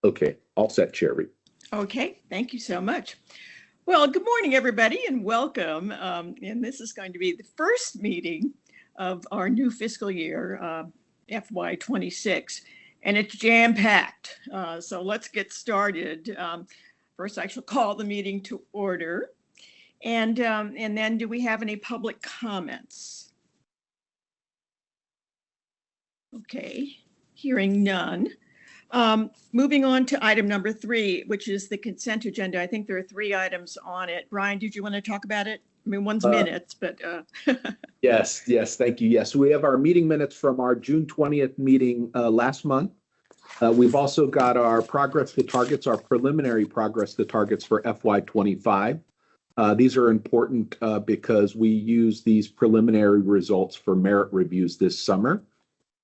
Okay, all set, Chair Reed. Okay, thank you so much. Well, good morning, everybody, and welcome. And this is going to be the first meeting of our new fiscal year, FY26, and it's jam-packed. So let's get started. First, I shall call the meeting to order. And then do we have any public comments? Okay, hearing none. Moving on to item number 3, which is the consent agenda. I think there are 3 items on it. Brian, did you want to talk about it? I mean, one's minutes, but. Yes, thank you. Yes, we have our meeting minutes from our June 20th meeting last month. We've also got our progress to targets, our preliminary progress to targets for FY25. These are important because we use these preliminary results for merit reviews this summer.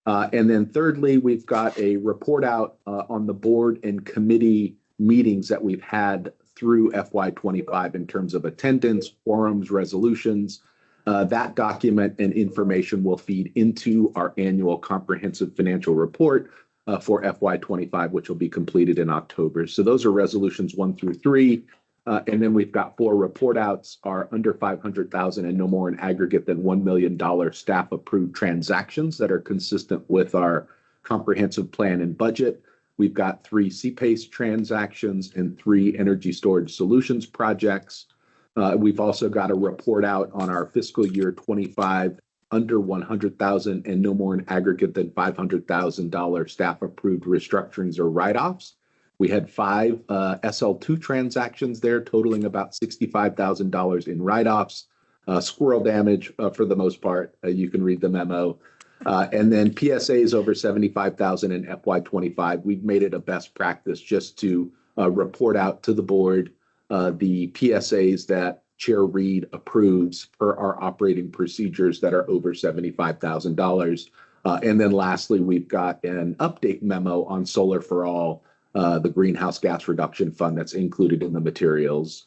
And then thirdly, we've got a report out on the board and committee meetings that we've had through FY25 in terms of attendance, forums, resolutions. That document and information will feed into our annual comprehensive financial report for FY25, which will be completed in October. So those are resolutions 1 through 3. And then we've got 4 report outs, are under $500,000 and no more in aggregate than $1 million staff approved transactions that are consistent with our comprehensive plan and budget. We've got 3 CPACE transactions and 3 energy storage solutions projects. We've also got a report out on our fiscal year 25 under $100,000 and no more in aggregate than $500,000 staff approved restructurings or write-offs. We had 5 SL2 transactions there totaling about $65,000 in write-offs, squirrel damage for the most part. You can read the memo. And then PSAs over $75,000 in FY25. We've made it a best practice just to report out to the board the PSAs that Chair Reed approves per our operating procedures that are over $75,000. And then lastly, we've got an update memo on Solar for All, the greenhouse gas reduction fund that's included in the materials.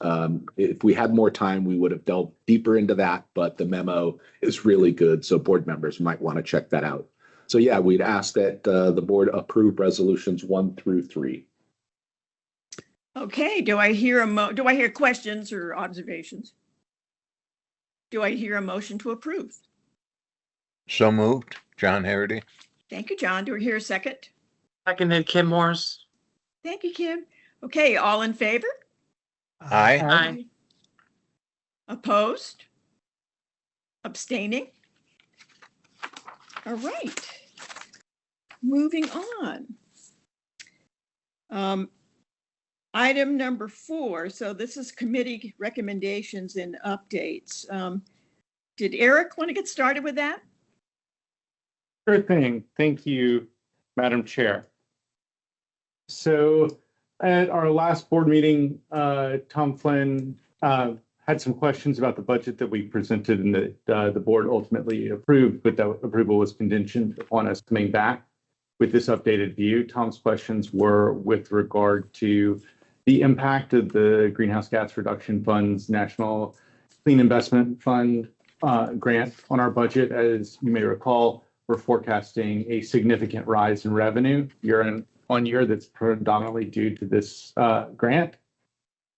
If we had more time, we would have delved deeper into that, but the memo is really good, so board members might want to check that out. So yeah, we'd ask that the board approve resolutions 1 through 3. Okay, do I hear questions or observations? Do I hear a motion to approve? So moved, John Harity. Thank you, John. Do I hear a second? Seconded, Kim Morris. Thank you, Kim. Okay, all in favor? Aye. Aye. Opposed? Abstaining? All right. Moving on. Item number 4. So this is committee recommendations and updates. Did Eric want to get started with that? Sure thing. Thank you, Madam Chair. So at our last board meeting, Tom Flynn had some questions about the budget that we presented and that the board ultimately approved, but that approval was contingent upon us coming back with this updated view. Tom's questions were with regard to the impact of the Greenhouse Gas Reduction Fund's National Clean Investment Fund grant on our budget. As you may recall, we're forecasting a significant rise in revenue year-on year that's predominantly due to this grant.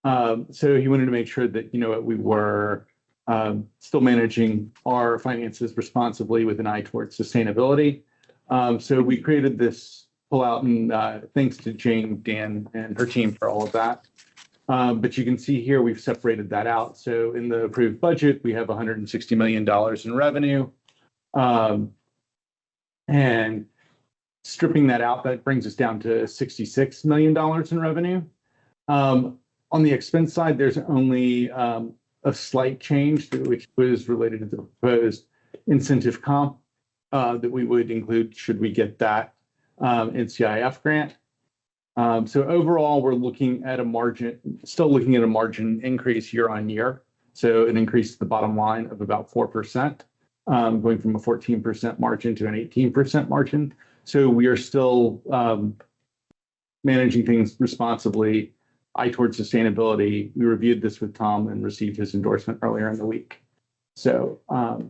So he wanted to make sure that, we were still managing our finances responsibly with an eye towards sustainability. So we created this pullout, and thanks to Jane, Dan, and her team for all of that. But you can see here we've separated that out. So in the approved budget, we have $160 million in revenue. And stripping that out, that brings us down to $66 million in revenue. On the expense side, there's only a slight change, which was related to the proposed incentive comp that we would include should we get that NCIF grant. So overall, we're looking at still looking at a margin increase year on year. So an increase to the bottom line of about 4%, going from a 14% margin to an 18% margin. So we are still managing things responsibly, eye towards sustainability. We reviewed this with Tom and received his endorsement earlier in the week. So if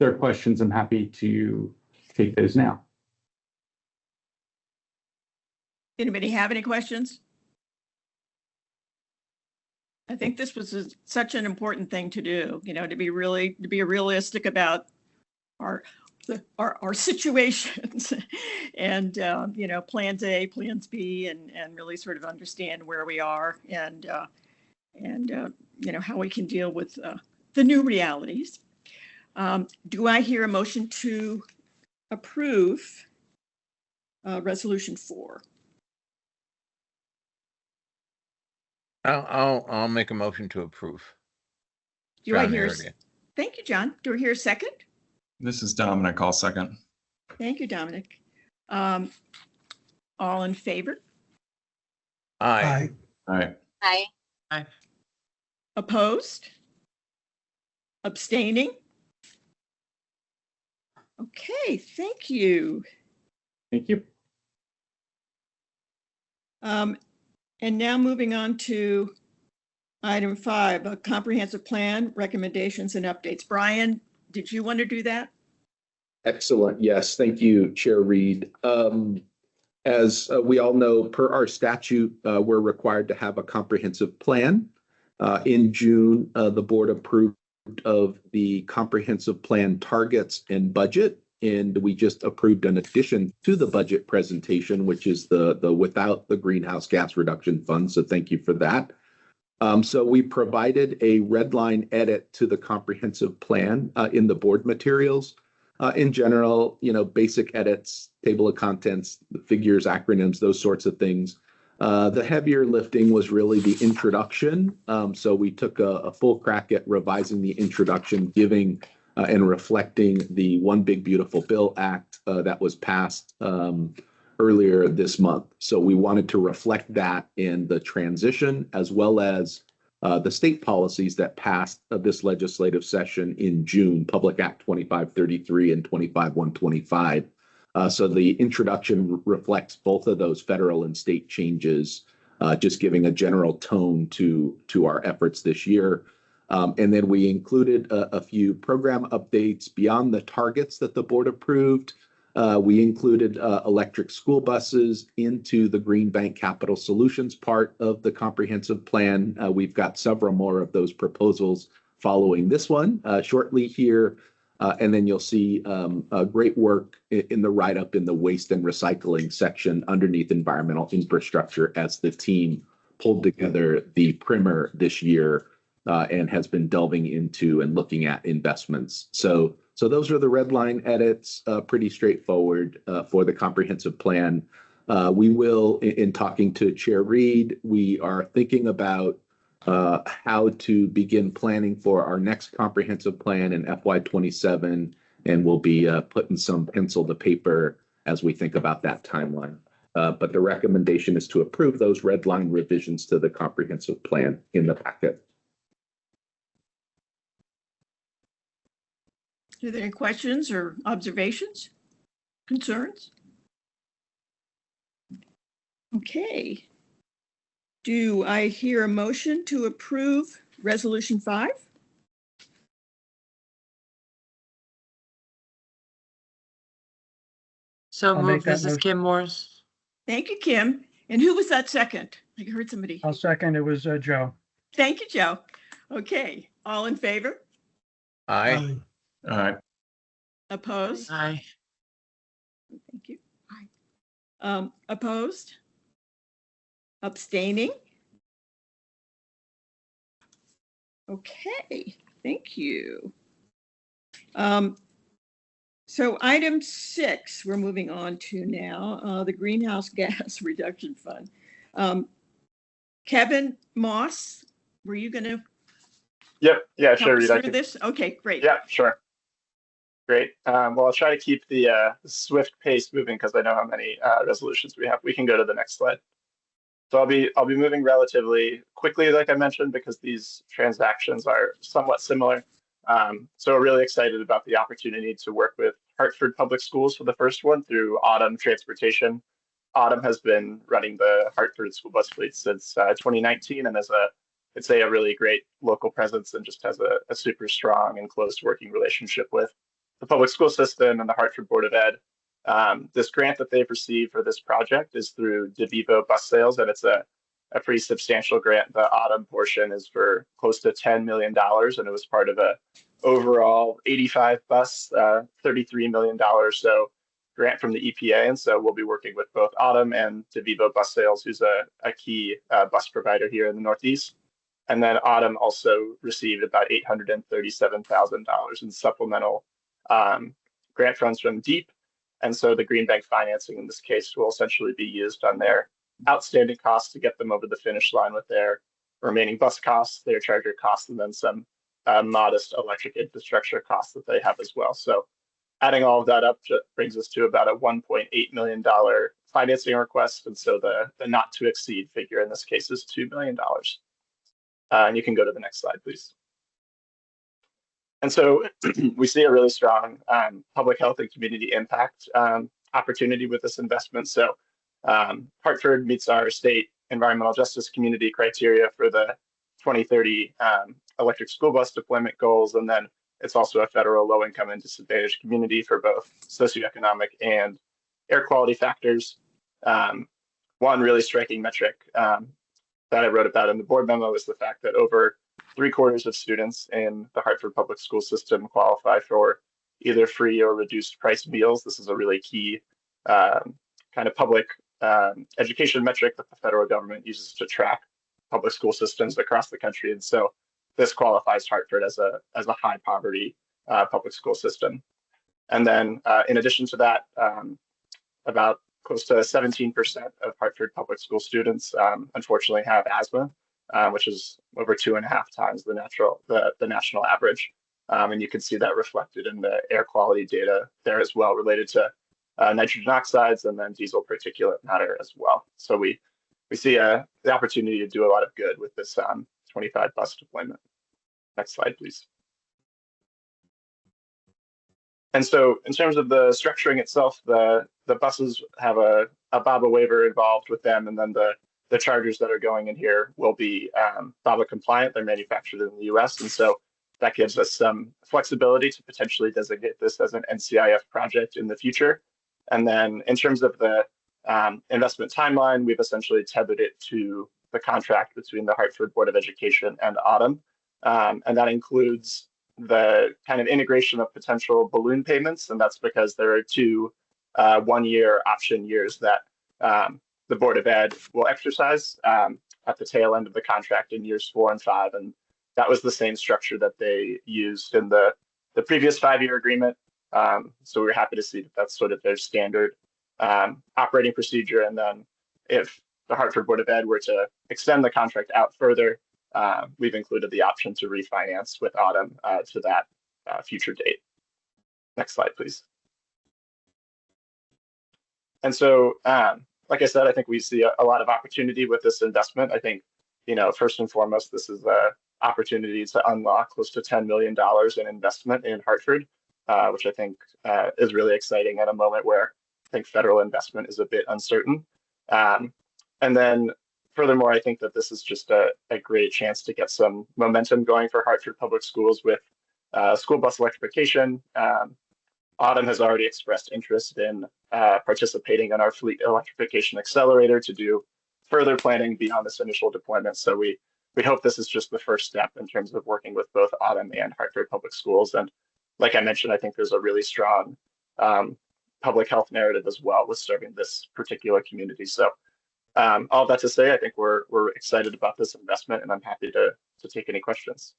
there are questions, I'm happy to take those now. Anybody have any questions? I think this was such an important thing to do, to be realistic about our situations and, plans A, plans B, and really sort of understand where we are and how we can deal with the new realities. Do I hear a motion to approve Resolution 4? I'll make a motion to approve. Do I John hear? Harity. Thank you, John. Do I hear a second? This is Dominic. I'll second. Thank you, Dominic. All in favor? Aye. All right. Aye. Opposed? Abstaining? Okay, thank you. Thank you. And now moving on to item 5, a comprehensive plan, recommendations and updates. Brian, did you want to do that? Excellent. Yes, thank you, Chair Reed. As we all know, per our statute, we're required to have a comprehensive plan. In June, the board approved of the comprehensive plan targets and budget, and we just approved an addition to the budget presentation, which is the without the greenhouse gas reduction fund. So thank you for that. So we provided a red line edit to the comprehensive plan in the board materials. In general, basic edits, table of contents, the figures, acronyms, those sorts of things. The heavier lifting was really the introduction. So we took a full crack at revising the introduction, giving and reflecting the One Big Beautiful Bill Act that was passed earlier this month. So we wanted to reflect that in the transition, as well as the state policies that passed this legislative session in June, Public Act 2533 and 25125. So the introduction reflects both of those federal and state changes, just giving a general tone to our efforts this year. And then we included a few program updates beyond the targets that the board approved. We included electric school buses into the Green Bank Capital Solutions part of the comprehensive plan. We've got several more of those proposals following this one shortly here. And then you'll see great work in the write-up in the waste and recycling section underneath environmental infrastructure as the team pulled together the primer this year and has been delving into and looking at investments. So those are the red line edits, pretty straightforward for the comprehensive plan. We will, in talking to Chair Reed, we are thinking about how to begin planning for our next comprehensive plan in FY27, and we'll be putting some pencil to paper as we think about that timeline. But the recommendation is to approve those red line revisions to the comprehensive plan in the packet. Are there any questions or observations, concerns? Okay. Do I hear a motion to approve Resolution 5? So I'll make moved. that This is motion. Kim Morris. Thank you, Kim. And who was that second? I heard somebody. I'll second. It was Joe. Thank you, Joe. Okay, all in favor? Aye. All right. Opposed? Aye. Thank you. Aye. Opposed? Abstaining? Okay, thank you. So item 6, we're moving on to now, the Greenhouse Gas Reduction Fund. Kevin Moss, were you going to Yep. Yeah, help sure. us Reed, I through can- this? Okay, great. Yeah, sure. Great. Well, I'll try to keep the swift pace moving because I know how many resolutions we have. We can go to the next slide. So I'll be moving relatively quickly, like I mentioned, because these transactions are somewhat similar. So we're really excited about the opportunity to work with Hartford Public Schools for the first one through Autumn Transportation. Autumn has been running the Hartford school bus fleet since 2019 and is it's a really great local presence and just has a super strong and close working relationship with the public school system and the Hartford Board of Ed. This grant that they've received for this project is through DeVivo Bus Sales, and it's a pretty substantial grant. The Autumn portion is for close to $10 million, and it was part of a overall 85 bus, $33 million so grant from the EPA. And so we'll be working with both Autumn and DeVivo Bus Sales, who's a key bus provider here in the Northeast. And then Autumn also received about $837,000 in supplemental grant funds from DEEP. And so the Green Bank financing in this case will essentially be used on their outstanding costs to get them over the finish line with their remaining bus costs, their charger costs, and then some modest electric infrastructure costs that they have as well. So adding all of that up brings us to about a $1.8 million financing request. And so the not to exceed figure in this case is $2 million. And you can go to the next slide, please. And so we see a really strong public health and community impact opportunity with this investment. So Hartford meets our state environmental justice community criteria for the 2030 electric school bus deployment goals. And then it's also a federal low-income and disadvantaged community for both socioeconomic and air quality factors. One really striking metric that I wrote about in the board memo is the fact that over 3/4 of students in the Hartford public school system qualify for either free or reduced price meals. This is a really key kind of public education metric that the federal government uses to track public school systems across the country. And so this qualifies Hartford as a high poverty public school system. And then in addition to that, about close to 17% of Hartford public school students unfortunately have asthma, which is over 2.5 times the national average. And you can see that reflected in the air quality data there as well, related to nitrogen oxides and then diesel particulate matter as well. So we see the opportunity to do a lot of good with this 25 bus deployment. Next slide, please. And so in terms of the structuring itself, the buses have a BABA waiver involved with them, and then the chargers that are going in here will be BABA compliant. They're manufactured in the US, and so that gives us some flexibility to potentially designate this as an NCIF project in the future. And then in terms of the investment timeline, we've essentially tethered it to the contract between the Hartford Board of Education and Autumn. And that includes the kind of integration of potential balloon payments. And that's because there are two 1-year option years that the Board of Ed will exercise at the tail end of the contract in years 4 and 5. And that was the same structure that they used in the previous 5-year agreement. So we're happy to see that that's sort of their standard operating procedure. And then if the Hartford Board of Ed were to extend the contract out further, we've included the option to refinance with Autumn to that future date. Next slide, please. And so, like I said, I think we see a lot of opportunity with this investment. I think, first and foremost, this is the opportunity to unlock close to $10 million in investment in Hartford, which I think is really exciting at a moment where I think federal investment is a bit uncertain. And then furthermore, I think that this is just a great chance to get some momentum going for Hartford Public Schools with school bus electrification. Autumn has already expressed interest in participating in our fleet electrification accelerator to do further planning beyond this initial deployment. So we hope this is just the first step in terms of working with both Autumn and Hartford Public Schools. And like I mentioned, I think there's a really strong public health narrative as well with serving this particular community. So all that to say, I think we're excited about this investment, and I'm happy to take any questions.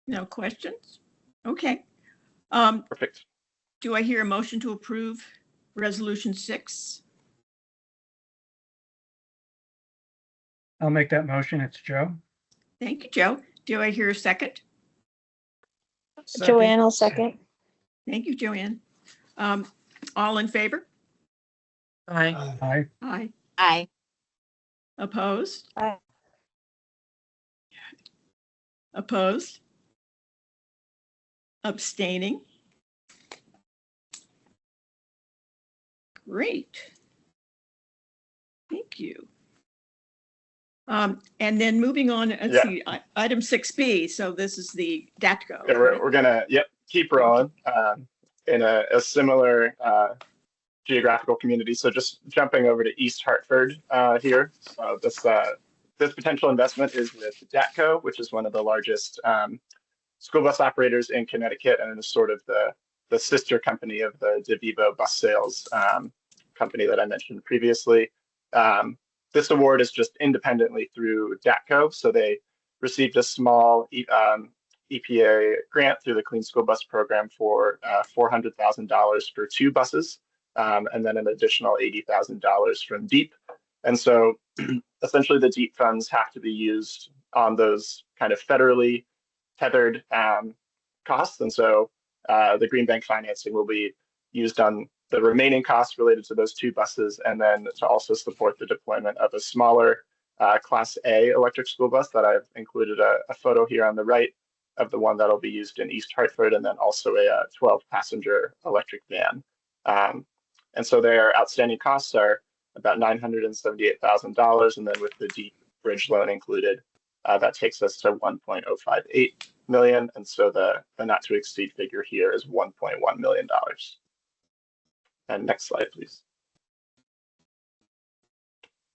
No questions? Okay. Perfect. Do I hear a motion to approve Resolution 6? I'll make that motion. It's Joe. Thank you, Joe. Do I hear a second? Joanne, I'll second. Thank you, Joanne. All in favor? Aye. Aye. Aye. Aye. Opposed? Aye. Opposed? Abstaining? Great. Thank you. And then moving on, let's Yeah. see, item 6B. So this is the DATCO. Yeah, we're gonna, yep, keep rolling in a similar geographical community. So just jumping over to East Hartford here. So this potential investment is with DATCO, which is one of the largest school bus operators in Connecticut, and is sort of the sister company of the DeVivo bus sales company that I mentioned previously. This award is just independently through DATCO. So they received a small EPA grant through the Clean School Bus Program for $400,000 for 2 buses, and then an additional $80,000 from DEEP. And so essentially the DEEP funds have to be used on those kind of federally tethered costs. And so the Green Bank financing will be used on the remaining costs related to those 2 buses, and then to also support the deployment of a smaller Class A electric school bus that I've included a photo here on the right of the one that'll be used in East Hartford, and then also a 12-passenger electric van. And so their outstanding costs are about $978,000, and then with the DEEP bridge loan included, that takes us to $1.058 million, and so the not to exceed figure here is $1.1 million. And next slide, please.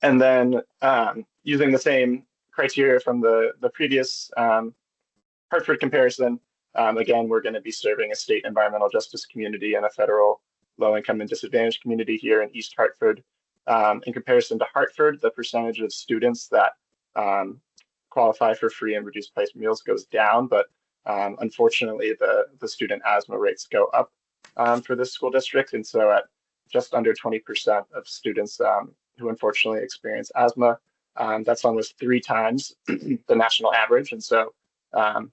And then using the same criteria from the previous Hartford comparison, again, we're going to be serving a state environmental justice community and a federal low-income and disadvantaged community here in East Hartford. In comparison to Hartford, the percentage of students that qualify for free and reduced price meals goes down, but unfortunately, the student asthma rates go up for this school district. And so at just under 20% of students who unfortunately experience asthma, that's almost 3 times the national average. And so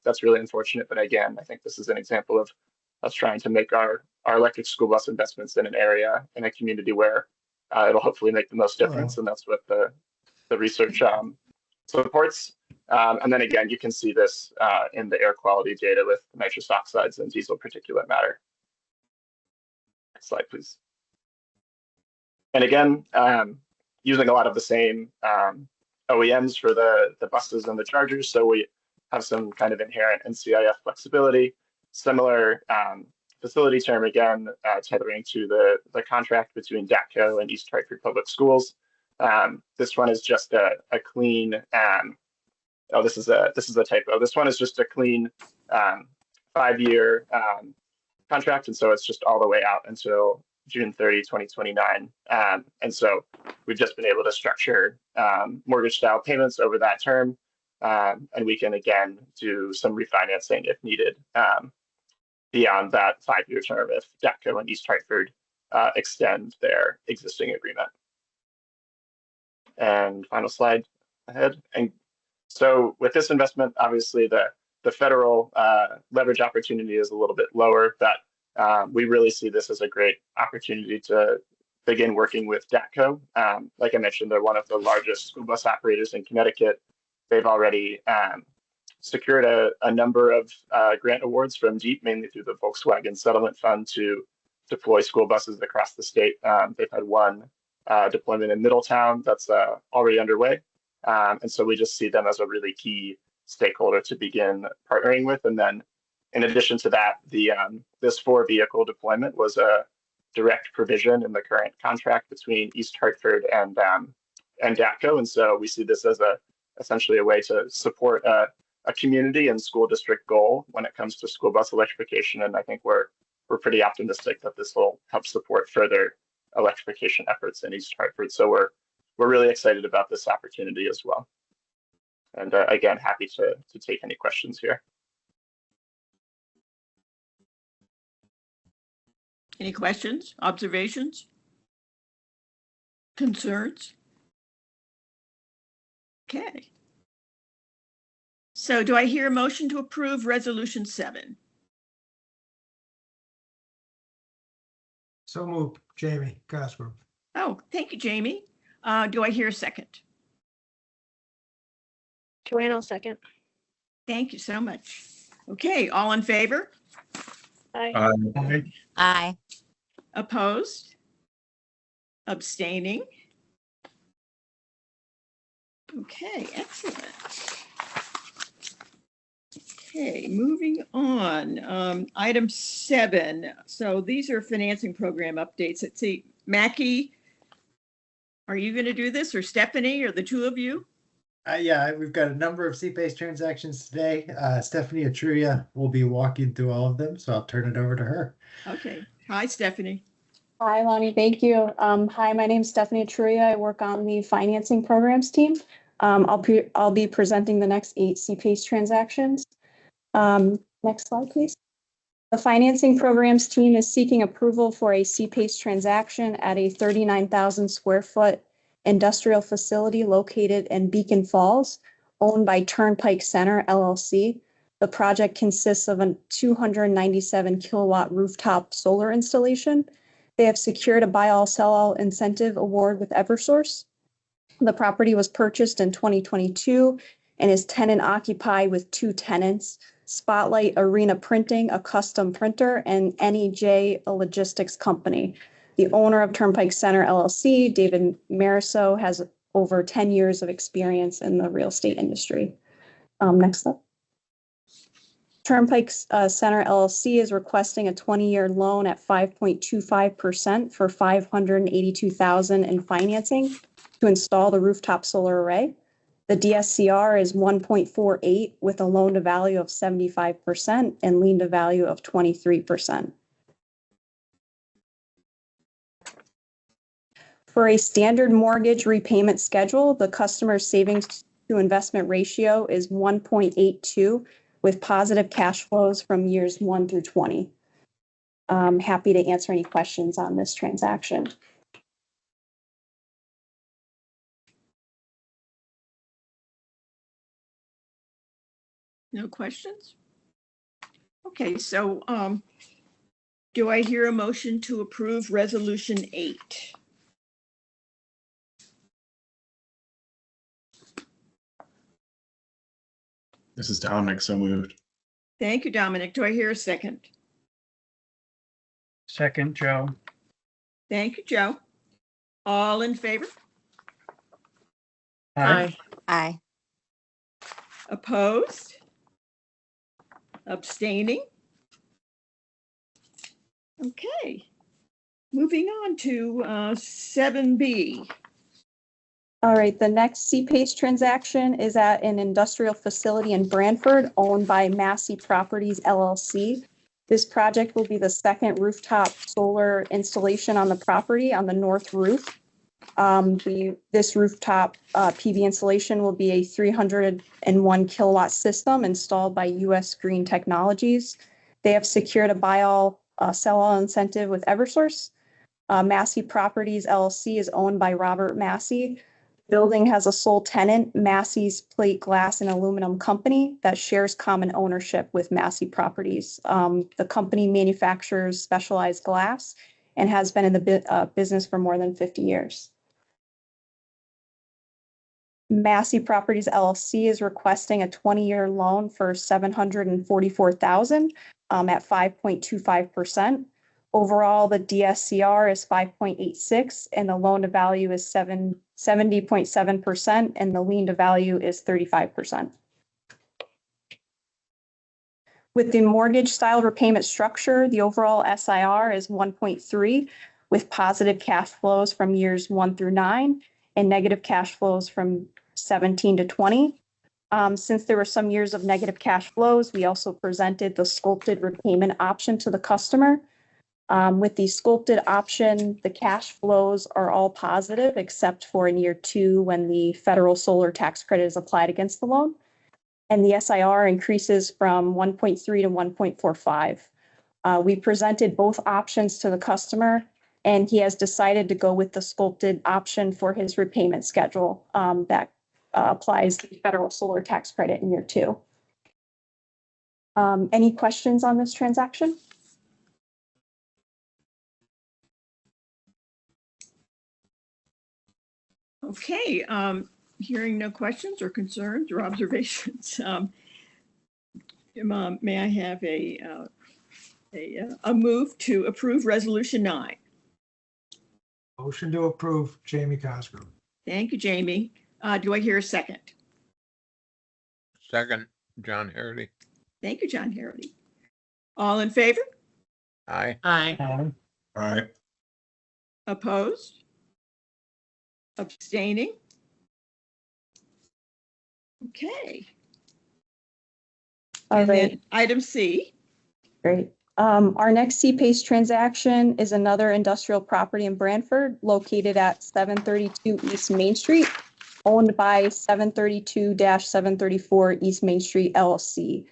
that's really unfortunate. But again, I think this is an example of us trying to make our electric school bus investments in an area, in a community where it'll hopefully make the most difference. And that's what the research supports. And then again, you can see this in the air quality data with nitrous oxides and diesel particulate matter. Next slide, please. And again, using a lot of the same OEMs for the buses and the chargers. So we have some kind of inherent NCIF flexibility. Similar facility term, again, tethering to the contract between DATCO and East Hartford Public Schools. This one is just a clean, oh, this is a typo. This one is just a clean 5-year contract. And so it's just all the way out until June 30, 2029. And so we've just been able to structure mortgage style payments over that term. And we can, again, do some refinancing if needed beyond that 5-year term if DATCO and East Hartford extend their existing agreement. And final slide ahead. And so with this investment, obviously the federal leverage opportunity is a little bit lower, but we really see this as a great opportunity to begin working with DATCO. Like I mentioned, they're one of the largest school bus operators in Connecticut. They've already secured a number of grant awards from DEEP, mainly through the Volkswagen Settlement Fund, to deploy school buses across the state. They've had one deployment in Middletown that's already underway. And so we just see them as a really key stakeholder to begin partnering with. And then in addition to that, this 4-vehicle deployment was a direct provision in the current contract between East Hartford and DATCO. And so we see this as essentially a way to support a community and school district goal when it comes to school bus electrification. And I think we're pretty optimistic that this will help support further electrification efforts in East Hartford. So we're really excited about this opportunity as well. And again, happy to take any questions here. Any questions, observations, concerns? Okay. So do I hear a motion to approve Resolution 7? So moved, Jamie Cosgrove. Oh, thank you, Jamie. Do I hear a second? Joanne, I'll second. Thank you so much. Okay, all in favor? Aye. Aye. Aye. Opposed? Abstaining? Okay, excellent. Okay, moving on. Item 7. So these are financing program updates. Let's see, Mackie, are you going to do this, or Stephanie, or the two of you? Yeah, we've got a number of CPACE transactions today. Stephanie Atruya will be walking through all of them, so I'll turn it over to her. Okay. Hi, Stephanie. Hi, Lonnie. Thank you. Hi, my name is Stephanie Truria. I work on the financing programs team. I'll be presenting the next 8 CPACE transactions. Next slide, please. The financing programs team is seeking approval for a CPACE transaction at a 39,000 square foot industrial facility located in Beacon Falls, owned by Turnpike Center LLC. The project consists of a 297 kilowatt rooftop solar installation. They have secured a buy all sell all incentive award with Eversource. The property was purchased in 2022 and is tenant occupied with 2 tenants, Spotlight Arena Printing, a custom printer, and NEJ, a logistics company. The owner of Turnpike Center LLC, David Mariso, has over 10 years of experience in the real estate industry. Next up. Turnpike Center LLC is requesting a 20-year loan at 5.25% for $582,000 in financing to install the rooftop solar array. The DSCR is 1.48 with a loan to value of 75% and lien to value of 23%. For a standard mortgage repayment schedule, the customer's savings to investment ratio is 1.82 with positive cash flows from years 1 through 20. I'm happy to answer any questions on this transaction. No questions? Okay, so do I hear a motion to approve Resolution 8? This is Dominic, so moved. Thank you, Dominic. Do I hear a second? Second, Joe. Thank you, Joe. All in favor? Aye. Aye. Opposed? Abstaining? Okay. Moving on to 7B. All right, the next CPACE transaction is at an industrial facility in Branford owned by Massey Properties LLC. This project will be the second rooftop solar installation on the property on the north roof. This rooftop PV installation will be a 301 kilowatt system installed by US Green Technologies. They have secured a buy all sell all incentive with Eversource. Massey Properties LLC is owned by Robert Massey. Building has a sole tenant, Massey's Plate Glass and Aluminum Company, that shares common ownership with Massey Properties. The company manufactures specialized glass and has been in the business for more than 50 years. Massey Properties LLC is requesting a 20-year loan for $744,000 at 5.25%. Overall, the DSCR is 5.86 and the loan to value is 70.7% and the lien to value is 35%. With the mortgage style repayment structure, the overall SIR is 1.3 with positive cash flows from years 1 through 9 and negative cash flows from 17 to 20. Since there were some years of negative cash flows, we also presented the sculpted repayment option to the customer. With the sculpted option, the cash flows are all positive except for in year 2 when the federal solar tax credit is applied against the loan. And the SIR increases from 1.3 to 1.45. We presented both options to the customer and he has decided to go with the sculpted option for his repayment schedule that applies the federal solar tax credit in year 2. Any questions on this transaction? Okay, hearing no questions or concerns or observations, may I have a move to approve Resolution 9? Motion to approve, Jamie Cosgrove. Thank you, Jamie. Do I hear a second? Second, John Harity. Thank you, John Harity. All in favor? Aye. Aye. Aye. Opposed? Abstaining? Okay. All And right. then item C. Great. Our next CPACE transaction is another industrial property in Branford located at 732 East Main Street, owned by 732-734 East Main Street LLC.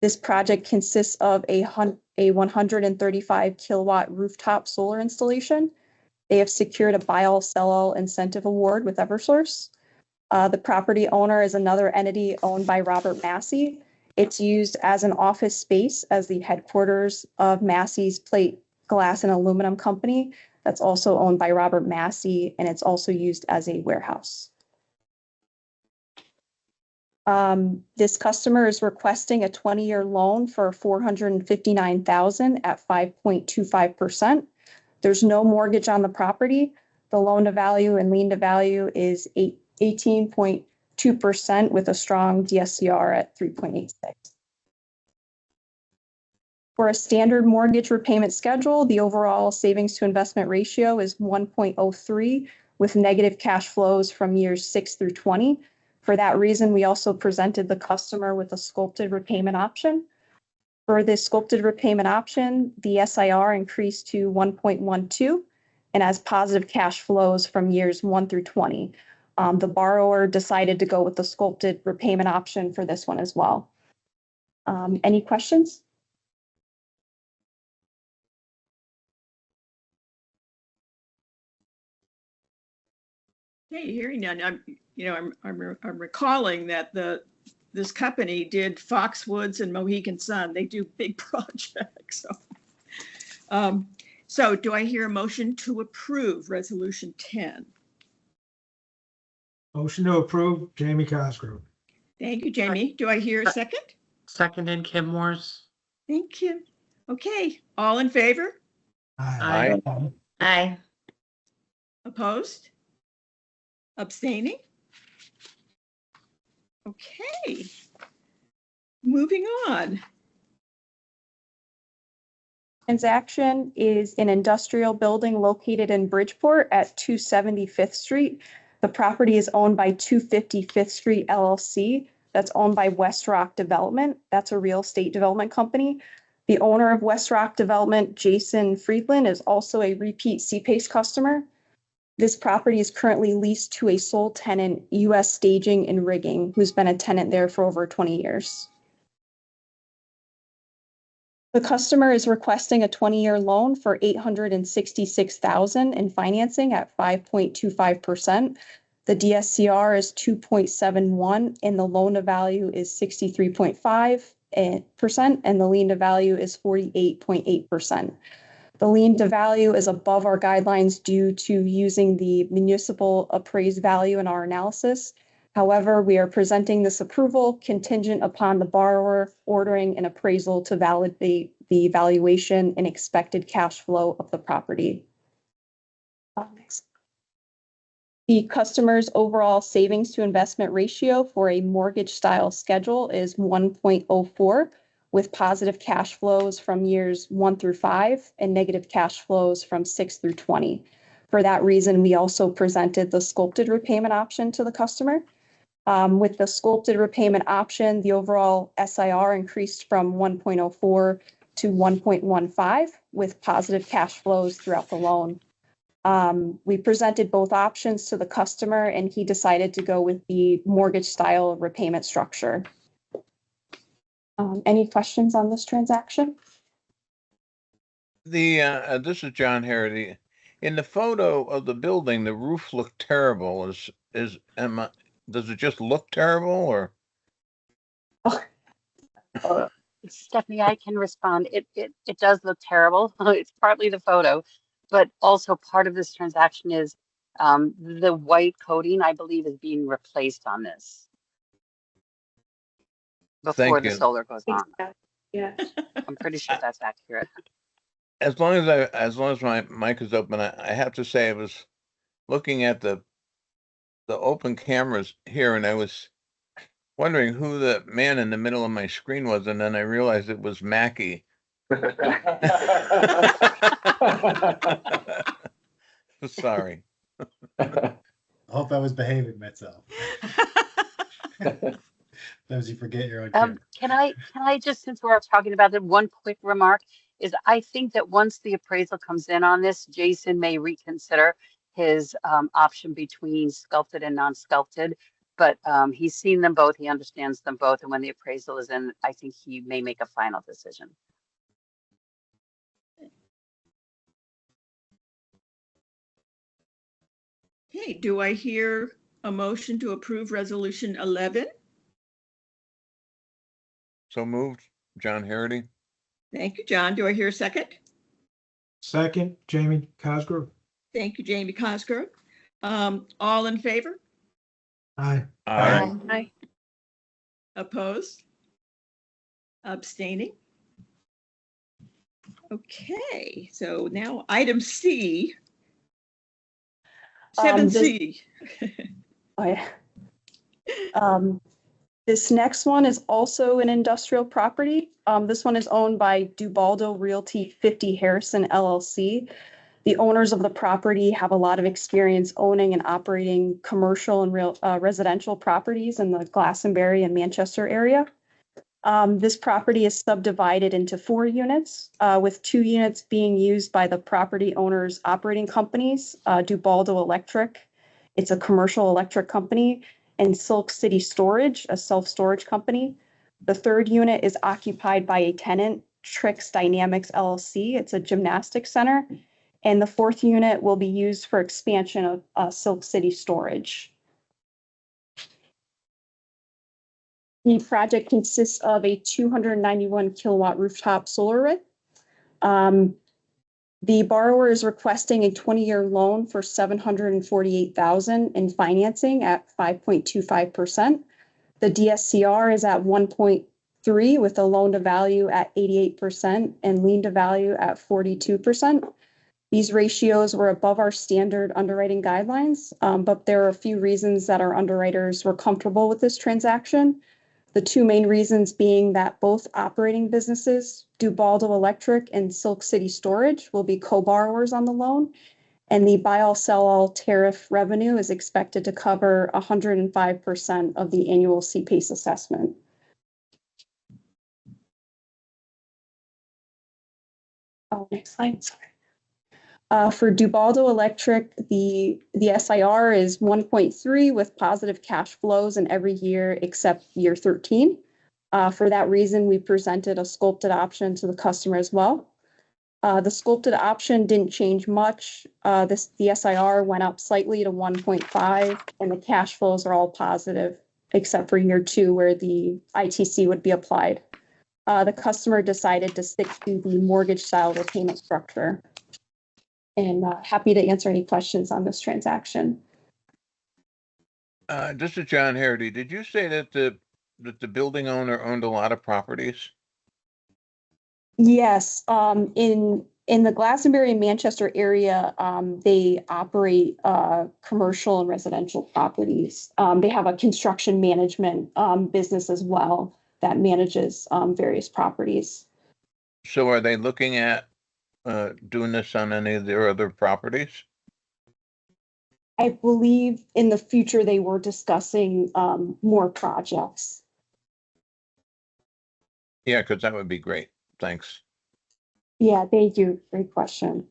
This project consists of a 135 kilowatt rooftop solar installation. They have secured a buy all sell all incentive award with Eversource. The property owner is another entity owned by Robert Massey. It's used as an office space as the headquarters of Massey's Plate, Glass and Aluminum Company. That's also owned by Robert Massey, and it's also used as a warehouse. This customer is requesting a 20-year loan for $459,000 at 5.25%. There's no mortgage on the property. The loan to value and lien to value is 18.2% with a strong DSCR at 3.86. For a standard mortgage repayment schedule, the overall savings to investment ratio is 1.03 with negative cash flows from years 6 through 20. For that reason, we also presented the customer with a sculpted repayment option. For this sculpted repayment option, the SIR increased to 1.12 and has positive cash flows from years 1 through 20. The borrower decided to go with the sculpted repayment option for this one as well. Any questions? Hey, hearing none. I'm recalling that this company did Foxwoods and Mohegan Sun. They do big projects. So do I hear a motion to approve Resolution 10? Motion to approve, Jamie Cosgrove. Thank you, Jamie. Do I hear a second? Seconded, Kim Morse. Thank you. Okay, all in favor? Aye. Aye. Opposed? Abstaining? Okay. Moving on. Transaction is an industrial building located in Bridgeport at 275th Street. The property is owned by 255th Street LLC. That's owned by West Rock Development. That's a real estate development company. The owner of West Rock Development, Jason Friedland, is also a repeat CPACE customer. This property is currently leased to a sole tenant, US Staging and Rigging, who's been a tenant there for over 20 years. The customer is requesting a 20-year loan for $866,000 in financing at 5.25%. The DSCR is 2.71 and the loan to value is 63.5% and the lien to value is 48.8%. The lien to value is above our guidelines due to using the municipal appraised value in our analysis. However, we are presenting this approval contingent upon the borrower ordering an appraisal to validate the valuation and expected cash flow of the property. The customer's overall savings to investment ratio for a mortgage style schedule is 1.04 with positive cash flows from years 1 through 5 and negative cash flows from 6 through 20. For that reason, we also presented the sculpted repayment option to the customer. With the sculpted repayment option, the overall SIR increased from 1.04 to 1.15 with positive cash flows throughout the loan. We presented both options to the customer and he decided to go with the mortgage style repayment structure. Any questions on this transaction? This is John Harity. In the photo of the building, the roof looked terrible. Does it just look terrible or? Stephanie, I can respond. It does look terrible. It's partly the photo, but also part of this transaction is the white coating, I believe, is being replaced on this before the solar goes on. Yeah. I'm pretty sure that's accurate. As long as my mic is open, I have to say I was looking at the the open cameras here, and I was wondering who the man in the middle of my screen was, and then I realized it was Mackie. Sorry. I hope I was behaving myself. Sometimes you forget you're on camera. Can I just, since we're talking about it, one quick remark is I think that once the appraisal comes in on this, Jason may reconsider his option between sculpted and non-sculpted. But he's seen them both, he understands them both, and when the appraisal is in, I think he may make a final decision. Okay, do I hear a motion to approve resolution 11? So moved, John Harity. Thank you, John. Do I hear a second? Second, Jamie Cosgrove. Thank you, Jamie Cosgrove. All in favor? Aye. Aye. Aye. Opposed? Abstaining? Okay, so now item C. 7C. Oh, yeah. This next one is also an industrial property. This one is owned by Dubaldo Realty 50 Harrison LLC. The owners of the property have a lot of experience owning and operating commercial and residential properties in the Glastonbury and Manchester area. This property is subdivided into 4 units, with 2 units being used by the property owners' operating companies, Dubaldo Electric. It's a commercial electric company, and Silk City Storage, a self-storage company. The 3rd unit is occupied by a tenant, Trix Dynamics LLC. It's a gymnastics center. And the 4th unit will be used for expansion of Silk City Storage. The project consists of a 291 kilowatt rooftop solar array. The borrower is requesting a 20-year loan for $748,000 in financing at 5.25%. The DSCR is at 1.3 with a loan to value at 88% and lien to value at 42%. These ratios were above our standard underwriting guidelines, but there are a few reasons that our underwriters were comfortable with this transaction. The 2 main reasons being that both operating businesses, Dubaldo Electric and Silk City Storage, will be co-borrowers on the loan, and the buy-all-sell-all tariff revenue is expected to cover 105% of the annual CPACE assessment. Oh, next slide, sorry. For Dubaldo Electric, the SIR is 1.3 with positive cash flows in every year except year 13. For that reason, we presented a sculpted option to the customer as well. The sculpted option didn't change much. The SIR went up slightly to 1.5, and the cash flows are all positive except for year 2 where the ITC would be applied. The customer decided to stick to the mortgage style repayment structure. And happy to answer any questions on this transaction. This is John Harity. Did you say that the building owner owned a lot of properties? Yes, in the Glastonbury and Manchester area, they operate commercial and residential properties. They have a construction management business as well that manages various properties. So are they looking at doing this on any of their other properties? I believe in the future they were discussing more projects. Yeah, because that would be great. Thanks. Yeah, thank you. Great question.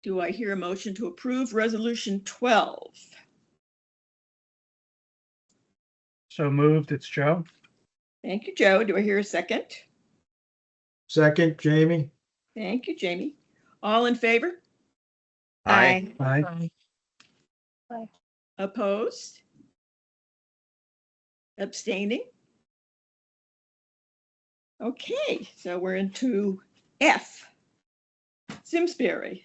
Do I hear a motion to approve resolution 12? So moved, it's Joe. Thank you, Joe. Do I hear a second? Second, Jamie. Thank you, Jamie. All in favor? Aye. Aye. Opposed? Abstaining? Okay, so we're into F. Simsbury.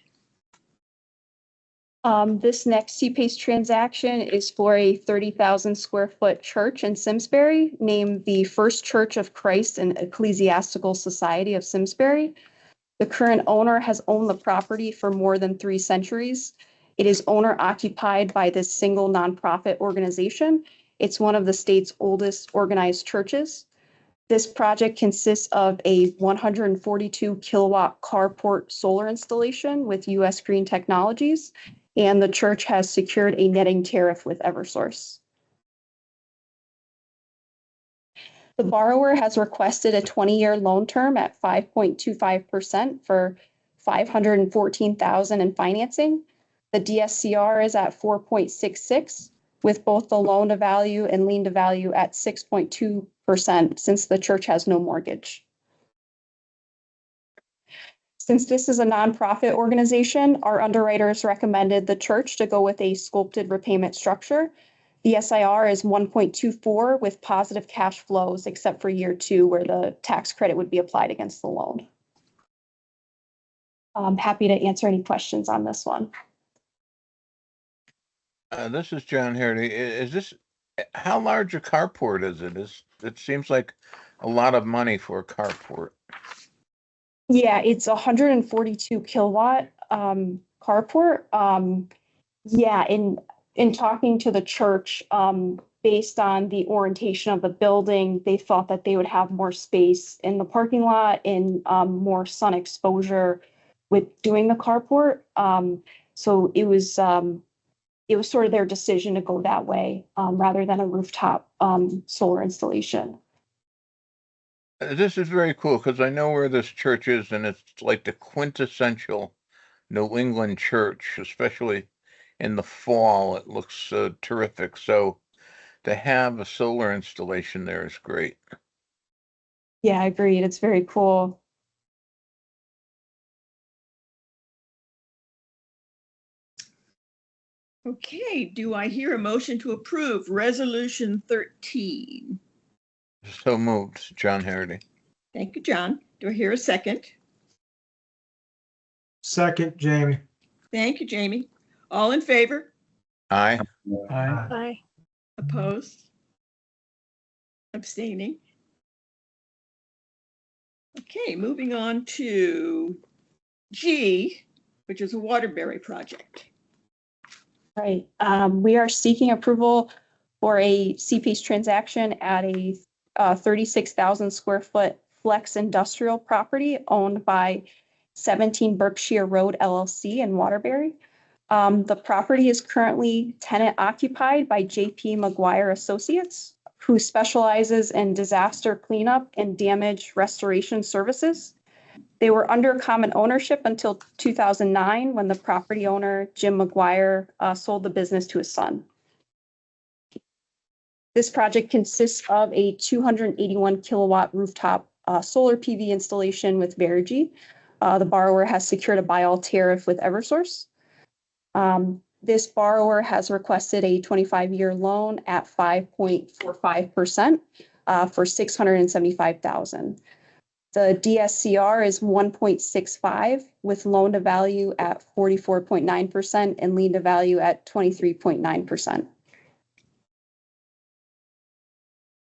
This next CPACE transaction is for a 30,000 square foot church in Simsbury, named the First Church of Christ and Ecclesiastical Society of Simsbury. The current owner has owned the property for more than 3 centuries. It is owner occupied by this single nonprofit organization. It's one of the state's oldest organized churches. This project consists of a 142 kilowatt carport solar installation with US Green Technologies, and the church has secured a netting tariff with Eversource. The borrower has requested a 20-year loan term at 5.25% for $514,000 in financing. The DSCR is at 4.66, with both the loan to value and lien to value at 6.2% since the church has no mortgage. Since this is a nonprofit organization, our underwriters recommended the church to go with a sculpted repayment structure. The SIR is 1.24 with positive cash flows, except for year 2, where the tax credit would be applied against the loan. I'm happy to answer any questions on this one. This is John Hardy. Is this, how large a carport is it? It seems like a lot of money for a carport. Yeah, it's 142 kilowatt carport. Yeah, in talking to the church, based on the orientation of the building, they thought that they would have more space in the parking lot and more sun exposure with doing the carport. So it was sort of their decision to go that way rather than a rooftop solar installation. This is very cool because I know where this church is, and it's like the quintessential New England church, especially in the fall. It looks terrific. So to have a solar installation there is great. Yeah, I agree. It's very cool. Okay, do I hear a motion to approve Resolution 13? So moved, John Hardy. Thank you, John. Do I hear a second? Second, Jamie. Thank you, Jamie. All in favor? Aye. Aye. Aye. Opposed? Abstaining? Okay, moving on to G, which is a Waterbury project. Right. We are seeking approval for a CPACE transaction at a 36,000 square foot flex industrial property owned by 17 Berkshire Road LLC in Waterbury. The property is currently tenant occupied by JP McGuire Associates, who specializes in disaster cleanup and damage restoration services. They were under common ownership until 2009, when the property owner, Jim McGuire, sold the business to his son. This project consists of a 281 kilowatt rooftop solar PV installation with Verigy. The borrower has secured a buy-all tariff with Eversource. This borrower has requested a 25-year loan at 5.45% for $675,000. The DSCR is 1.65 with loan to value at 44.9% and lien to value at 23.9%.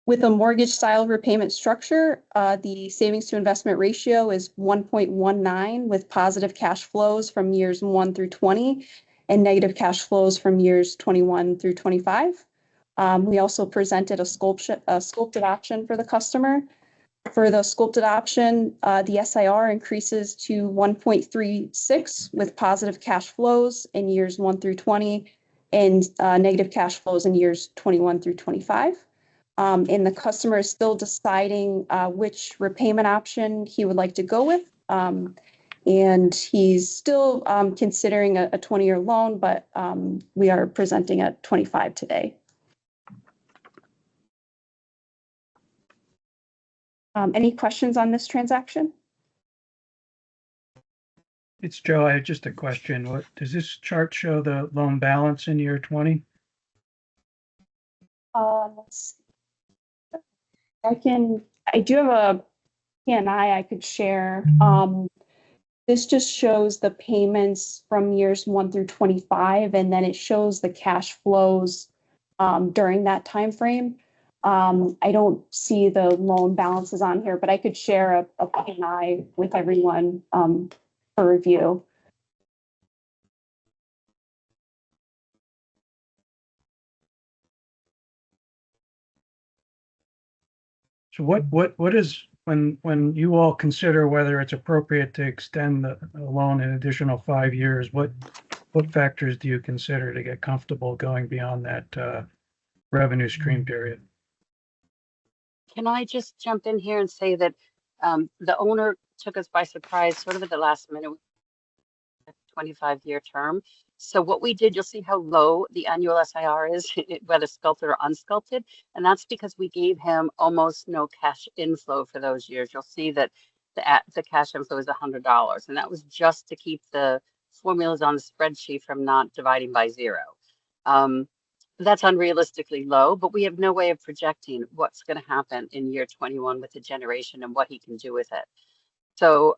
With a mortgage style repayment structure, the savings to investment ratio is 1.19 with positive cash flows from years 1 through 20 and negative cash flows from years 21 through 25. We also presented a sculpted option for the customer. For the sculpted option, the SIR increases to 1.36 with positive cash flows in years 1 through 20 and negative cash flows in years 21 through 25. And the customer is still deciding which repayment option he would like to go with. And he's still considering a 20-year loan, but we are presenting at 25 today. Any questions on this transaction? It's Joe. I have just a question. What does this chart show the loan balance in year 20? Let's see. I do have a P&I I could share. This just shows the payments from years 1 through 25, and then it shows the cash flows during that time frame. I don't see the loan balances on here, but I could share a P&I with everyone for review. So what is, when you all consider whether it's appropriate to extend the loan an additional 5 years, what factors do you consider to get comfortable going beyond that revenue stream period? Can I just jump in here and say that the owner took us by surprise, sort of at the last minute, 25-year term. So what we did, you'll see how low the annual SIR is, whether sculpted or unsculpted. And that's because we gave him almost no cash inflow for those years. You'll see that the cash inflow is $100. And that was just to keep the formulas on the spreadsheet from not dividing by 0. That's unrealistically low, but we have no way of projecting what's going to happen in year 21 with the generation and what he can do with it. So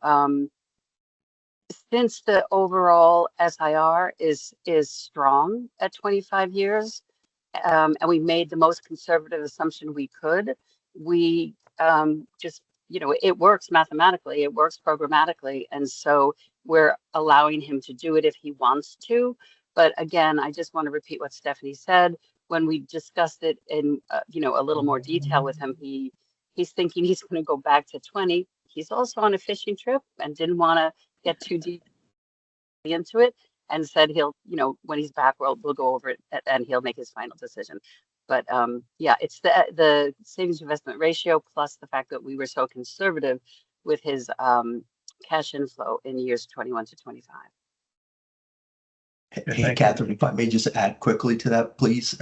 since the overall SIR is strong at 25 years, and we made the most conservative assumption we could, we just, it works mathematically, it works programmatically, and so we're allowing him to do it if he wants to. But again, I just want to repeat what Stephanie said. When we discussed it in a little more detail with him, he's thinking he's going to go back to 20. He's also on a fishing trip and didn't want to get too deep into it, and said he'll, when he's back, we'll go over it and he'll make his final decision. But yeah, it's the savings investment ratio plus the fact that we were so conservative with his cash inflow in years 21 to 25. Hey, Catherine, if I may just add quickly to that, please.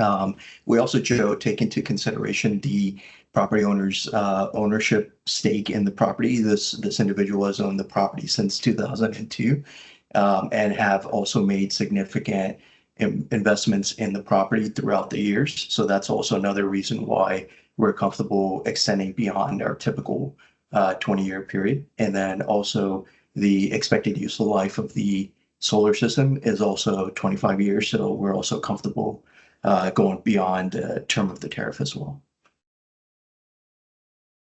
We also, Joe, take into consideration the property owner's ownership stake in the property. This individual has owned the property since 2002 and have also made significant investments in the property throughout the years. So that's also another reason why we're comfortable extending beyond our typical 20-year period. And then also the expected useful life of the solar system is also 25 years. So we're also comfortable going beyond the term of the tariff as well.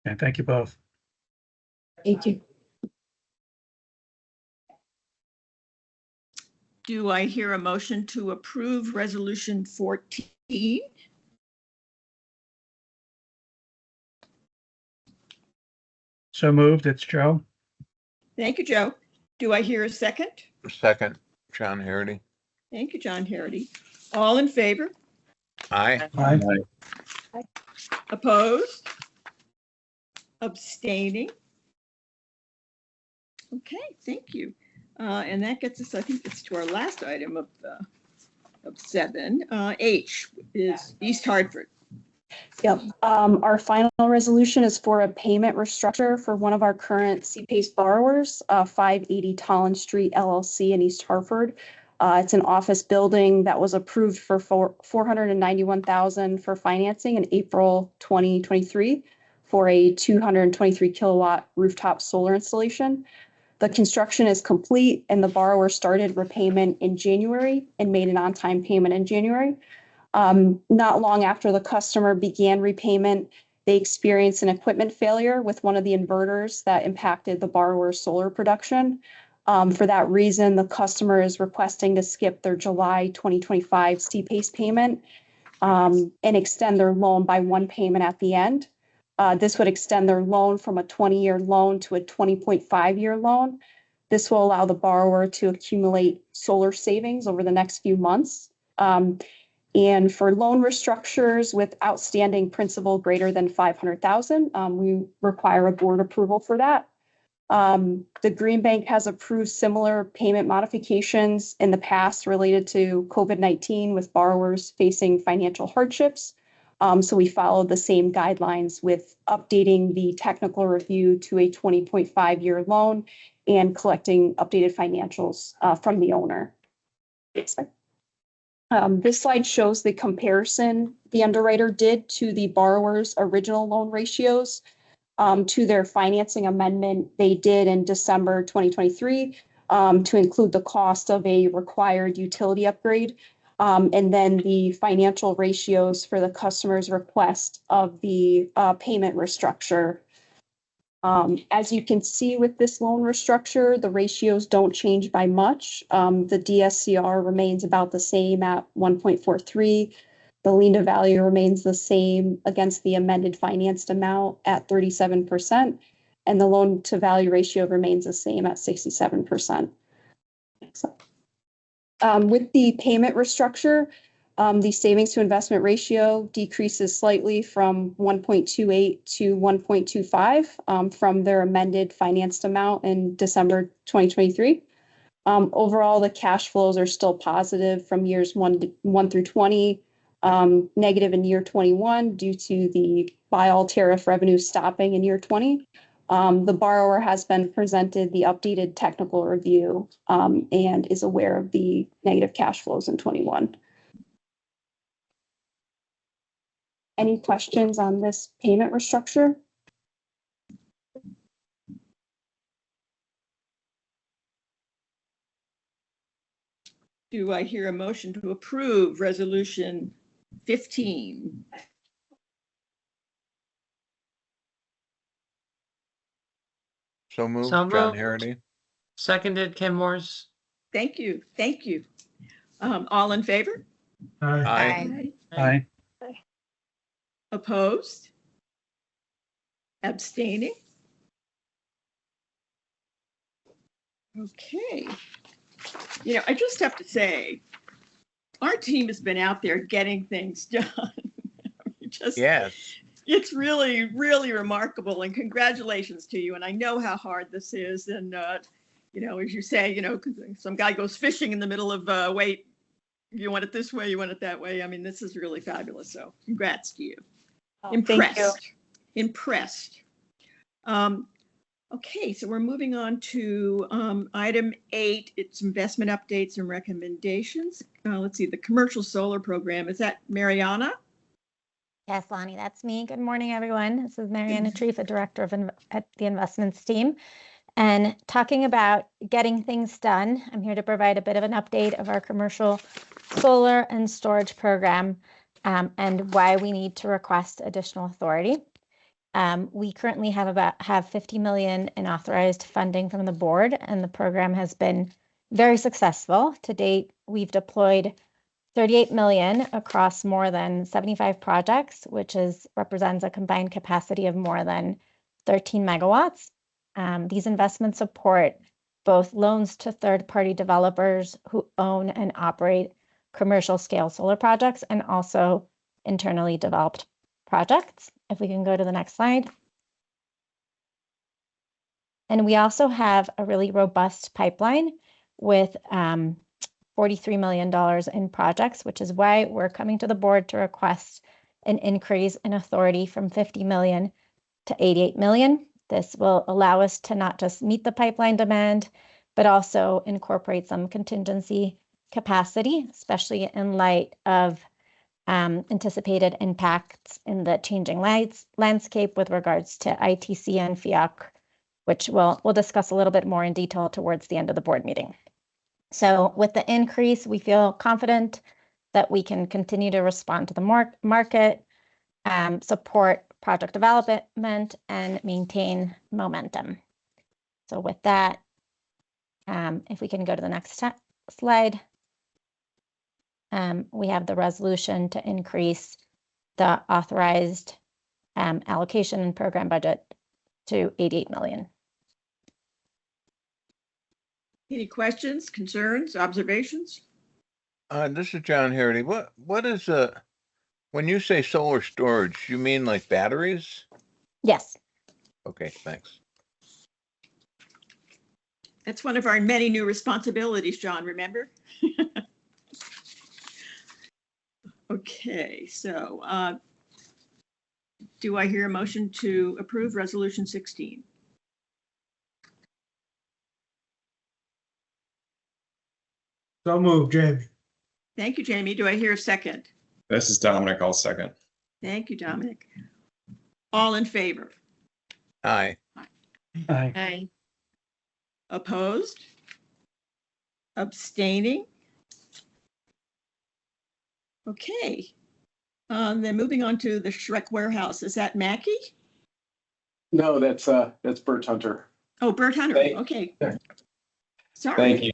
And thank you both. Thank you. Do I hear a motion to approve resolution 14? So moved. It's Joe. Thank you, Joe. Do I hear a second? Second, John Harity. Thank you, John Harity. All in favor? Aye. Aye. Opposed? Abstaining? Okay, thank you. And that gets us, I think it's to our last item of 7. H is East Hartford. Yep. Our final resolution is for a payment restructure for one of our current CPACE borrowers, 580 Tolland Street LLC in East Hartford. It's an office building that was approved for $491,000 for financing in April 2023 for a 223 kilowatt rooftop solar installation. The construction is complete and the borrower started repayment in January and made an on-time payment in January. Not long after the customer began repayment, they experienced an equipment failure with one of the inverters that impacted the borrower's solar production. For that reason, the customer is requesting to skip their July 2025 CPACE payment and extend their loan by one payment at the end. This would extend their loan from a 20-year loan to a 20.5-year loan. This will allow the borrower to accumulate solar savings over the next few months. And for loan restructures with outstanding principal greater than $500,000, we require a board approval for that. The Green Bank has approved similar payment modifications in the past related to COVID-19 with borrowers facing financial hardships. So we followed the same guidelines with updating the technical review to a 20.5-year loan and collecting updated financials from the owner. This slide shows the comparison the underwriter did to the borrower's original loan ratios. to their financing amendment they did in December 2023 to include the cost of a required utility upgrade. And then the financial ratios for the customer's request of the payment restructure. As you can see with this loan restructure, the ratios don't change by much. The DSCR remains about the same at 1.43. The lien to value remains the same against the amended financed amount at 37%. And the loan to value ratio remains the same at 67%. With the payment restructure, the savings to investment ratio decreases slightly from 1.28 to 1.25 from their amended financed amount in December 2023. Overall, the cash flows are still positive from years 1 through 20, negative in year 21 due to the buy all tariff revenue stopping in year 20. The borrower has been presented the updated technical review and is aware of the negative cash flows in 21. Any questions on this payment restructure? Do I hear a motion to approve resolution 15? So moved, So John moved. Harity. Seconded, Kim Morse. Thank you. Thank you. All in favor? Aye. Aye. Opposed? Abstaining? Okay. You know, I just have to say, our team has been out there getting things done. Yes. It's really, really remarkable, and congratulations to you. And I know how hard this is. And, you know, as you say, you know, some guy goes fishing in the middle of, wait, you want it this way, you want it that way. I mean, this is really fabulous. So congrats to you. Impressed. Thank you. Impressed. Okay, so we're moving on to item 8. It's investment updates and recommendations. Let's see, the commercial solar program. Is that Mariana? Yes, Lonnie, that's me. Good morning, everyone. This is Mariana Trifa, Director of at the Investments team. And talking about getting things done, I'm here to provide a bit of an update of our commercial solar and storage program and why we need to request additional authority. We currently have 50 million in authorized funding from the board, and the program has been very successful. To date, we've deployed 38 million across more than 75 projects, which represents a combined capacity of more than 13 megawatts. These investments support both loans to third-party developers who own and operate commercial scale solar projects and also internally developed projects. If we can go to the next slide. And we also have a really robust pipeline with $43 million in projects, which is why we're coming to the board to request an increase in authority from 50 million to 88 million. This will allow us to not just meet the pipeline demand, but also incorporate some contingency capacity, especially in light of anticipated impacts in the changing landscape with regards to ITC and FIOC, which we'll discuss a little bit more in detail towards the end of the board meeting. So with the increase, we feel confident that we can continue to respond to the market, support project development, and maintain momentum. So with that, if we can go to the next slide. We have the resolution to increase the authorized allocation and program budget to 88 million. Any questions, concerns, observations? This is John Harity. What is when you say solar storage, you mean like batteries? Yes. Okay, thanks. That's one of our many new responsibilities, John, remember? Okay, so do I hear a motion to approve resolution 16? So moved, James. Thank you, Jamie. Do I hear a second? This is Dominic. I'll second. Thank you, Dominic. All in favor? Aye. Aye. Aye. Opposed? Abstaining? Okay. Then moving on to the Shrek Warehouse. Is that Mackey? No, that's Bert Hunter. Oh, Bert Hunter. Okay. Sorry. Thank you.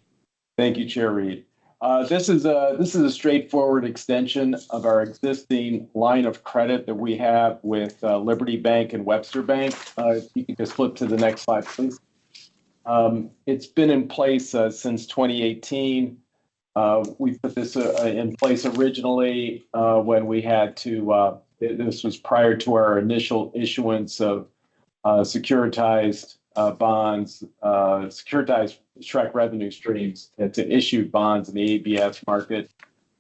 Thank you, Chair Reed. This is a straightforward extension of our existing line of credit that we have with Liberty Bank and Webster Bank. If you could just flip to the next slide, please. It's been in place since 2018. We put this in place originally when we had to, this was prior to our initial issuance of securitized bonds, securitized Shrek revenue streams to issued bonds in the ABS market.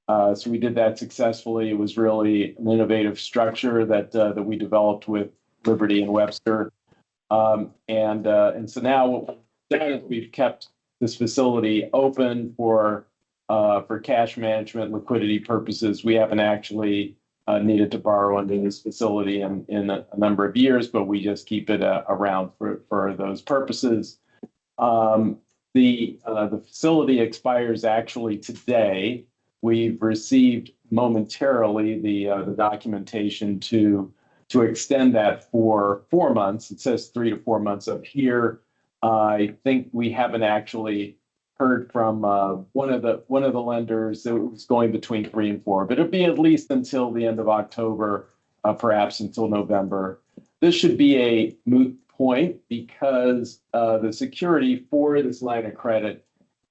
So we did that successfully. It was really an innovative structure that we developed with Liberty and Webster. And so now what we've done is we've kept this facility open for cash management, liquidity purposes. We haven't actually needed to borrow under this facility in a number of years, but we just keep it around for those purposes. The facility expires actually today. We've received momentarily the documentation to extend that for 4 months. It says 3 to 4 months up here. I think we haven't actually heard from one of the lenders that it was going between 3 and 4, but it'll be at least until the end of October, perhaps until November. This should be a moot point because the security for this line of credit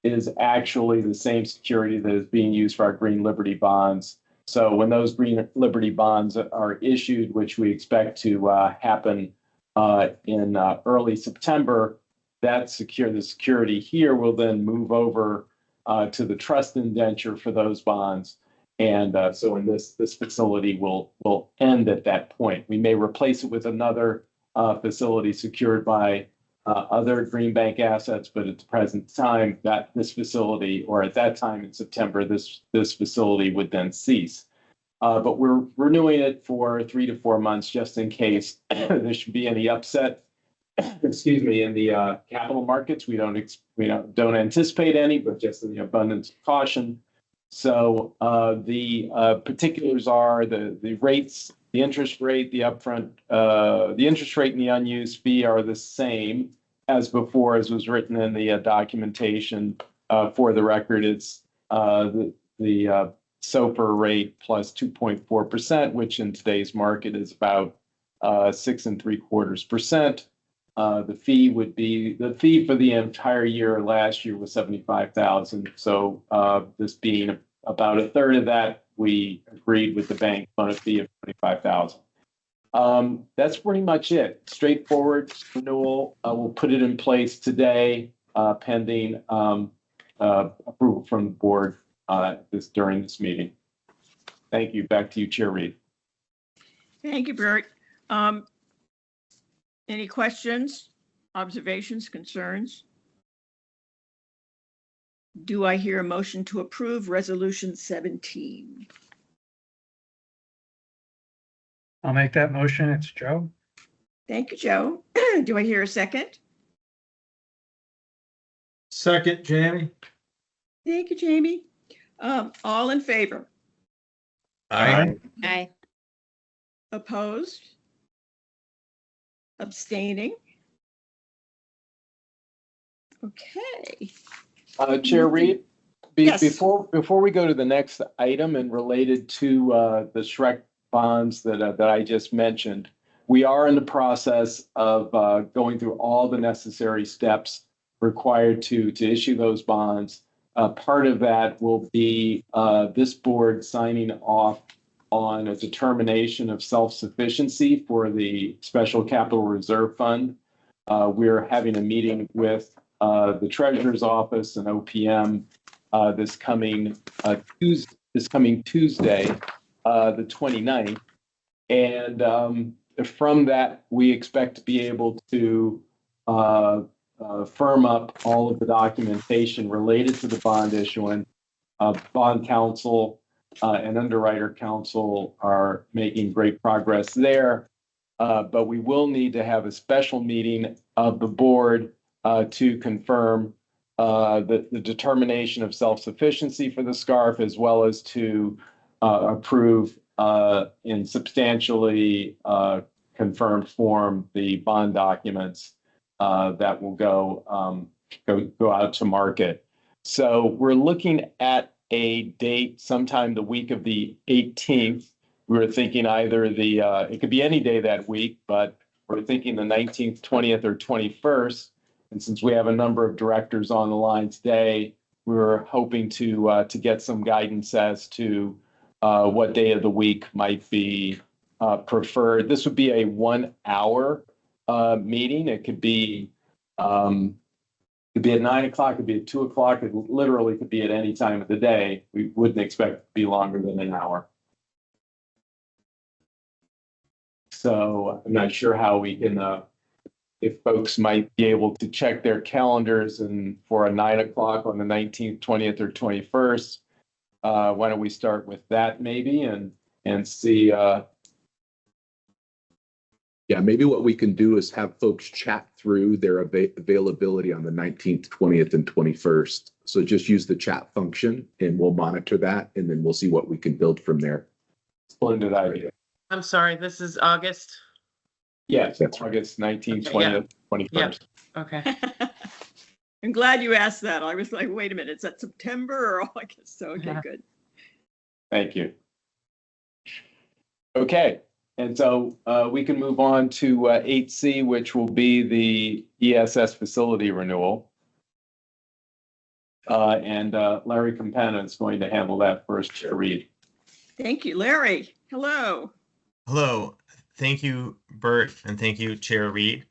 is actually the same security that is being used for our Green Liberty bonds. So when those Green Liberty bonds are issued, which we expect to happen in early September, the security here will then move over to the trust indenture for those bonds. And so in this facility will end at that point. We may replace it with another facility secured by other Green Bank assets, but at the present time, that this facility, or at that time in September, this facility would then cease. But we're renewing it for 3 to 4 months just in case there should be any upset. Excuse me, in the capital markets. We don't anticipate any, but just in the abundance of caution. So the particulars are the rates, the interest rate, the upfront, the interest rate and the unused fee are the same as before, as was written in the documentation. For the record, it's the SOFR rate plus 2.4%, which in today's market is about 6 3/4%. The fee for the entire year last year was $75,000. So this being about a third of that, we agreed with the bank on a fee of $25,000. That's pretty much it. Straightforward renewal. We'll put it in place today, pending approval from the board during this meeting. Thank you. Back to you, Chair Reed. Thank you, Bert. Any questions, observations, concerns? Do I hear a motion to approve Resolution 17? I'll make that motion. It's Joe. Thank you, Joe. Do I hear a second? Second, Jamie. Thank you, Jamie. All in favor? Aye. Aye. Opposed? Abstaining? Okay. Chair Reed, Yes. before we go to the next item and related to the Shrek bonds that I just mentioned, we are in the process of going through all the necessary steps required to issue those bonds. Part of that will be this board signing off on a determination of self-sufficiency for the Special Capital Reserve Fund. We're having a meeting with the Treasurer's Office and OPM this coming Tuesday, the 29th. And from that, we expect to be able to firm up all of the documentation related to the bond issuance. Bond counsel and underwriter counsel are making great progress there. but we will need to have a special meeting of the board to confirm the determination of self-sufficiency for the SCARF, as well as to approve in substantially confirmed form the bond documents that will go out to market. So we're looking at a date sometime the week of the 18th. We were thinking either it could be any day that week, but we're thinking the 19th, 20th, or 21st. And since we have a number of directors on the line today, we were hoping to get some guidance as to what day of the week might be preferred. This would be a 1 hour meeting. It could be at 9 o'clock, it could be at 2 o'clock. It literally could be at any time of the day. We wouldn't expect it to be longer than an hour. So I'm not sure how we can, if folks might be able to check their calendars and for a 9 o'clock on the 19th, 20th, or 21st. Why don't we start with that maybe and see. Yeah, maybe what we can do is have folks chat through their availability on the 19th, 20th, and 21st. So just use the chat function and we'll monitor that, and then we'll see what we can build from there. Splendid idea. I'm sorry, this is August? Yes, that's August 19th, 20th, 21st. Yep. Okay. I'm glad you asked that. I was like, wait a minute, is that September or August? So, okay, Yeah. good. Thank you. Okay, and so we can move on to 8C, which will be the ESS facility renewal. And Larry Campana is going to handle that first, Chair Reed. Thank you, Larry. Hello. Hello. Thank you, Bert, and thank you, Chair Reed.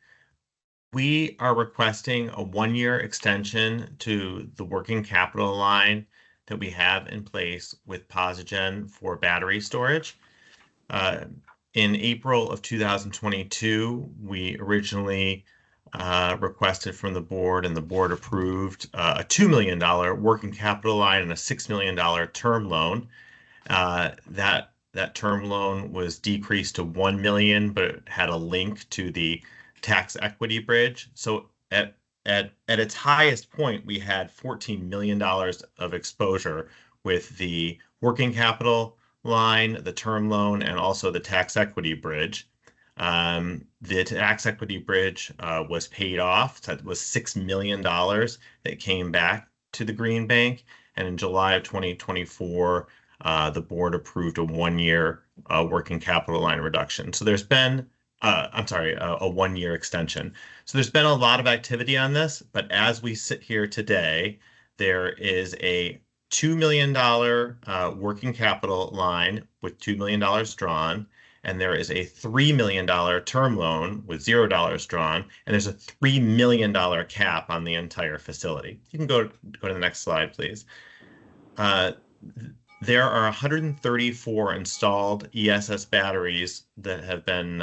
We are requesting a 1-year extension to the working capital line that we have in place with Posigen for battery storage. In April of 2022, we originally requested from the board, and the board approved a $2 million working capital line and a $6 million term loan. That term loan was decreased to $1 million, but it had a link to the tax equity bridge. So at its highest point, we had $14 million of exposure with the working capital line, the term loan, and also the tax equity bridge. The tax equity bridge was paid off. So it was $6 million that came back to the Green Bank. And in July of 2024, the board approved a 1-year working capital line reduction. So there's been, a 1-year extension. So there's been a lot of activity on this, but as we sit here today, there is a $2 million working capital line with $2 million drawn, and there is a $3 million term loan with $0 drawn, and there's a $3 million cap on the entire facility. You can go to the next slide, please. There are 134 installed ESS batteries that have been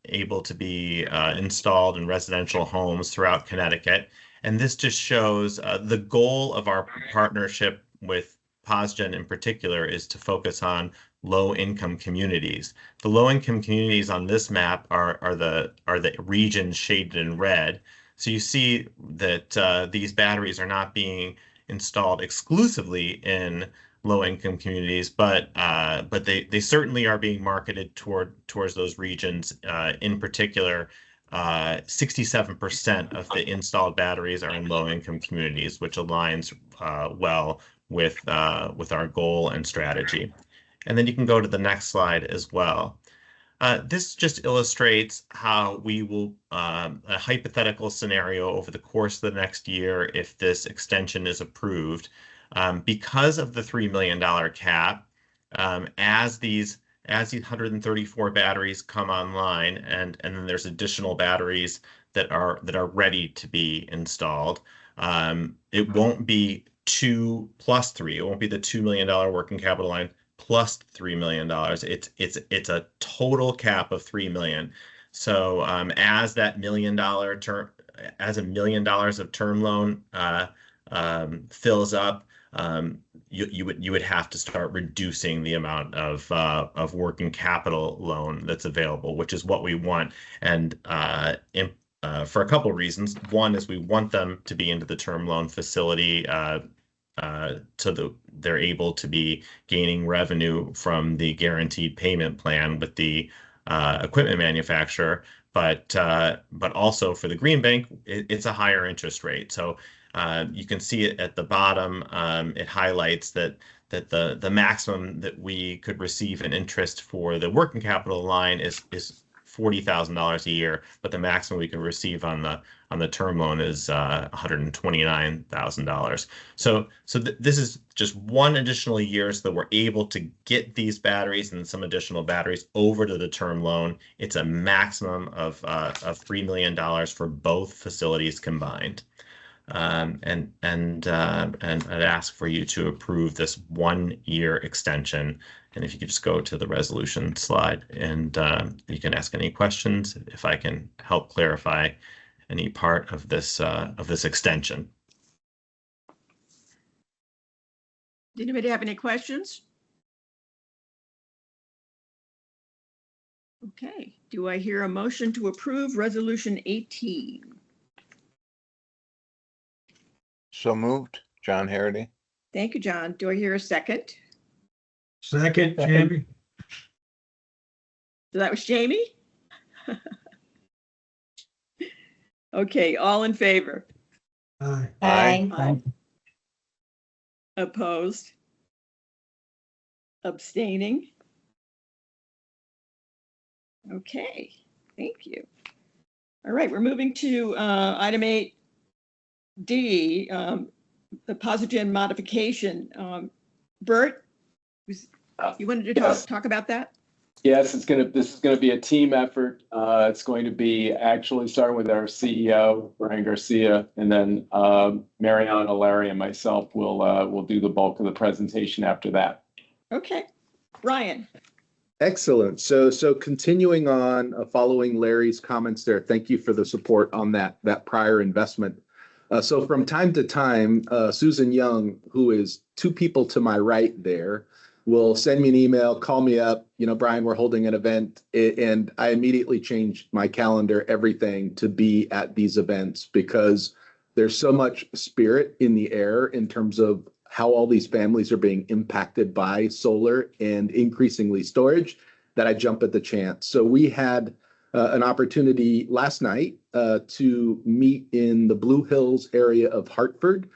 able to be installed in residential homes throughout Connecticut. And this just shows the goal of our partnership with Posigen in particular is to focus on low-income communities. The low-income communities on this map are the regions shaded in red. So you see that these batteries are not being installed exclusively in low-income communities, but they certainly are being marketed towards those regions. In particular, 67% of the installed batteries are in low-income communities, which aligns well with our goal and strategy. And then you can go to the next slide as well. This just illustrates how we will, a hypothetical scenario over the course of the next year, if this extension is approved, because of the $3 million cap, as these 134 batteries come online, and then there's additional batteries that are ready to be installed, it won't be 2 plus 3. It won't be the $2 million working capital line plus $3 million. It's a total cap of $3 million. So as that $1 million term, as $1 million of term loan fills up, you would have to start reducing the amount of working capital loan that's available, which is what we want. And for a couple of reasons. One is we want them to be into the term loan facility they're able to be gaining revenue from the guaranteed payment plan with the equipment manufacturer, but also for the Green Bank, it's a higher interest rate. So you can see it at the bottom. It highlights that the maximum that we could receive in interest for the working capital line is $40,000 a year, but the maximum we can receive on the term loan is $129,000. So this is just one additional year so that we're able to get these batteries and some additional batteries over to the term loan. It's a maximum of $3 million for both facilities combined. And I'd ask for you to approve this 1 year extension. And if you could just go to the resolution slide, and you can ask any questions if I can help clarify any part of this extension. Did anybody have any questions? Okay, do I hear a motion to approve Resolution 18? So moved. John Harity. Thank you, John. Do I hear a second? Second, Jamie. So that was Jamie? Okay, all in favor? Aye. Aye. Opposed? Abstaining? Okay, thank you. All right, we're moving to item 8D, the Posigen modification. Bert, you wanted to talk about that? Yes, this is gonna be a team effort. It's going to be actually starting with our CEO, Brian Garcia, and then Mariana, Larry, and myself will do the bulk of the presentation after that. Okay, Brian. Excellent. So continuing on, following Larry's comments there, thank you for the support on that prior investment. So from time to time, Susan Young, who is two people to my right there, will send me an email, call me up, Brian, we're holding an event, and I immediately change my calendar, everything to be at these events because there's so much spirit in the air in terms of how all these families are being impacted by solar and increasingly storage that I jump at the chance. So we had an opportunity last night to meet in the Blue Hills area of Hartford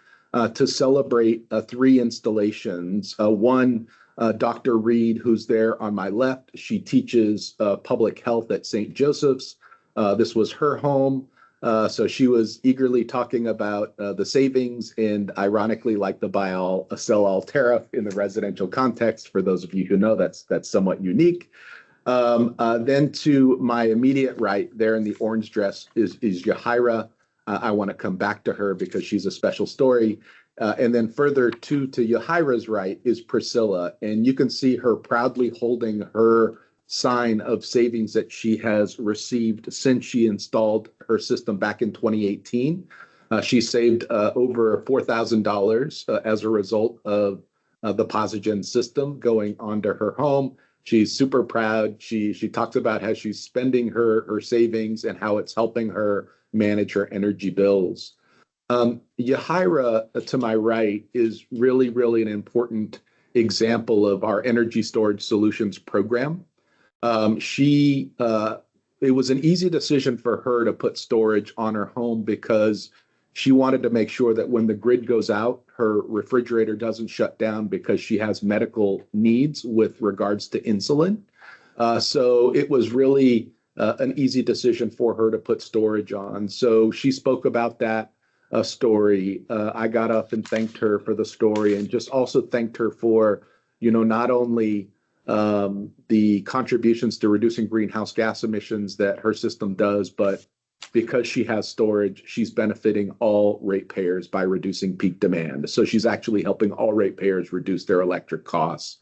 to celebrate 3 installations. One, Dr. Reed, who's there on my left, she teaches public health at St. Joseph's. This was her home. So she was eagerly talking about the savings and ironically like the buy all, sell all tariff in the residential context. For those of you who know, that's somewhat unique. Then to my immediate right there in the orange dress is Yahira. I want to come back to her because she's a special story. And then further to Yahira's right is Priscilla. And you can see her proudly holding her sign of savings that she has received since she installed her system back in 2018. She saved over $4,000 as a result of the Posigen system going onto her home. She's super proud. She talks about how she's spending her savings and how it's helping her manage her energy bills. Yahira, to my right, is really, really an important example of our energy storage solutions program. It was an easy decision for her to put storage on her home because she wanted to make sure that when the grid goes out, her refrigerator doesn't shut down because she has medical needs with regards to insulin. So it was really an easy decision for her to put storage on. So she spoke about that story. I got up and thanked her for the story and just also thanked her for, not only the contributions to reducing greenhouse gas emissions that her system does, but because she has storage, she's benefiting all ratepayers by reducing peak demand. So she's actually helping all ratepayers reduce their electric costs.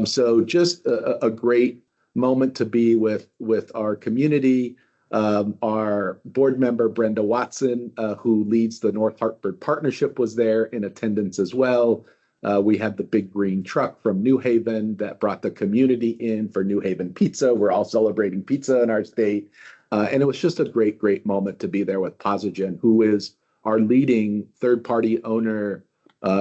So just a great moment to be with our community. Our board member, Brenda Watson, who leads the North Hartford Partnership, was there in attendance as well. We had the big green truck from New Haven that brought the community in for New Haven pizza. We're all celebrating pizza in our state. And it was just a great, great moment to be there with Posigen, who is our leading third-party owner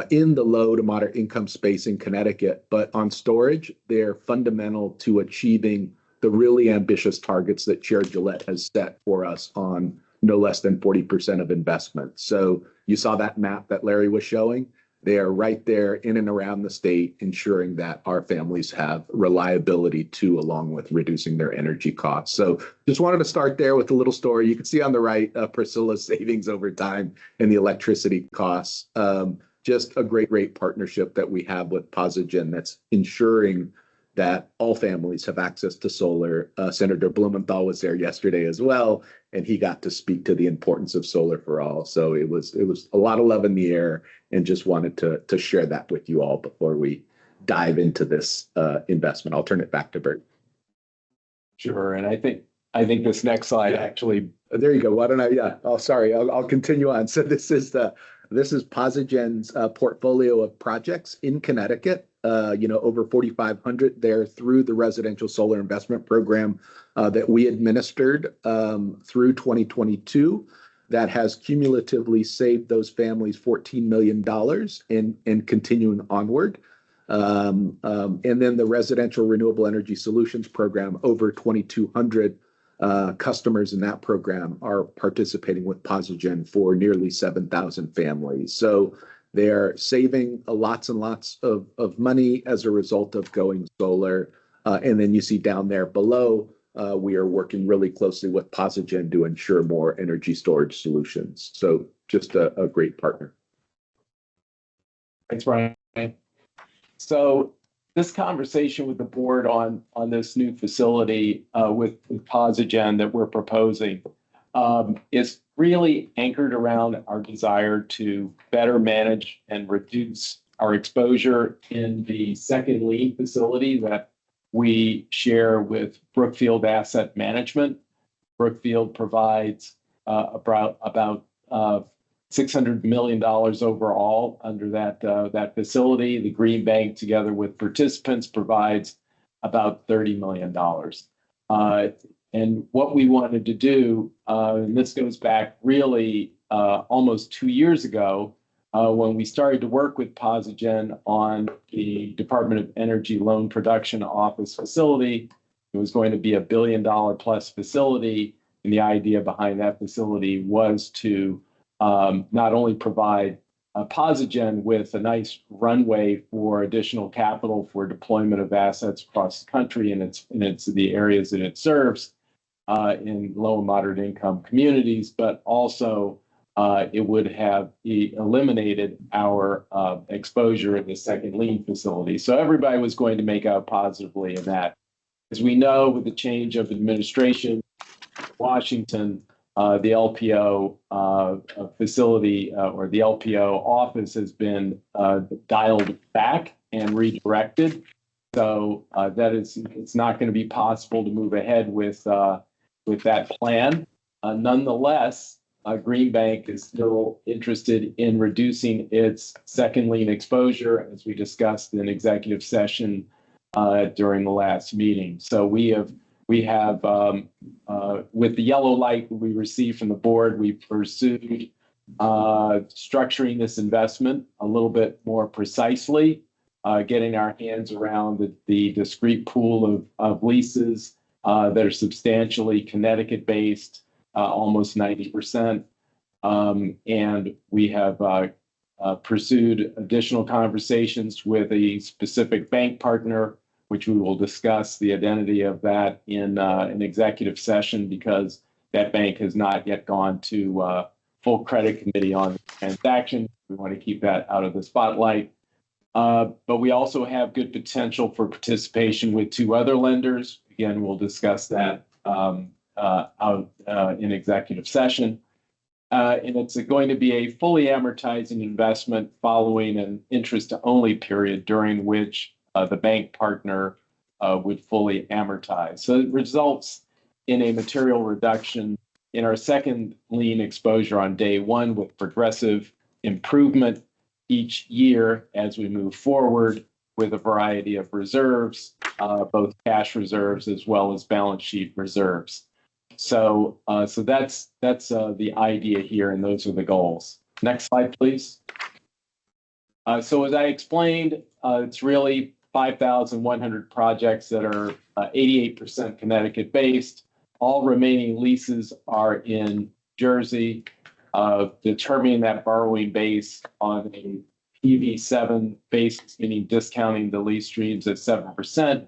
in the low to moderate income space in Connecticut. But on storage, they're fundamental to achieving the really ambitious targets that Chair Gillette has set for us on no less than 40% of investment. So you saw that map that Larry was showing. They are right there in and around the state, ensuring that our families have reliability too, along with reducing their energy costs. So just wanted to start there with a little story. You can see on the right, Priscilla's savings over time and the electricity costs. Just a great, great partnership that we have with Posigen that's ensuring that all families have access to solar. Senator Blumenthal was there yesterday as well, and he got to speak to the importance of solar for all. So it was a lot of love in the air, and just wanted to share that with you all before we dive into this investment. I'll turn it back to Bert. Sure, and I think this next slide actually. There you go. Why don't I? Yeah. Oh, sorry. I'll continue on. So this is Posigen's portfolio of projects in Connecticut. Over 4,500 there through the residential solar investment program that we administered through 2022 that has cumulatively saved those families $14 million and continuing onward. And then the residential renewable energy solutions program, over 2,200 customers in that program are participating with Posigen for nearly 7,000 families. So they're saving lots and lots of money as a result of going solar. And then you see down there below, we are working really closely with Posigen to ensure more energy storage solutions. So just a great partner. Thanks, Brian. So this conversation with the board on this new facility with Posigen that we're proposing is really anchored around our desire to better manage and reduce our exposure in the second lien facility that we share with Brookfield Asset Management. Brookfield provides about $600 million overall under that facility. The Green Bank, together with participants, provides about $30 million. And what we wanted to do, and this goes back really almost 2 years ago, when we started to work with Posigen on the Department of Energy Loan Production Office facility. It was going to be $1 billion plus facility. And the idea behind that facility was to not only provide Posigen with a nice runway for additional capital for deployment of assets across the country and it's the areas that it serves in low and moderate income communities, but also it would have eliminated our exposure in the second lien facility. So everybody was going to make out positively in that. As we know, with the change of administration, Washington, the LPO facility or the LPO office has been dialed back and redirected. So it's not going to be possible to move ahead with that plan. Nonetheless, Green Bank is still interested in reducing its second lien exposure, as we discussed in executive session during the last meeting. So we have with the yellow light we received from the board, we pursued structuring this investment a little bit more precisely, getting our hands around the discrete pool of leases that are substantially Connecticut-based, almost 90%. And we have pursued additional conversations with a specific bank partner, which we will discuss the identity of that in an executive session, because that bank has not yet gone to full credit committee on the transaction. We want to keep that out of the spotlight. But we also have good potential for participation with two other lenders. Again, we'll discuss that out in executive session. And it's going to be a fully amortizing investment following an interest-only period during which the bank partner would fully amortize. So it results in a material reduction in our second lien exposure on day one, with progressive improvement each year as we move forward with a variety of reserves, both cash reserves as well as balance sheet reserves. So that's the idea here, and those are the goals. Next slide, please. So as I explained, it's really 5,100 projects that are 88% Connecticut-based. All remaining leases are in Jersey. Determining that borrowing base on a PV7 basis, meaning discounting the lease streams at 7%,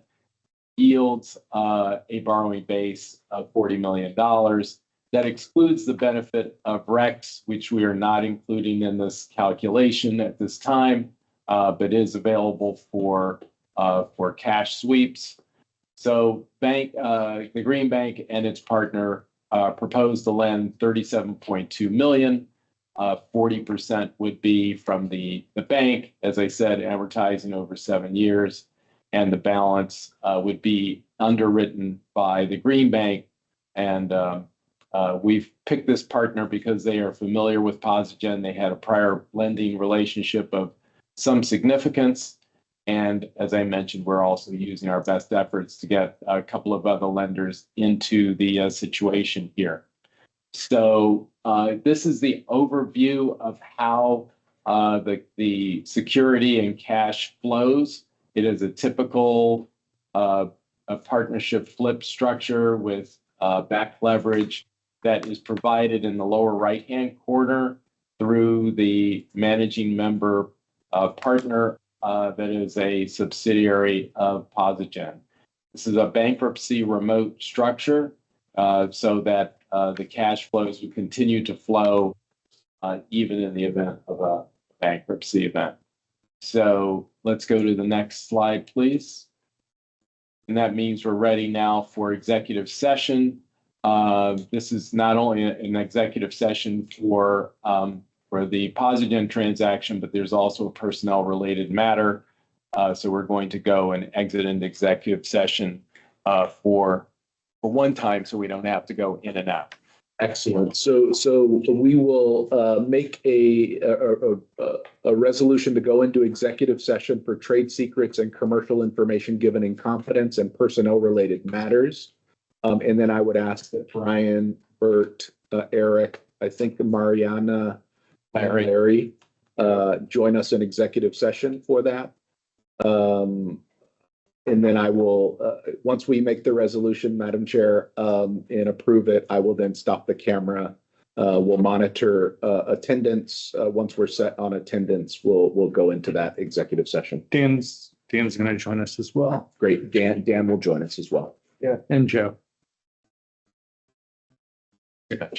yields a borrowing base of $40 million. That excludes the benefit of RECs, which we are not including in this calculation at this time, but is available for cash sweeps. So the Green Bank and its partner proposed to lend $37.2 million. 40% would be from the bank, as I said, amortizing over 7 years, and the balance would be underwritten by the Green Bank. And we've picked this partner because they are familiar with Posigen. They had a prior lending relationship of some significance. And as I mentioned, we're also using our best efforts to get a couple of other lenders into the situation here. So this is the overview of how the security and cash flows. It is a typical a partnership flip structure with back leverage that is provided in the lower right-hand corner through the managing member partner that is a subsidiary of Posigen. This is a bankruptcy remote structure so that the cash flows would continue to flow even in the event of a bankruptcy event. So let's go to the next slide, please. And that means we're ready now for executive session. This is not only an executive session for the Posigen transaction, but there's also a personnel related matter. So we're going to go and exit into executive session for one time so we don't have to go in and out. Excellent. So we will make a resolution to go into executive session for trade secrets and commercial information given in confidence and personnel related matters. And then I would ask that Brian, Bert, Eric, I think Mariana, Larry, join us in executive session for that. And then I will, once we make the resolution, Madam Chair, and approve it, I will then stop the camera. We'll monitor attendance. Once we're set on attendance, we'll go into that executive session. Dan's going to join us as well. Great. Dan will join us as well. Yeah, and Joe. Yeah.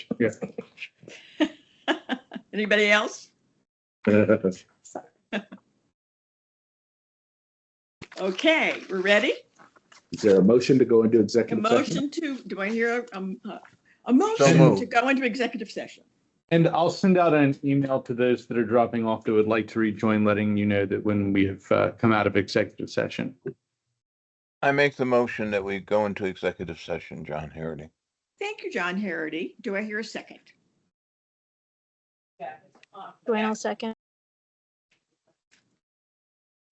Anybody else? Okay, we're ready. Is there a motion to go into A executive session? motion to, do I hear a motion to go into executive session? And I'll send out an email to those that are dropping off that would like to rejoin, letting you know that when we have come out of executive session. I make the motion that we go into executive session, John Harity. Thank you, John Harity. Do I hear a second? Joanne, I'll second.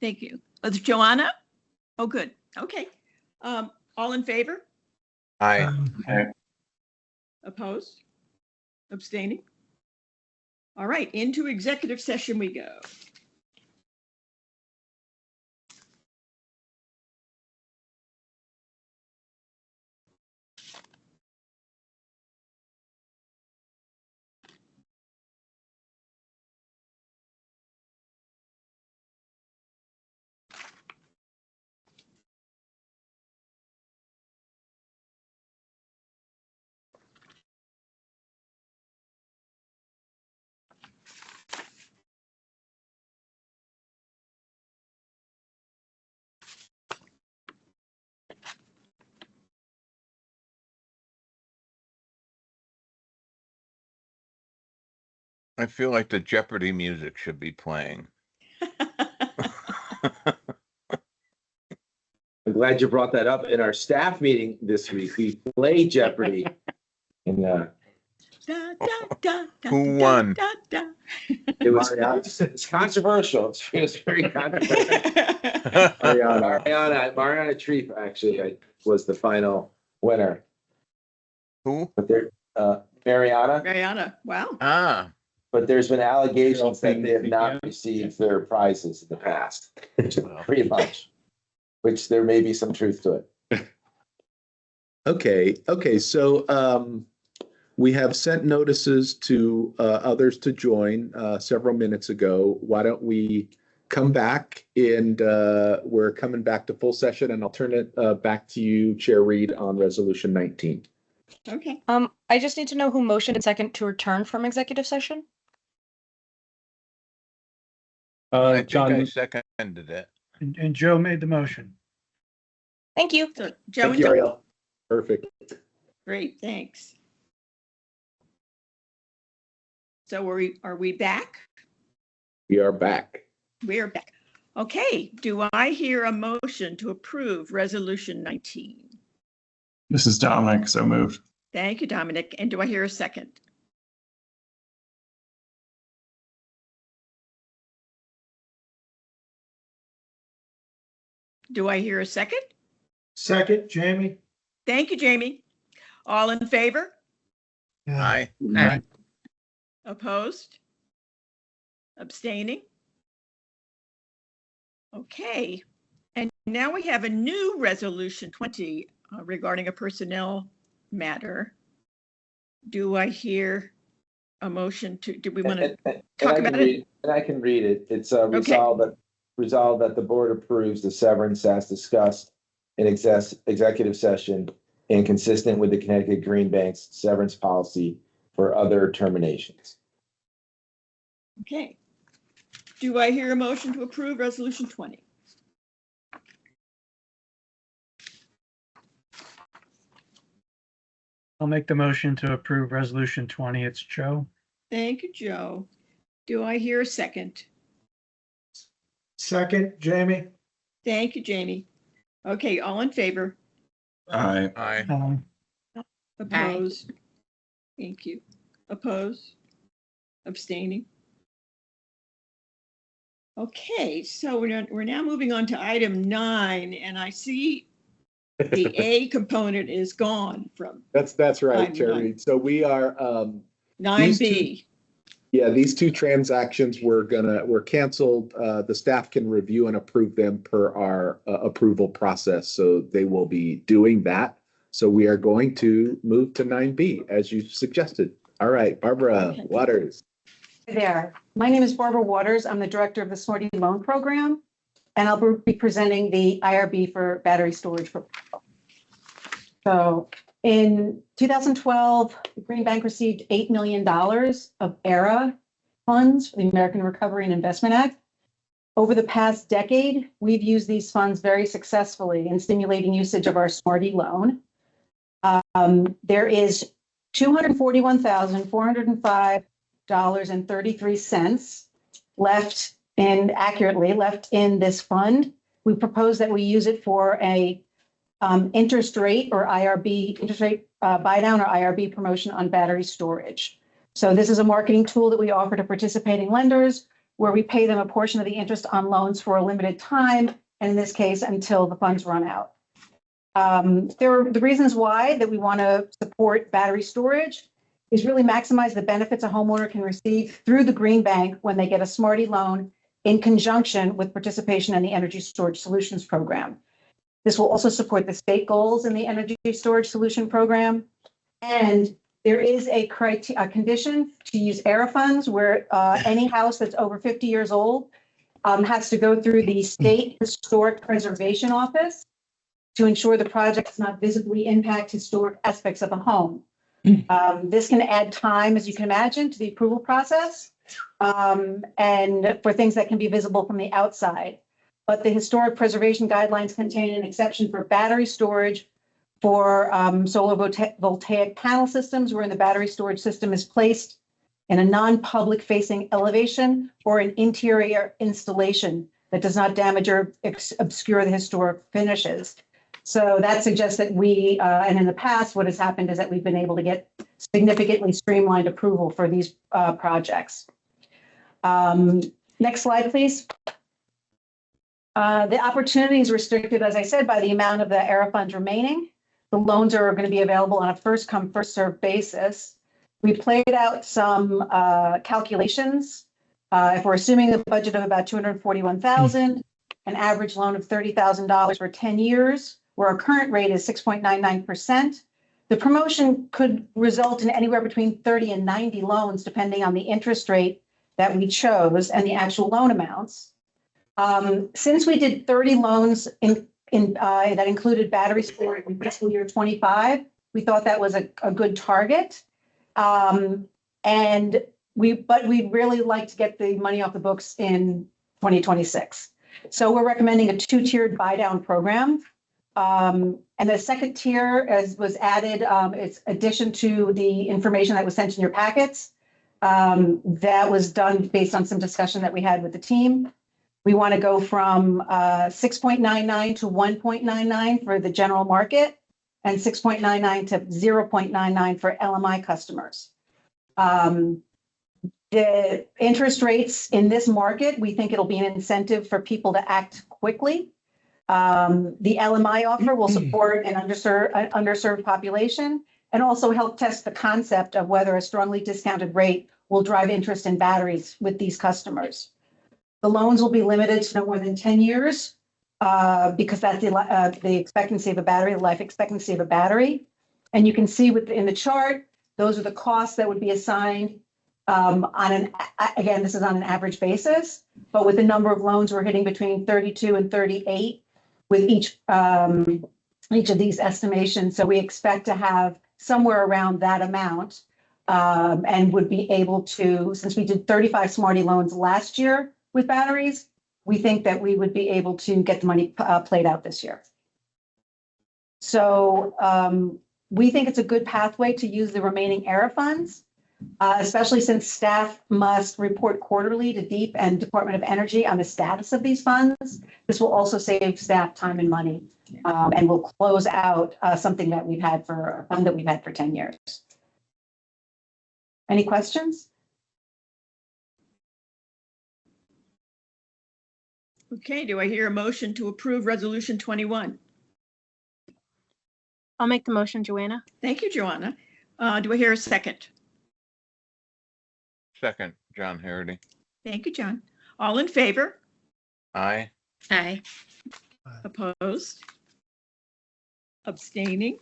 Thank you. It's Joanna? Oh, good. Okay. All in favor? Aye. Opposed? Abstaining? All right, into executive session we go. I feel like the Jeopardy music should be playing. I'm glad you brought that up in our staff meeting this week. We played Jeopardy. And da, da, da, Who da, won? da, da. It was, it's controversial. It's very controversial. Mariana Treep actually was the final winner. Who? But there, Mariana, Mariana, wow. Ah, but there's been allegations that they have not received their prizes in the past, pretty much, which there may be some truth to it. Okay, so we have sent notices to others to join several minutes ago. Why don't we come back and we're coming back to full session, and I'll turn it back to you, Chair Reed, on Resolution 19. Okay. I just need to know who motioned and second to return from executive session. I think I John, seconded it. And Joe made the motion. Thank you. So Joe Thank and you, Joe. Ariel. Perfect. Great, thanks. So are we back? We are back. We are back. Okay, do I hear a motion to approve Resolution 19? This is Dominic, so moved. Thank you, Dominic. And do I hear a second? Do I hear a second? Second, Jamie. Thank you, Jamie. All in favor? Aye. Aye. Opposed? Abstaining? Okay. And now we have a new Resolution 20 regarding a personnel matter. Do I hear a motion to, do we want to talk about it? And I can read it. It's resolved that the board approves the severance as discussed in executive session and consistent with the Connecticut Green Bank's severance policy for other terminations. Okay. Do I hear a motion to approve Resolution 20? I'll make the motion to approve Resolution 20. It's Joe. Thank you, Joe. Do I hear a second? Second, Jamie. Thank you, Jamie. Okay, all in favor? Aye. Aye. Opposed? Thank you. Opposed? Abstaining? Okay, so we're now moving on to item 9, and I see the A component is gone from That's right, Item Chair 9. Reed. So we are 9B. these two transactions were canceled. The staff can review and approve them per our approval process. So they will be doing that. So we are going to move to 9B as you suggested. All right, Barbara Okay. Waters. Hey there. My name is Barbara Waters. I'm the director of the Smarty Loan Program, and I'll be presenting the IRB for battery storage proposal. So in 2012, the Green Bank received $8 million of ARA funds for the American Recovery and Investment Act. Over the past decade, we've used these funds very successfully in stimulating usage of our Smarty loan. There is $241,405.33 left in this fund. We propose that we use it for a interest rate buy down or IRB promotion on battery storage. So this is a marketing tool that we offer to participating lenders where we pay them a portion of the interest on loans for a limited time, and in this case, until the funds run out. There are the reasons why that we want to support battery storage is really maximize the benefits a homeowner can receive through the Green Bank when they get a Smarty loan in conjunction with participation in the Energy Storage Solutions Program. This will also support the state goals in the Energy Storage Solution Program. And there is a condition to use ARA funds where any house that's over 50 years old has to go through the State Historic Preservation Office to ensure the project does not visibly impact historic aspects of the home. This can add time, as you can imagine, to the approval process and for things that can be visible from the outside. But the historic preservation guidelines contain an exception for battery storage for solar voltaic panel systems wherein the battery storage system is placed in a non-public facing elevation or an interior installation that does not damage or obscure the historic finishes. So that suggests that we, and in the past, what has happened is that we've been able to get significantly streamlined approval for these projects. Next slide, please. The opportunity is restricted, as I said, by the amount of the ARRA funds remaining. The loans are going to be available on a first come, first served basis. We played out some calculations. If we're assuming a budget of about $241,000, an average loan of $30,000 for 10 years, where our current rate is 6.99%, the promotion could result in anywhere between 30 and 90 loans, depending on the interest rate that we chose and the actual loan amounts. Since we did 30 loans that included battery storage in fiscal year 25, we thought that was a good target. And we'd really like to get the money off the books in 2026. So we're recommending a two-tiered buy-down program. And the second tier was added, it's addition to the information that was sent in your packets. That was done based on some discussion that we had with the team. We want to go from 6.99 to 1.99 for the general market and 6.99 to 0.99 for LMI customers. The interest rates in this market, we think it'll be an incentive for people to act quickly. The LMI offer will support an underserved population and also help test the concept of whether a strongly discounted rate will drive interest in batteries with these customers. The loans will be limited to no more than 10 years because that's the expectancy of a battery, the life expectancy of a battery. And you can see in the chart, those are the costs that would be assigned again, this is on an average basis, but with the number of loans, we're hitting between 32 and 38 with each of these estimations. So we expect to have somewhere around that amount and would be able to, since we did 35 Smarty loans last year with batteries, we think that we would be able to get the money played out this year. So we think it's a good pathway to use the remaining ARRA funds, especially since staff must report quarterly to DEEP and Department of Energy on the status of these funds. This will also save staff time and money and will close out something that we've had for a fund that we've had for 10 years. Any questions? Okay, do I hear a motion to approve Resolution 21? I'll make the motion, Joanna. Thank you, Joanna. Do I hear a second? Second, John Harity. Thank you, John. All in favor? Aye. Aye. Opposed? Abstaining?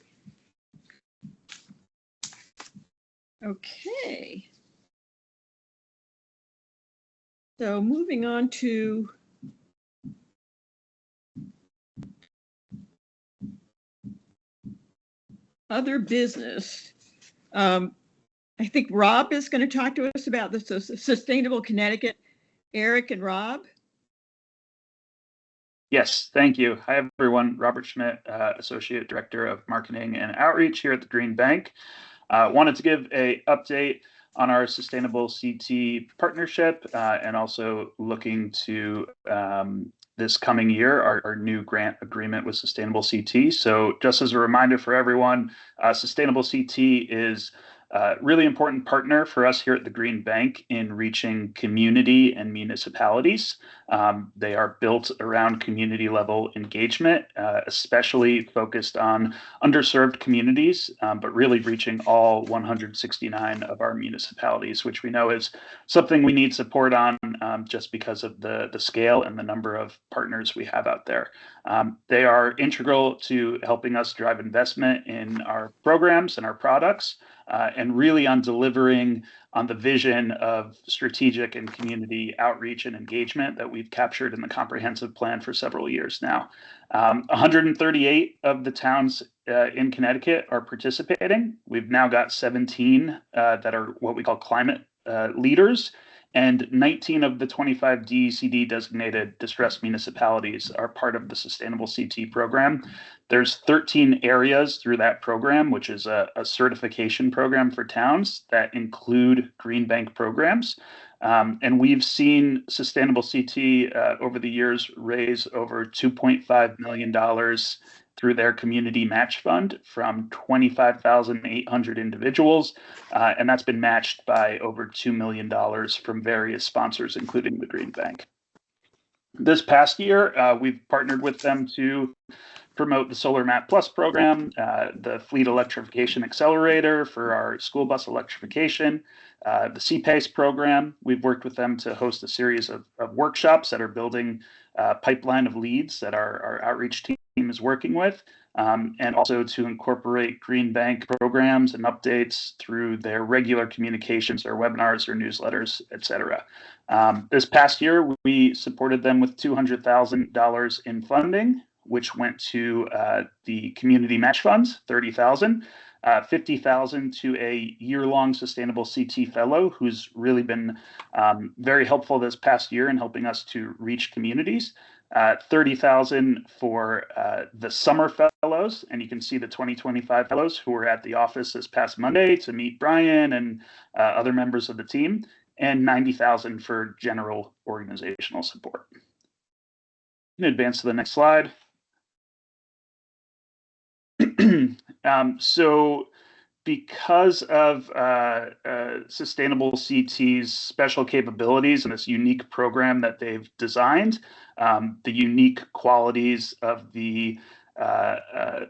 Okay. So moving on to other business. I think Rob is going to talk to us about the Sustainable Connecticut. Eric and Rob. Yes, thank you. Hi, everyone. Robert Schmidt, Associate Director of Marketing and Outreach here at the Green Bank. Wanted to give an update on our Sustainable CT partnership and also looking to this coming year, our new grant agreement with Sustainable CT. So just as a reminder for everyone, Sustainable CT is a really important partner for us here at the Green Bank in reaching community and municipalities. They are built around community level engagement, especially focused on underserved communities, but really reaching all 169 of our municipalities, which we know is something we need support on just because of the scale and the number of partners we have out there. They are integral to helping us drive investment in our programs and our products, and really on delivering on the vision of strategic and community outreach and engagement that we've captured in the comprehensive plan for several years now. 138 of the towns in Connecticut are participating. We've now got 17 that are what we call climate leaders, and 19 of the 25 DECD designated distressed municipalities are part of the Sustainable CT program. There's 13 areas through that program, which is a certification program for towns that include Green Bank programs. And we've seen Sustainable CT over the years raise over $2.5 million through their community match fund from 25,800 individuals. And that's been matched by over $2 million from various sponsors, including the Green Bank. This past year, we've partnered with them to promote the Solar Map Plus program, the Fleet Electrification Accelerator for our school bus electrification, the CPACE program. We've worked with them to host a series of workshops that are building a pipeline of leads that our outreach team is working with, and also to incorporate Green Bank programs and updates through their regular communications, their webinars, their newsletters, et cetera. This past year, we supported them with $200,000 in funding, which went to the community match funds, $30,000, $50,000 to a year-long sustainable CT fellow who's really been very helpful this past year in helping us to reach communities. $30,000 for the summer fellows, and you can see the 2025 fellows who were at the office this past Monday to meet Brian and other members of the team, and $90,000 for general organizational support. You can advance to the next slide. So because of Sustainable CT's special capabilities and this unique program that they've designed, the unique qualities of the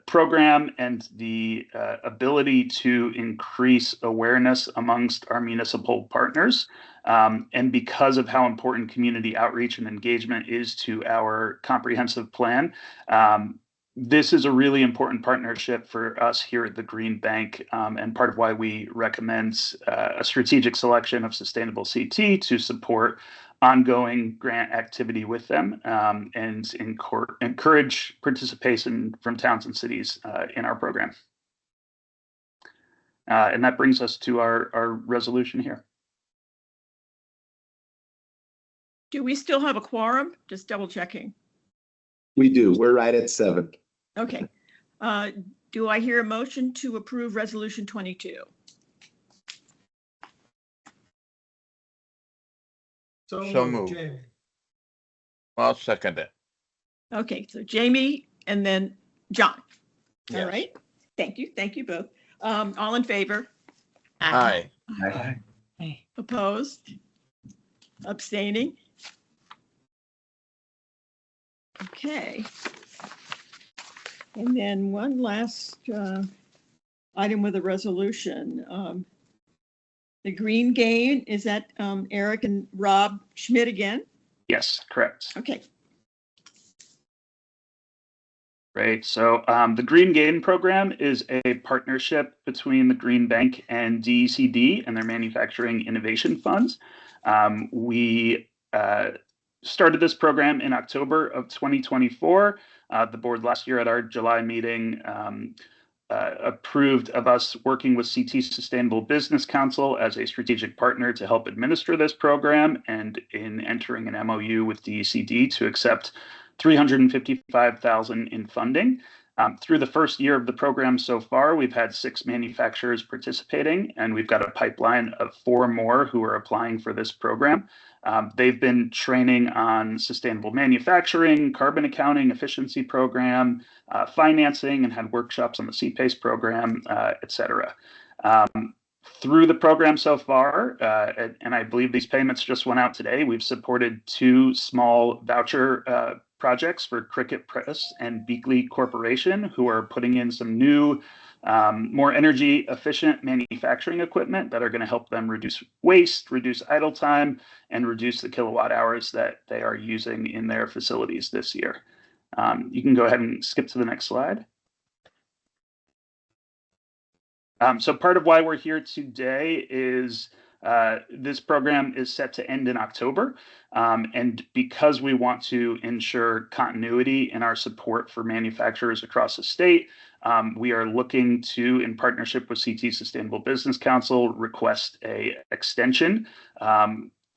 program and the ability to increase awareness amongst our municipal partners, and because of how important community outreach and engagement is to our comprehensive plan, this is a really important partnership for us here at the Green Bank, and part of why we recommend a strategic selection of Sustainable CT to support ongoing grant activity with them, and encourage participation from towns and cities in our program. And that brings us to our resolution here. Do we still have a quorum? Just double checking. We do. We're right at 7. Okay. Do I hear a motion to approve Resolution 22? So moved. Jamie. I'll second it. Okay, so Jamie and then John. All Yes. right. Thank you. Thank you both. All in favor? Aye. Opposed? Abstaining? Okay. And then one last item with a resolution. The Green Gain, is that Eric and Rob Schmidt again? Yes, correct. Okay. Right. So the Green Gain program is a partnership between the Green Bank and DECD and their manufacturing innovation funds. We started this program in October of 2024. The board last year at our July meeting approved of us working with CT Sustainable Business Council as a strategic partner to help administer this program, and in entering an MOU with DECD to accept $355,000 in funding. Through the first year of the program so far, we've had 6 manufacturers participating, and we've got a pipeline of 4 more who are applying for this program. They've been training on sustainable manufacturing, carbon accounting, efficiency program, financing, and had workshops on the CPACE program, et cetera. Through the program so far, and I believe these payments just went out today, we've supported 2 small voucher projects for Cricket Press and Beakley Corporation, who are putting in some new, more energy efficient manufacturing equipment that are going to help them reduce waste, reduce idle time, and reduce the kilowatt hours that they are using in their facilities this year. You can go ahead and skip to the next slide. So part of why we're here today is this program is set to end in October. And because we want to ensure continuity in our support for manufacturers across the state, we are looking to, in partnership with CT Sustainable Business Council, request a extension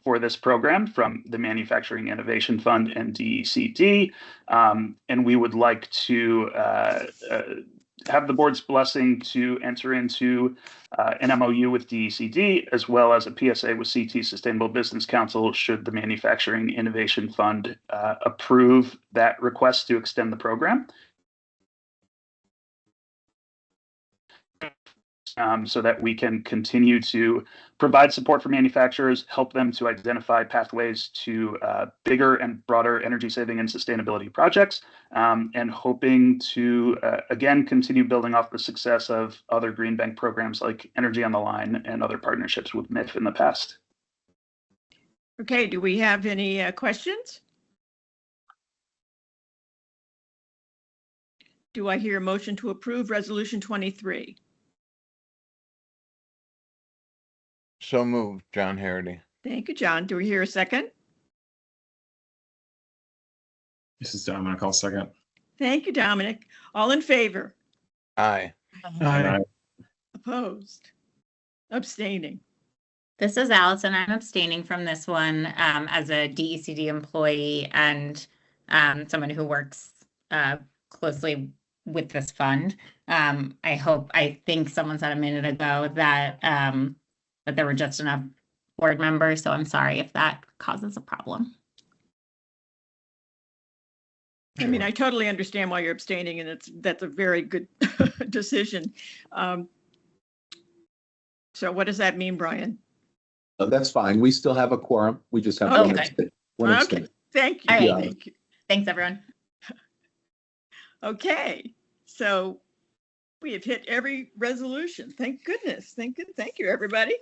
for this program from the Manufacturing Innovation Fund and DECD. And we would like to have the board's blessing to enter into an MOU with DECD, as well as a PSA with CT Sustainable Business Council, should the Manufacturing Innovation Fund approve that request to extend the program. so that we can continue to provide support for manufacturers, help them to identify pathways to bigger and broader energy saving and sustainability projects, and hoping to, again, continue building off the success of other Green Bank programs like Energy on the Line and other partnerships with MIF in the past. Okay, do we have any questions? Do I hear a motion to approve Resolution 23? So moved, John Harity. Thank you, John. Do we hear a second? This is Dominic. I'll second. Thank you, Dominic. All in favor? Aye. Aye. Opposed? Abstaining? This is Allison. I'm abstaining from this one as a DECD employee and someone who works closely with this fund. I think someone said a minute ago that there were just enough board members, so I'm sorry if that causes a problem. I mean, I totally understand why you're abstaining, and that's a very good decision. So what does that mean, Brian? That's fine. We still have a quorum. We just have one abstain. Okay, thank you. All right. Yeah. Thank you. Thanks, everyone. Okay, so we have hit every resolution. Thank goodness. Thank you, everybody.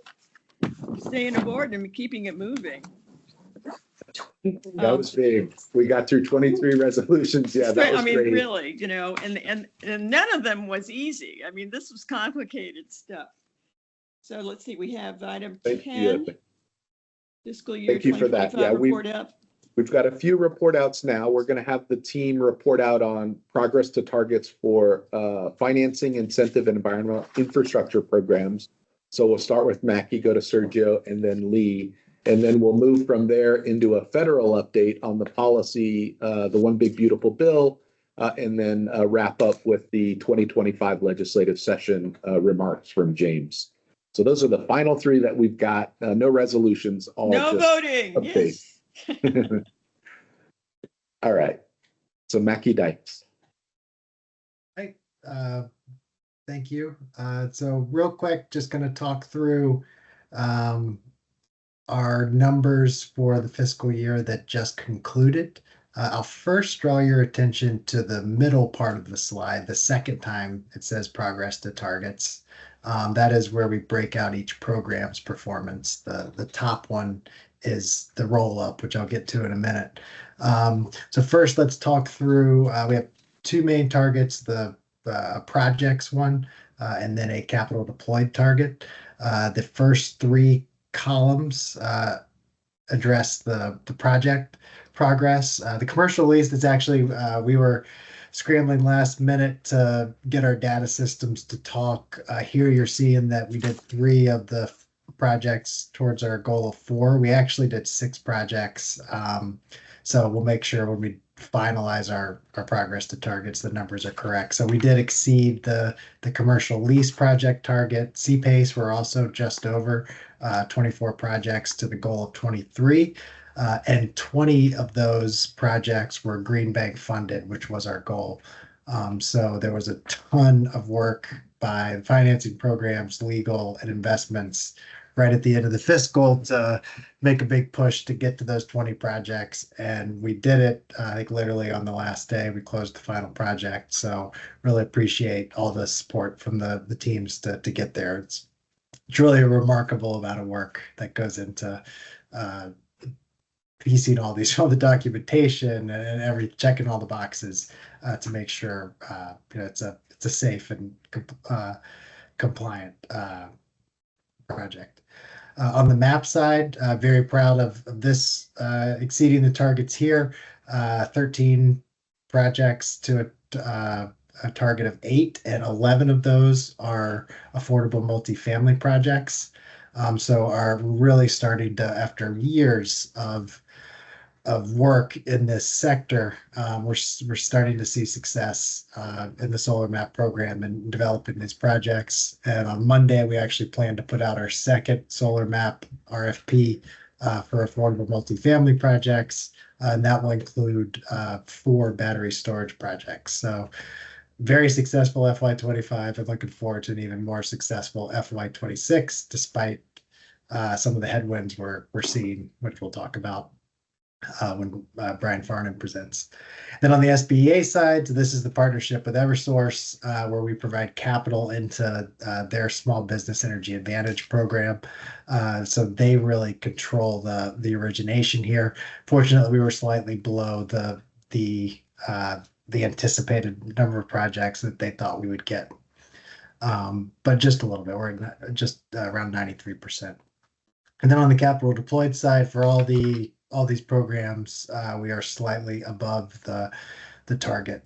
Staying aboard and keeping it moving. That was big. We got through 23 resolutions. Yeah, that was great. Really, and none of them was easy. I mean, this was complicated stuff. So let's see, we have item 10, fiscal year 2025 report out. We've got a few report outs now. We're going to have the team report out on progress to targets for financing, incentive, and environmental infrastructure programs. So we'll start with Mackie, go to Sergio, and then Lee. And then we'll move from there into a federal update on the policy, the One Big Beautiful Bill, and then wrap up with the 2025 legislative session remarks from James. So those are the final three that we've got. No resolutions. No voting. Updates. Yes. All right. So Mackie Dykes. Hi. Thank you. So real quick, just going to talk through our numbers for the fiscal year that just concluded. I'll first draw your attention to the middle part of the slide, the second time it says progress to targets. That is where we break out each program's performance. The top one is the roll up, which I'll get to in a minute. So first, let's talk through, we have two main targets, the projects one, and then a capital deployed target. The first three columns address the project progress. The commercial lease is actually, we were scrambling last minute to get our data systems to talk. Here you're seeing that we did 3 of the projects towards our goal of 4. We actually did 6 projects. So we'll make sure when we finalize our progress to targets, the numbers are correct. So we did exceed the commercial lease project target. CPACE, we're also just over 24 projects to the goal of 23. And 20 of those projects were Green Bank funded, which was our goal. So there was a ton of work by financing programs, legal, and investments right at the end of the fiscal to make a big push to get to those 20 projects. And we did it, I think, literally on the last day. We closed the final project. So really appreciate all the support from the teams to get there. It's really a remarkable amount of work that goes into piecing all the documentation and checking all the boxes to make sure it's a safe and compliant project. On the map side, very proud of this exceeding the targets here. 13 projects to a target of 8, and 11 of those are affordable multifamily projects. So are really starting to, after years of work in this sector, we're starting to see success in the Solar Map program and developing these projects. And on Monday, we actually plan to put out our second Solar Map RFP for affordable multifamily projects, and that will include 4 battery storage projects. So very successful FY25 and looking forward to an even more successful FY26, despite some of the headwinds we're seeing, which we'll talk about when Brian Farnham presents. Then on the SBEA side, so this is the partnership with Eversource, where we provide capital into their Small Business Energy Advantage program. So they really control the origination here. Fortunately, we were slightly below the anticipated number of projects that they thought we would get, but just a little bit. We're just around 93%. And then on the capital deployed side, for all these programs, we are slightly above the target.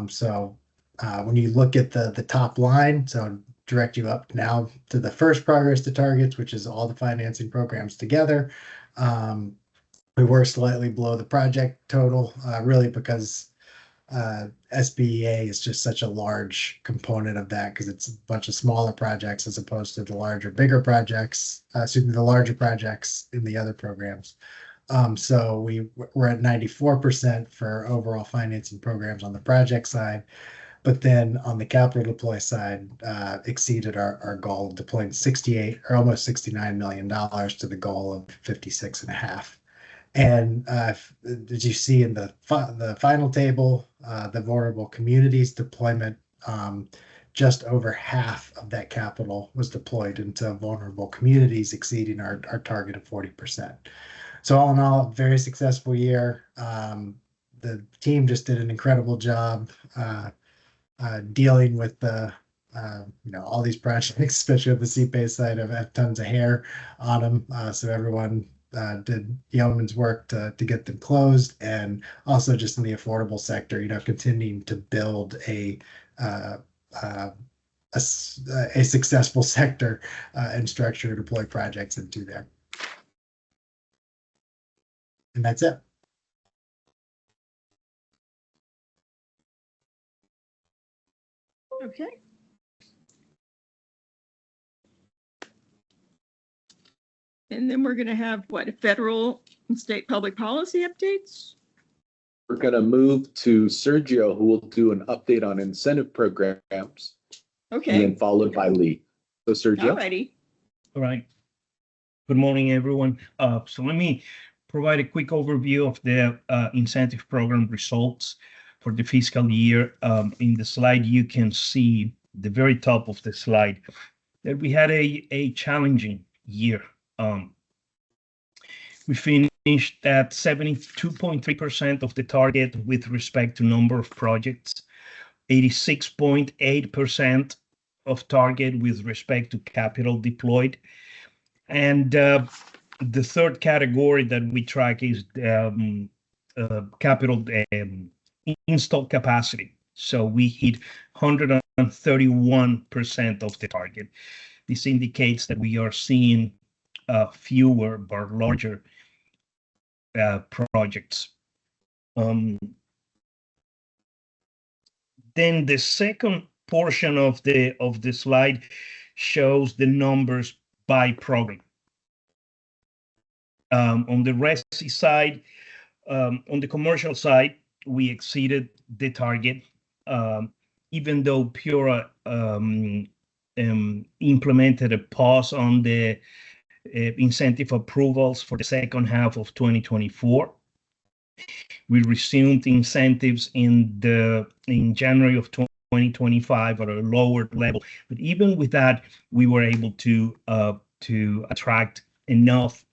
So when you look at the top line, so direct you up now to the first progress to targets, which is all the financing programs together. We were slightly below the project total, really because SBEA is just such a large component of that, because it's a bunch of smaller projects as opposed to the larger projects in the other programs. So we're at 94% for overall financing programs on the project side, but then on the capital deploy side, exceeded our goal of deploying 68 or almost $69 million to the goal of 56.5. And as you see in the final table, the vulnerable communities deployment, just over half of that capital was deployed into vulnerable communities, exceeding our target of 40%. So all in all, very successful year. The team just did an incredible job dealing with all these projects, especially on the CPACE side. Have tons of hair on them, so everyone did yeoman's work to get them closed, and also just in the affordable sector, continuing to build a successful sector and structure to deploy projects into there. And that's it. Okay. And then we're going to have federal and state public policy updates? We're going to move to Sergio, who will do an update on incentive programs. Okay. And then followed by Lee. So Sergio. All righty. All right. Good morning, everyone. So let me provide a quick overview of the incentive program results for the fiscal year. In the slide, you can see the very top of the slide that we had a challenging year. We finished at 72.3% of the target with respect to number of projects, 86.8% of target with respect to capital deployed. And the third category that we track is capital installed capacity. So we hit 131% of the target. This indicates that we are seeing fewer but larger projects. Then the second portion of the slide shows the numbers by program. On the RESI side, on the commercial side, we exceeded the target, even though PURA implemented a pause on the incentive approvals for the second half of 2024. We resumed incentives in January of 2025 at a lower level, but even with that, we were able to attract enough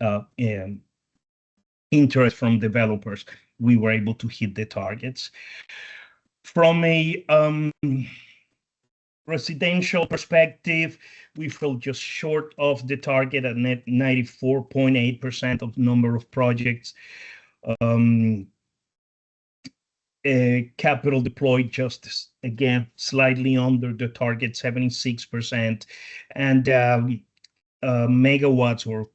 interest from developers. We were able to hit the targets. From a residential perspective, we fell just short of the target at 94.8% of number of projects. Capital deployed just again slightly under the target, 76%, and megawatts or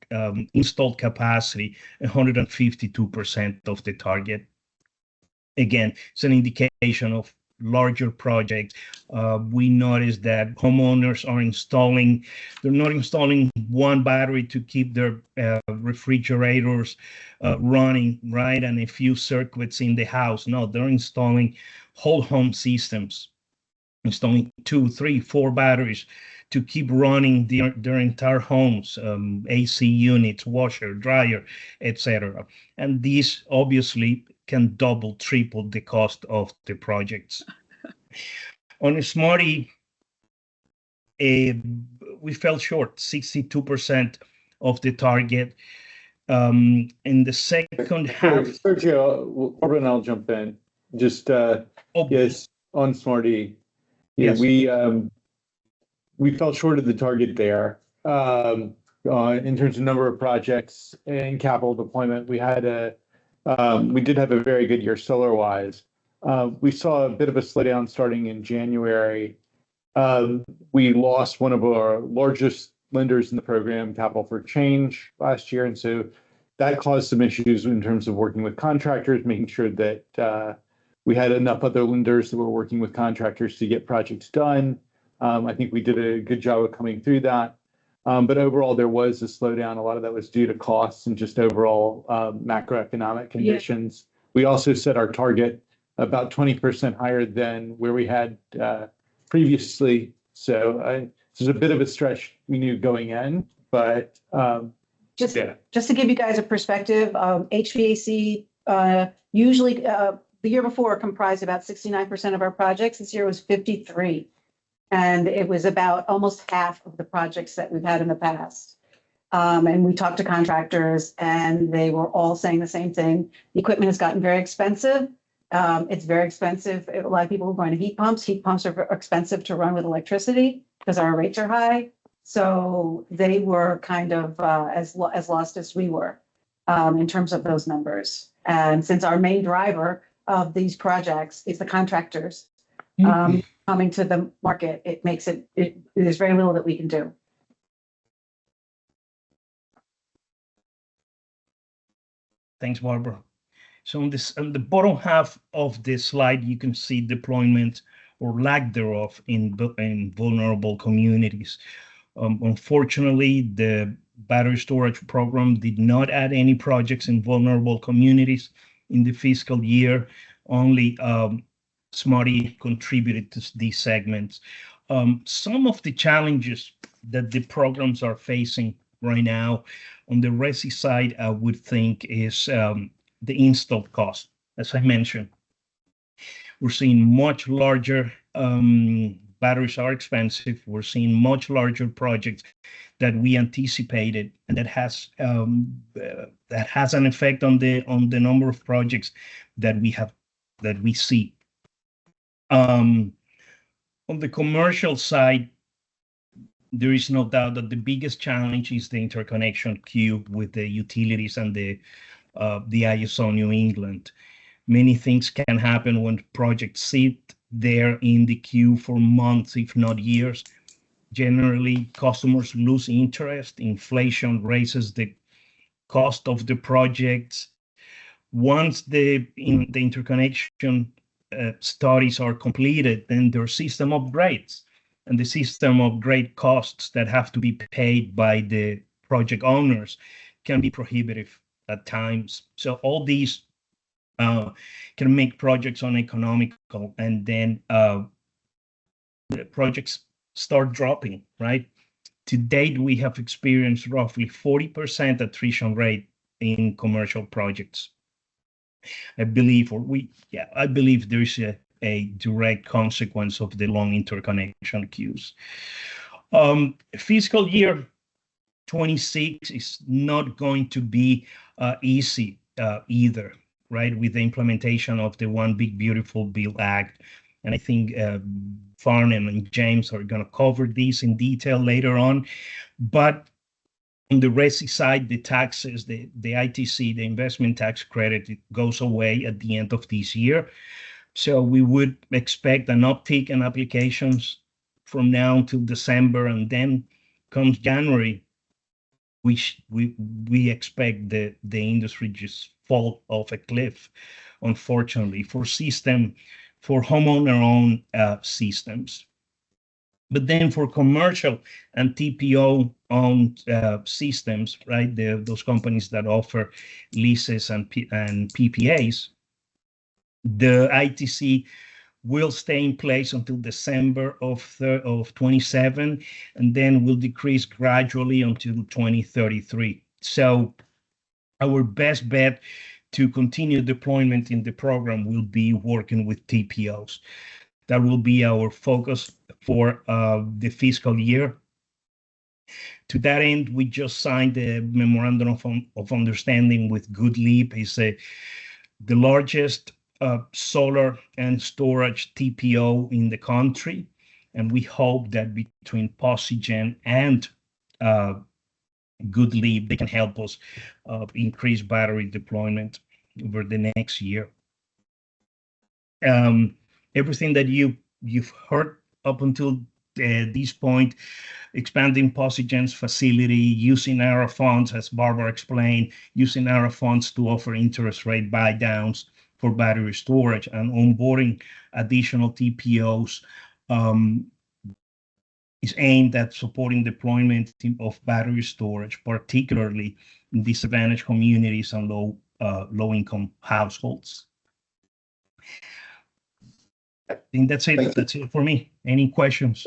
installed capacity, 152% of the target. Again, it's an indication of larger projects. We noticed that homeowners are they're not installing one battery to keep their refrigerators running, right, and a few circuits in the house. No, they're installing whole home systems installing 2, 3, 4 batteries to keep running their entire homes, AC units, washer, dryer, etc. And these obviously can double, triple the cost of the projects. On a Smarty, we fell short, 62% of the target. In the second half, Sergio, Corbin, I'll jump in. Just yes, on Smarty, yeah, Yes. we fell short of the target there. In terms of number of projects and capital deployment, we did have a very good year solar wise. We saw a bit of a slowdown starting in January. We lost one of our largest lenders in the program, Capital for Change, last year, and so that caused some issues in terms of working with contractors, making sure that we had enough other lenders that were working with contractors to get projects done. I think we did a good job of coming through that. But overall, there was a slowdown. A lot of that was due to costs and just overall macroeconomic conditions. We also set our target about 20% higher than where we had previously. So there's a bit of a stretch we knew going in, but just to give you guys a perspective, HVAC usually the year before comprised about 69% of our projects. This year was 53%. And it was about almost half of the projects that we've had in the past. And we talked to contractors and they were all saying the same thing. The equipment has gotten very expensive. It's very expensive. A lot of people are going to heat pumps. Heat pumps are expensive to run with electricity because our rates are high. So they were kind of as lost as we were in terms of those numbers. And since our main driver of these projects is the contractors, coming to the market, it makes there's very little that we can do. Thanks, Barbara. So on the bottom half of this slide, you can see deployment or lack thereof in vulnerable communities. Unfortunately, the battery storage program did not add any projects in vulnerable communities in the fiscal year. Only Smarty contributed to these segments. Some of the challenges that the programs are facing right now on the resi side, I would think, is the install cost. As I mentioned, we're seeing much larger batteries are expensive. We're seeing much larger projects that we anticipated, and that has an effect on the number of projects that we see. On the commercial side, there is no doubt that the biggest challenge is the interconnection queue with the utilities and the ISO New England. Many things can happen when projects sit there in the queue for months, if not years. Generally, customers lose interest. Inflation raises the cost of the projects. Once the interconnection studies are completed, then there are system upgrades, and the system upgrade costs that have to be paid by the project owners can be prohibitive at times. So all these can make projects uneconomical, and then the projects start dropping, right? To date, we have experienced roughly 40% attrition rate in commercial projects. I believe there is a direct consequence of the long interconnection queues. Fiscal year 26 is not going to be easy either, right? With the implementation of the One Big Beautiful Bill Act. And I think Farnham and James are going to cover these in detail later on. But on the resi side, the taxes, the ITC, the investment tax credit, it goes away at the end of this year. So we would expect an uptick in applications from now until December, and then comes January, we expect the industry just fall off a cliff, unfortunately, for homeowner-owned systems. But then for commercial and TPO-owned systems, right, those companies that offer leases and PPAs, the ITC will stay in place until December of 27, and then will decrease gradually until 2033. So our best bet to continue deployment in the program will be working with TPOs. That will be our focus for the fiscal year. To that end, we just signed a memorandum of understanding with GoodLeap. It's the largest solar and storage TPO in the country, and we hope that between Posigen and GoodLeap, they can help us increase battery deployment over the next year. Everything that you've heard up until this point, expanding Posigen's facility, using ARRA funds, as Barbara explained, using ARRA funds to offer interest rate buy downs for battery storage, and onboarding additional TPOs is aimed at supporting deployment of battery storage, particularly in disadvantaged communities and low-income households. I think that's it. That's it for me. Any questions?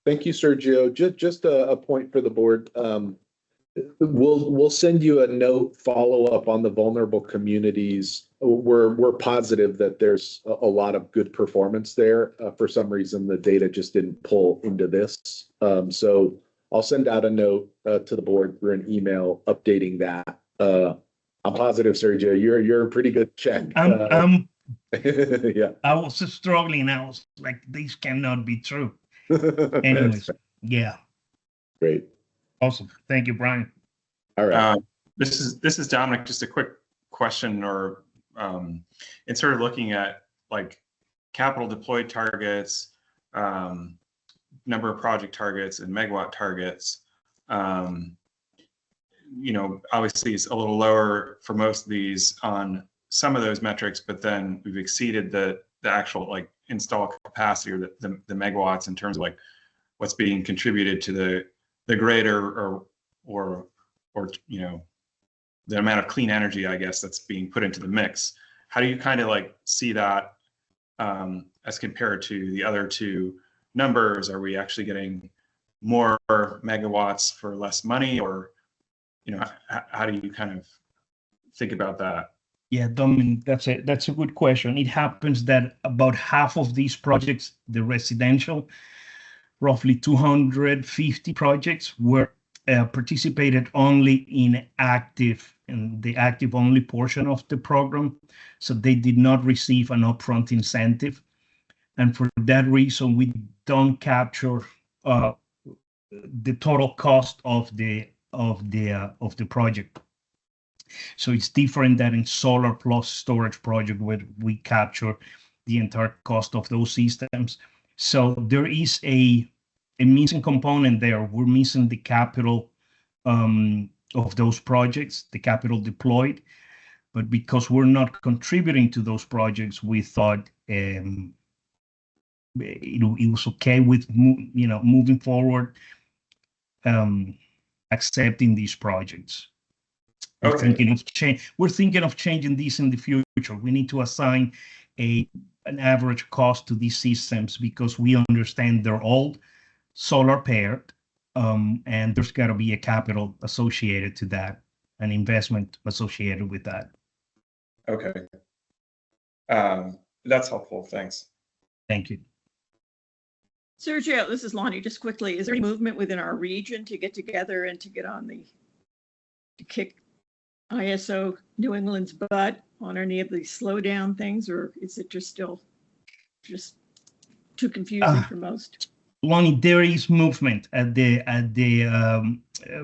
Thank you, Sergio. Just a point for the board. We'll send you a note follow-up on the vulnerable communities. We're positive that there's a lot of good performance there. For some reason, the data just didn't pull into this. So I'll send out a note to the board through an email updating that. I'm positive, Sergio, you're a pretty good check. Yeah. I was struggling. I was like, this cannot be true. Anyways, yeah. Great. Awesome. Thank you, Brian. All right. This is Dominic. Just a quick question, or in sort of looking at like capital deployed targets, number of project targets, and megawatt targets. You know, obviously it's a little lower for most of these on some of those metrics, but then we've exceeded the actual like install capacity or the megawatts in terms of like what's being contributed to the grid or you know, the amount of clean energy, I guess, that's being put into the mix. How do you kind of like see that as compared to the other two numbers? Are we actually getting more megawatts for less money, or, you know, how do you kind of think about that? Yeah, Dominic, that's a good question. It happens that about half of these projects, the residential, roughly 250 projects, were participated only in the active only portion of the program. So they did not receive an upfront incentive. And for that reason, we don't capture the total cost of the project. So it's different than in solar plus storage project, where we capture the entire cost of those systems. So there is a missing component there. We're missing the capital of those projects, the capital deployed. But because we're not contributing to those projects, we thought it was okay with moving forward, accepting these projects. We're thinking of changing this in the future. We need to assign an average cost to these systems because we understand they're all solar paired, and there's got to be a capital associated to that, an investment associated with that. Okay. That's helpful. Thanks. Thank you. Sergio, this is Lonnie. Just quickly, is there any movement within our region to get together and to get on to kick ISO New England's butt on any of these slowdown things, or is it just still too confusing for most? Lonnie, there is movement at the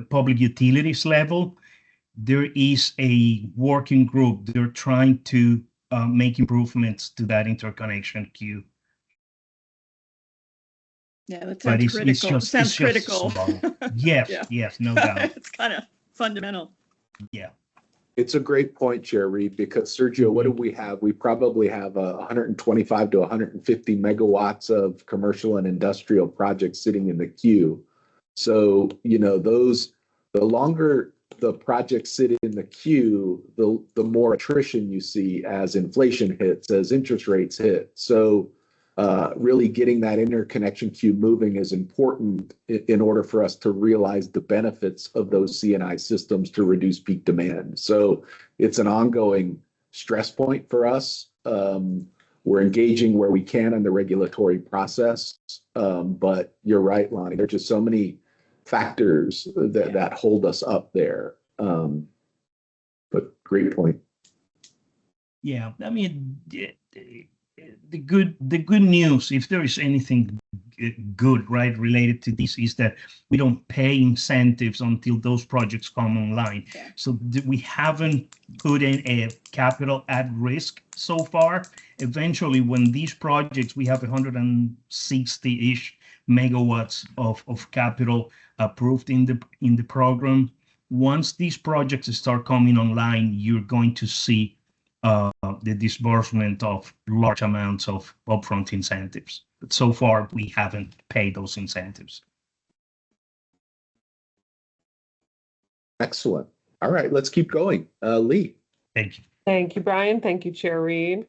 public utilities level. There is a working group. They're trying to make improvements to that interconnection queue. Yeah, that sounds critical. Sounds critical. Yes, yeah. Yes, no doubt. It's kind of fundamental. Yeah. It's a great point, Chair Reed, because Sergio, what do we have? We probably have 125 to 150 megawatts of commercial and industrial projects sitting in the queue. So, you know, the longer the projects sit in the queue, the more attrition you see as inflation hits, as interest rates hit. So really getting that interconnection queue moving is important in order for us to realize the benefits of those C&I systems to reduce peak demand. So it's an ongoing stress point for us. We're engaging where we can in the regulatory process. But you're right, Lonnie, there are just so many factors that hold us up there. But great point. Yeah, I mean, the good news, if there is anything good, right, related to this, is that we don't pay incentives until those projects come online. So we haven't put in a capital at risk so far. Eventually, when these projects, we have 160-ish megawatts of capital approved in the program. Once these projects start coming online, you're going to see the disbursement of large amounts of upfront incentives. But so far, we haven't paid those incentives. Excellent. All right, let's keep going. Lee. Thank you. Thank you, Brian. Thank you, Chair Reed.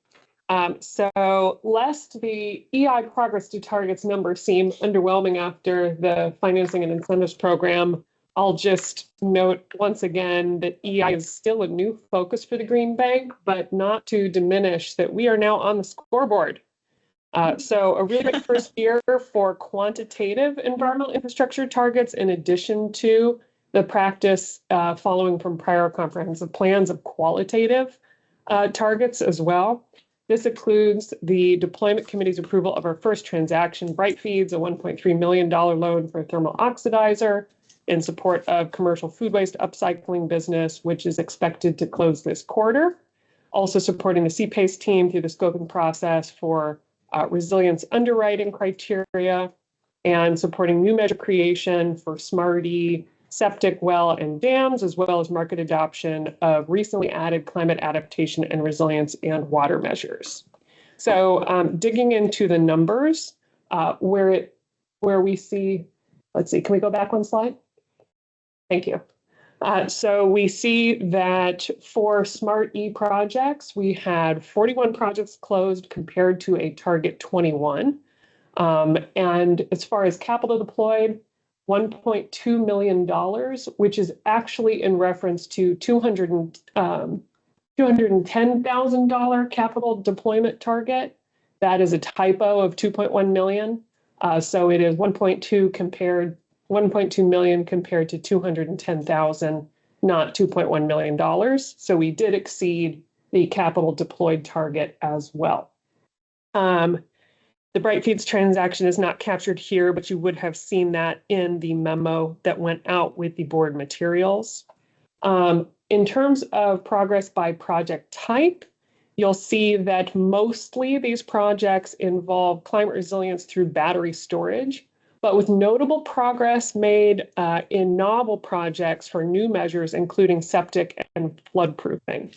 So lest the EI progress to targets numbers seem underwhelming after the financing and incentives program, I'll just note once again that EI is still a new focus for the Green Bank, but not to diminish that we are now on the scoreboard. So a really great first year for quantitative environmental infrastructure targets, in addition to the practice following from prior comprehensive plans of qualitative targets as well. This includes the Deployment Committee's approval of our first transaction, Brightfeeds, a $1.3 million loan for a thermal oxidizer in support of commercial food waste upcycling business, which is expected to close this quarter. Also supporting the CPACE team through the scoping process for resilience underwriting criteria, and supporting new measure creation for SMART-E, septic, well, and dams, as well as market adoption of recently added climate adaptation and resilience and water measures. So digging into the numbers, where we see, let's see, can we go back one slide? Thank you. So we see that for SMART-E projects, we had 41 projects closed compared to a target 21. And as far as capital deployed, $1.2 million, which is actually in reference to $210,000 capital deployment target. That is a typo of 2.1 million. So it is 1.2 million compared to 210,000, not $2.1 million. So we did exceed the capital deployed target as well. The Brightfeeds transaction is not captured here, but you would have seen that in the memo that went out with the board materials. In terms of progress by project type, you'll see that mostly these projects involve climate resilience through battery storage, but with notable progress made in novel projects for new measures, including septic and floodproofing.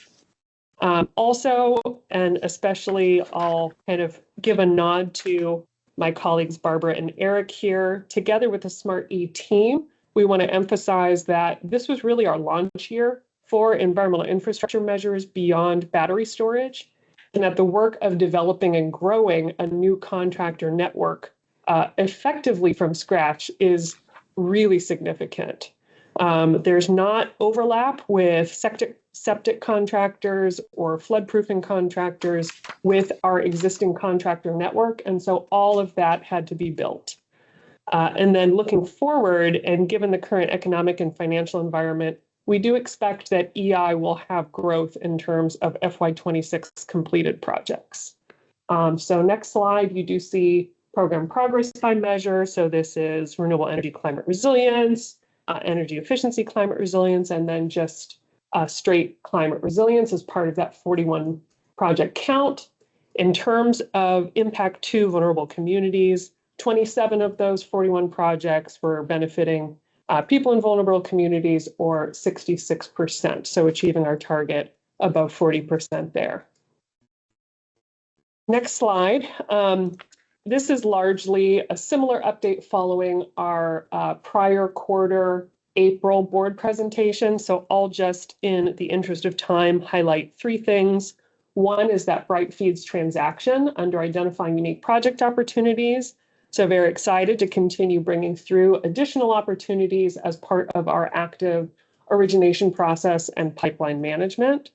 Also, and especially, I'll kind of give a nod to my colleagues Barbara and Eric here. Together with the SMART-E team, we want to emphasize that this was really our launch year for environmental infrastructure measures beyond battery storage, and that the work of developing and growing a new contractor network effectively from scratch is really significant. There's not overlap with septic contractors or floodproofing contractors with our existing contractor network. And so all of that had to be built. And then looking forward, and given the current economic and financial environment, we do expect that EI will have growth in terms of FY26 completed projects. So next slide, you do see program progress by measure. So this is renewable energy climate resilience, energy efficiency climate resilience, and then just straight climate resilience as part of that 41 project count. In terms of impact to vulnerable communities, 27 of those 41 projects were benefiting people in vulnerable communities, or 66%, so achieving our target above 40% there. Next slide. This is largely a similar update following our prior quarter April board presentation. So I'll just, in the interest of time, highlight three things. One is that Bright Feeds transaction under identifying unique project opportunities. So very excited to continue bringing through additional opportunities as part of our active origination process and pipeline management.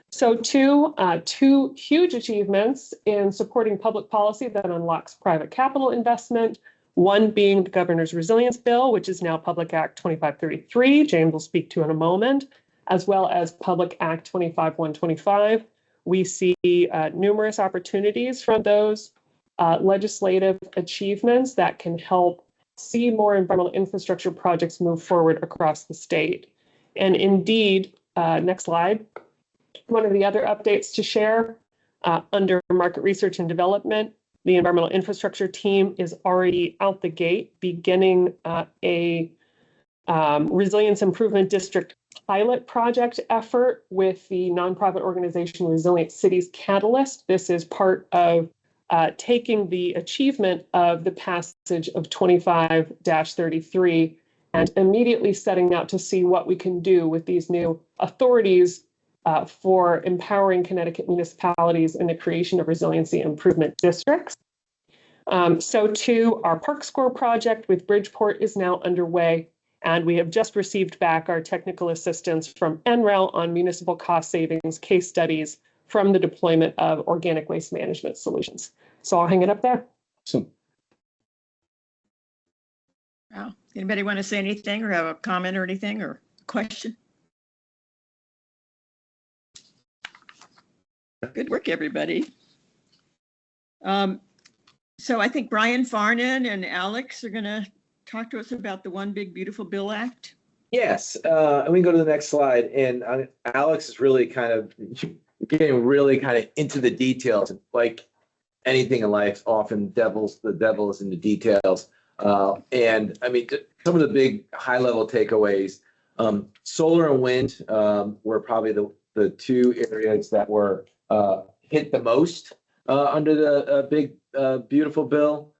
So two huge achievements in supporting public policy that unlocks private capital investment. One being the Governor's Resilience Bill, which is now Public Act 2533, James will speak to in a moment, as well as Public Act 25125. We see numerous opportunities from those legislative achievements that can help see more environmental infrastructure projects move forward across the state. And indeed, next slide, one of the other updates to share under market research and development, the environmental infrastructure team is already out the gate beginning a resilience improvement district pilot project effort with the nonprofit organization Resilient Cities Catalyst. This is part of taking the achievement of the passage of 25-33 and immediately setting out to see what we can do with these new authorities for empowering Connecticut municipalities in the creation of resiliency improvement districts. So too, our Park Score project with Bridgeport is now underway, and we have just received back our technical assistance from NREL on municipal cost savings case studies from the deployment of organic waste management solutions. So I'll hang it up there. Awesome. Wow. Anybody want to say anything or have a comment or anything or question? Good work, everybody. So I think Brian Farnan and Alex are going to talk to us about the One Big Beautiful Bill Act. Yes, and we can go to the next slide. And Alex is really kind of getting really kind of into the details. Like anything in life, often the devil is in the details. And I mean, some of the big high level takeaways, solar and wind were probably the two areas that were hit the most under the big beautiful bill.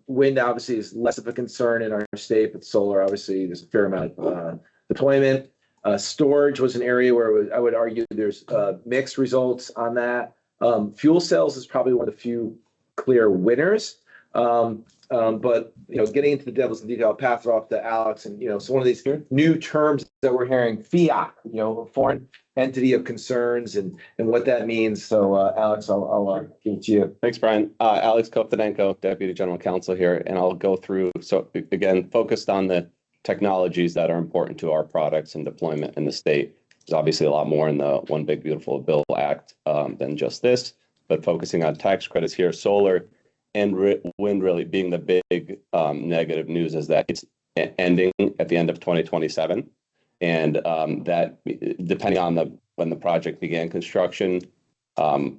Wind obviously is less of a concern in our state, but solar obviously there's a fair amount of deployment. Storage was an area where I would argue there's mixed results on that. Fuel cells is probably one of the few clear winners. But getting into the devil's in detail, I'll pass it off to Alex. And so one of these new terms that we're hearing, fiat, a foreign entity of concerns, and what that means. So Alex, I'll give it to you. Thanks, Brian. Alex Kofidenko, Deputy General Counsel here, and I'll go through. So again, focused on the technologies that are important to our products and deployment in the state. There's obviously a lot more in the One Big Beautiful Bill Act than just this, but focusing on tax credits here, solar and wind really being the big negative news is that it's ending at the end of 2027. And that, depending on when the project began construction, how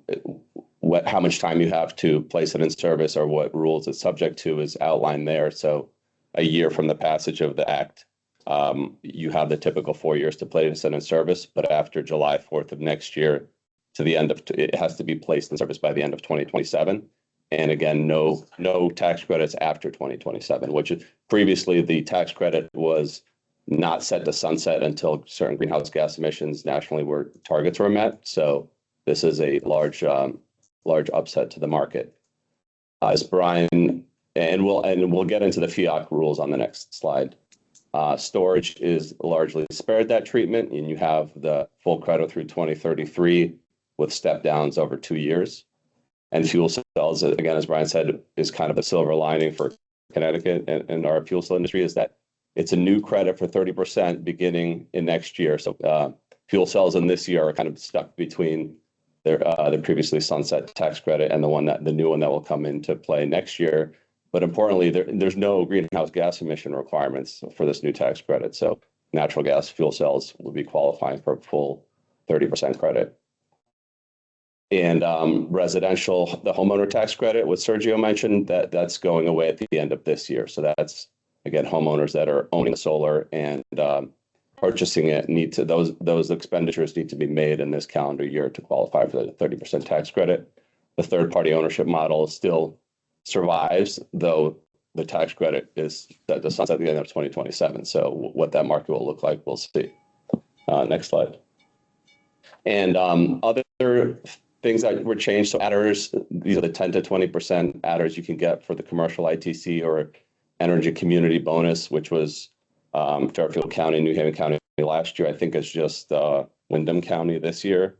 much time you have to place it in service or what rules it's subject to is outlined there. So a year from the passage of the act, you have the typical 4 years to place it in service, but after July 4th of next year to the end of, it has to be placed in service by the end of 2027. And again, no tax credits after 2027, which is previously the tax credit was not set to sunset until certain greenhouse gas emissions nationally targets were met. So this is a large upset to the market. As Brian, and we'll get into the FIAC rules on the next slide. Storage is largely spared that treatment, and you have the full credit through 2033 with step downs over 2 years. And fuel cells, again, as Brian said, is kind of a silver lining for Connecticut and our fuel cell industry is that it's a new credit for 30% beginning in next year. So fuel cells in this year are kind of stuck between their previously sunset tax credit and the new one that will come into play next year. But importantly, there's no greenhouse gas emission requirements for this new tax credit. So natural gas fuel cells will be qualifying for a full 30% credit. And residential, the homeowner tax credit, what Sergio mentioned, that's going away at the end of this year. So that's, again, homeowners that are owning solar and purchasing it those expenditures need to be made in this calendar year to qualify for the 30% tax credit. The third-party ownership model still survives, though the tax credit is at the sunset at the end of 2027. So what that market will look like, we'll see. Next slide. And other other things that were changed, so adders, these are the 10 to 20% adders you can get for the commercial ITC or energy community bonus, which was Fairfield County, New Haven County last year. I think it's just Wyndham County this year.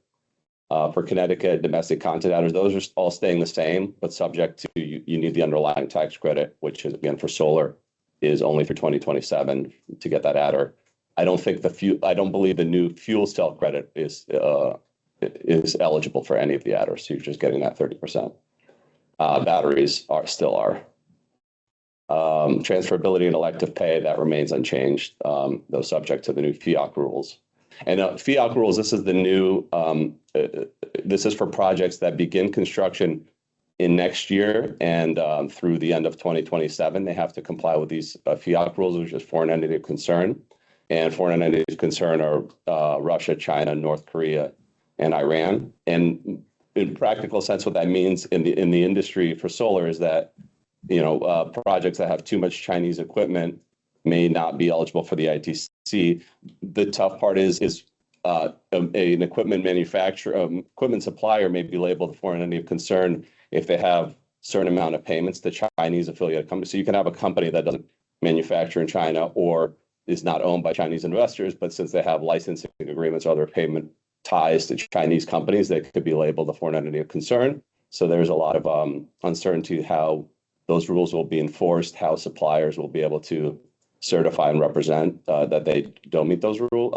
For Connecticut, domestic content adders, those are all staying the same, but subject to you need the underlying tax credit, which is again for solar is only for 2027 to get that adder. I don't believe the new fuel cell credit is eligible for any of the adders. So you're just getting that 30%. Batteries still are. Transferability and elective pay, that remains unchanged, though subject to the new FEOC rules. And FEOC rules, this is the new, this is for projects that begin construction in next year and through the end of 2027. They have to comply with these FEOC rules, which is foreign entity of concern. And foreign entities of concern are Russia, China, North Korea, and Iran. And in practical sense, what that means in the industry for solar is that projects that have too much Chinese equipment may not be eligible for the ITC. The tough part is an equipment manufacturer, equipment supplier may be labeled a foreign entity of concern if they have a certain amount of payments to Chinese affiliate companies. So you can have a company that doesn't manufacture in China or is not owned by Chinese investors, but since they have licensing agreements or other payment ties to Chinese companies, they could be labeled a foreign entity of concern. So there's a lot of uncertainty how those rules will be enforced, how suppliers will be able to certify and represent that they don't meet those rules,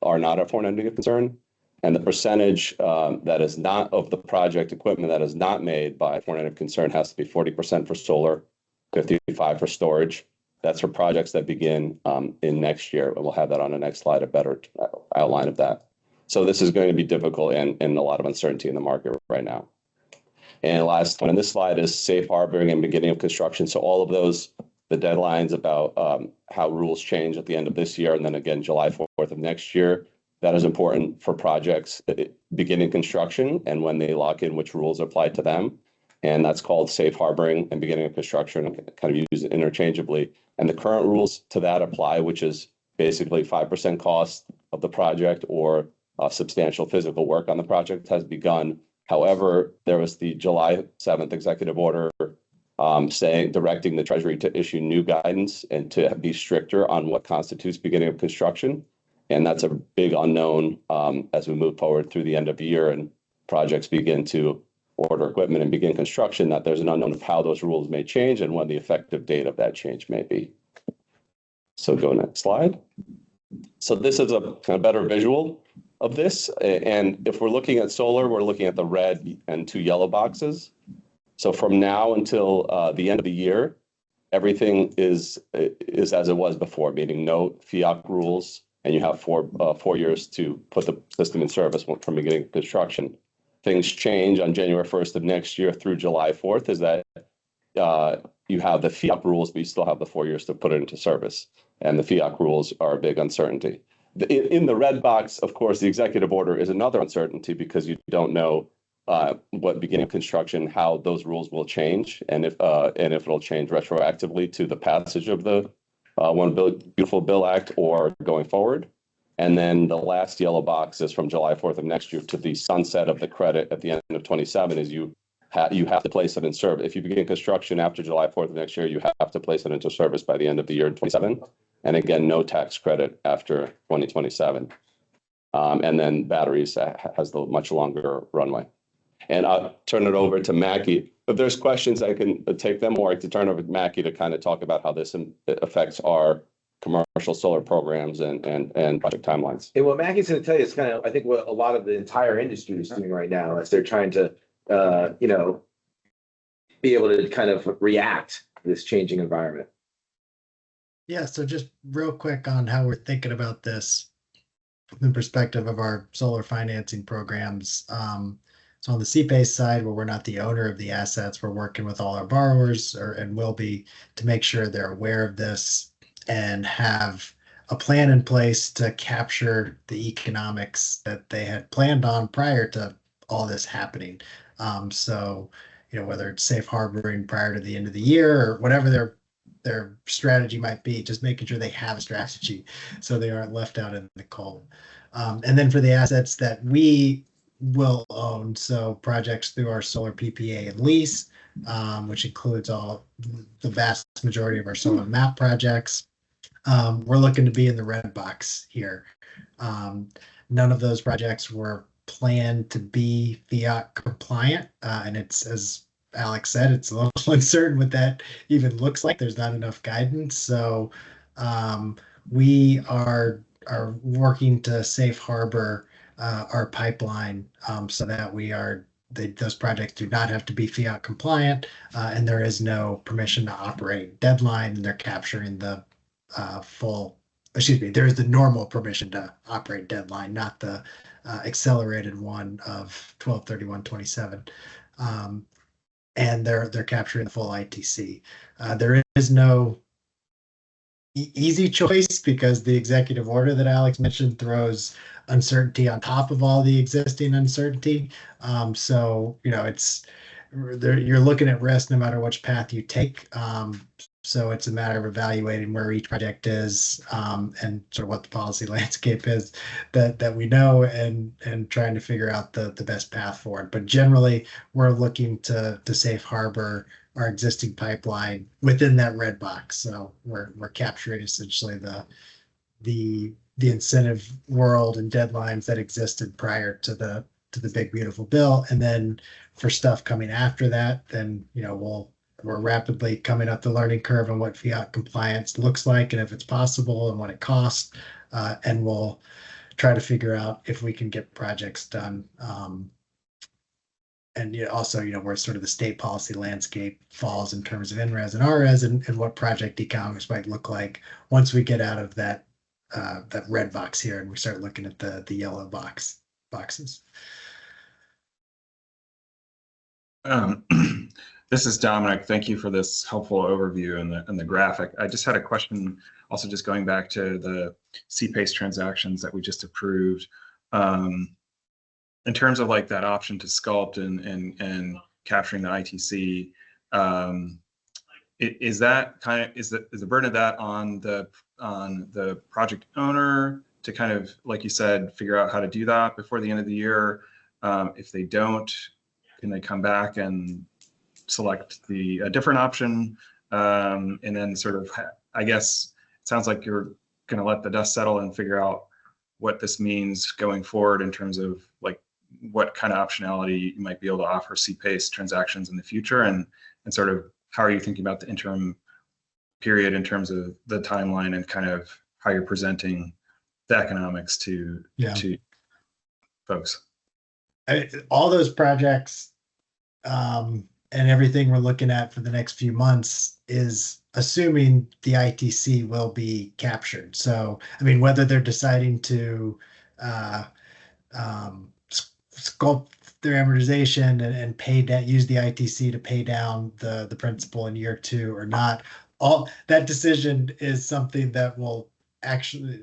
are not a foreign entity of concern. And the percentage that is not of the project equipment that is not made by foreign entity of concern has to be 40% for solar, 55% for storage. That's for projects that begin in next year. And we'll have that on the next slide, a better outline of that. So this is going to be difficult and a lot of uncertainty in the market right now. And last one on this slide is safe harboring and beginning of construction. So all of those, the deadlines about how rules change at the end of this year, and then again, July 4th of next year, that is important for projects beginning construction and when they lock in which rules apply to them. And that's called safe harboring and beginning of construction, kind of use it interchangeably. And the current rules to that apply, which is basically 5% cost of the project or substantial physical work on the project has begun. However, there was the July 7th executive order directing the Treasury to issue new guidance and to be stricter on what constitutes beginning of construction. And that's a big unknown as we move forward through the end of the year and projects begin to order equipment and begin construction, that there's an unknown of how those rules may change and when the effective date of that change may be. So go next slide. So this is a kind of better visual of this. And if we're looking at solar, we're looking at the red and two yellow boxes. So from now until the end of the year, everything is as it was before, meaning no FEOC rules, and you have 4 years to put the system in service from beginning of construction. Things change on January 1st of next year through July 4th is that you have the FEOC rules, but you still have the 4 years to put it into service. And the FEOC rules are a big uncertainty. In the red box, of course, the executive order is another uncertainty because you don't know what beginning of construction, how those rules will change, and if it'll change retroactively to the passage of the One Beautiful Bill Act or going forward. And then the last yellow box is from July 4th of next year to the sunset of the credit at the end of 27 is you have to place it in service. If you begin construction after July 4th of next year, you have to place it into service by the end of the year in 27. And again, no tax credit after 2027. And then batteries has the much longer runway. And I'll turn it over to Mackie. If there's questions, I can take them, or I can turn over to Mackie to kind of talk about how this affects our commercial solar programs and project timelines. And what Mackie's going to tell you is kind of, I think, what a lot of the entire industry is doing right now as they're trying to, be able to kind of react to this changing environment. Yeah, so just real quick on how we're thinking about this from the perspective of our solar financing programs. So on the CPACE side, where we're not the owner of the assets, we're working with all our borrowers and will be to make sure they're aware of this and have a plan in place to capture the economics that they had planned on prior to all this happening. So, whether it's safe harboring prior to the end of the year or whatever their strategy might be, just making sure they have a strategy so they aren't left out in the cold. And then for the assets that we will own. So projects through our solar PPA and lease, which includes all the vast majority of our solar map projects. We're looking to be in the red box here. None of those projects were planned to be fiat compliant, and it's, as Alex said, it's a little uncertain what that even looks like. There's not enough guidance. So we are working to safe harbor our pipeline so that those projects do not have to be fiat compliant, and there is no permission to operate deadline, and they're capturing the there is the normal permission to operate deadline, not the accelerated one of 12/31/27. And they're capturing the full ITC. There is no easy choice because the executive order that Alex mentioned throws uncertainty on top of all the existing uncertainty. So, you're looking at risk no matter which path you take. So it's a matter of evaluating where each project is and sort of what the policy landscape is that we know and trying to figure out the best path forward. But generally, we're looking to safe harbor our existing pipeline within that red box. So we're capturing essentially the incentive world and deadlines that existed prior to the big beautiful bill. And then for stuff coming after that, then we're rapidly coming up the learning curve on what fiat compliance looks like and if it's possible and what it costs. And we'll try to figure out if we can get projects done. And also, where sort of the state policy landscape falls in terms of NRES and RES and what project economics might look like once we get out of that red box here and we start looking at the yellow boxes. This is Dominic. Thank you for this helpful overview and the graphic. I just had a question, also just going back to the CPACE transactions that we just approved. In terms of like that option to sculpt and capturing the ITC, is the burden of that on the project owner to kind of, like you said, figure out how to do that before the end of the year? If they don't, can they come back and select a different option? And then sort of, I guess, it sounds like you're going to let the dust settle and figure out what this means going forward in terms of like what kind of optionality you might be able to offer CPACE transactions in the future, and sort of how are you thinking about the interim period in terms of the timeline and kind of how you're presenting the economics to folks. All those projects and everything we're looking at for the next few months is assuming the ITC will be captured. So, I mean, whether they're deciding to sculpt their amortization and pay that, use the ITC to pay down the principal in year 2 or not, all that decision is something that will actually,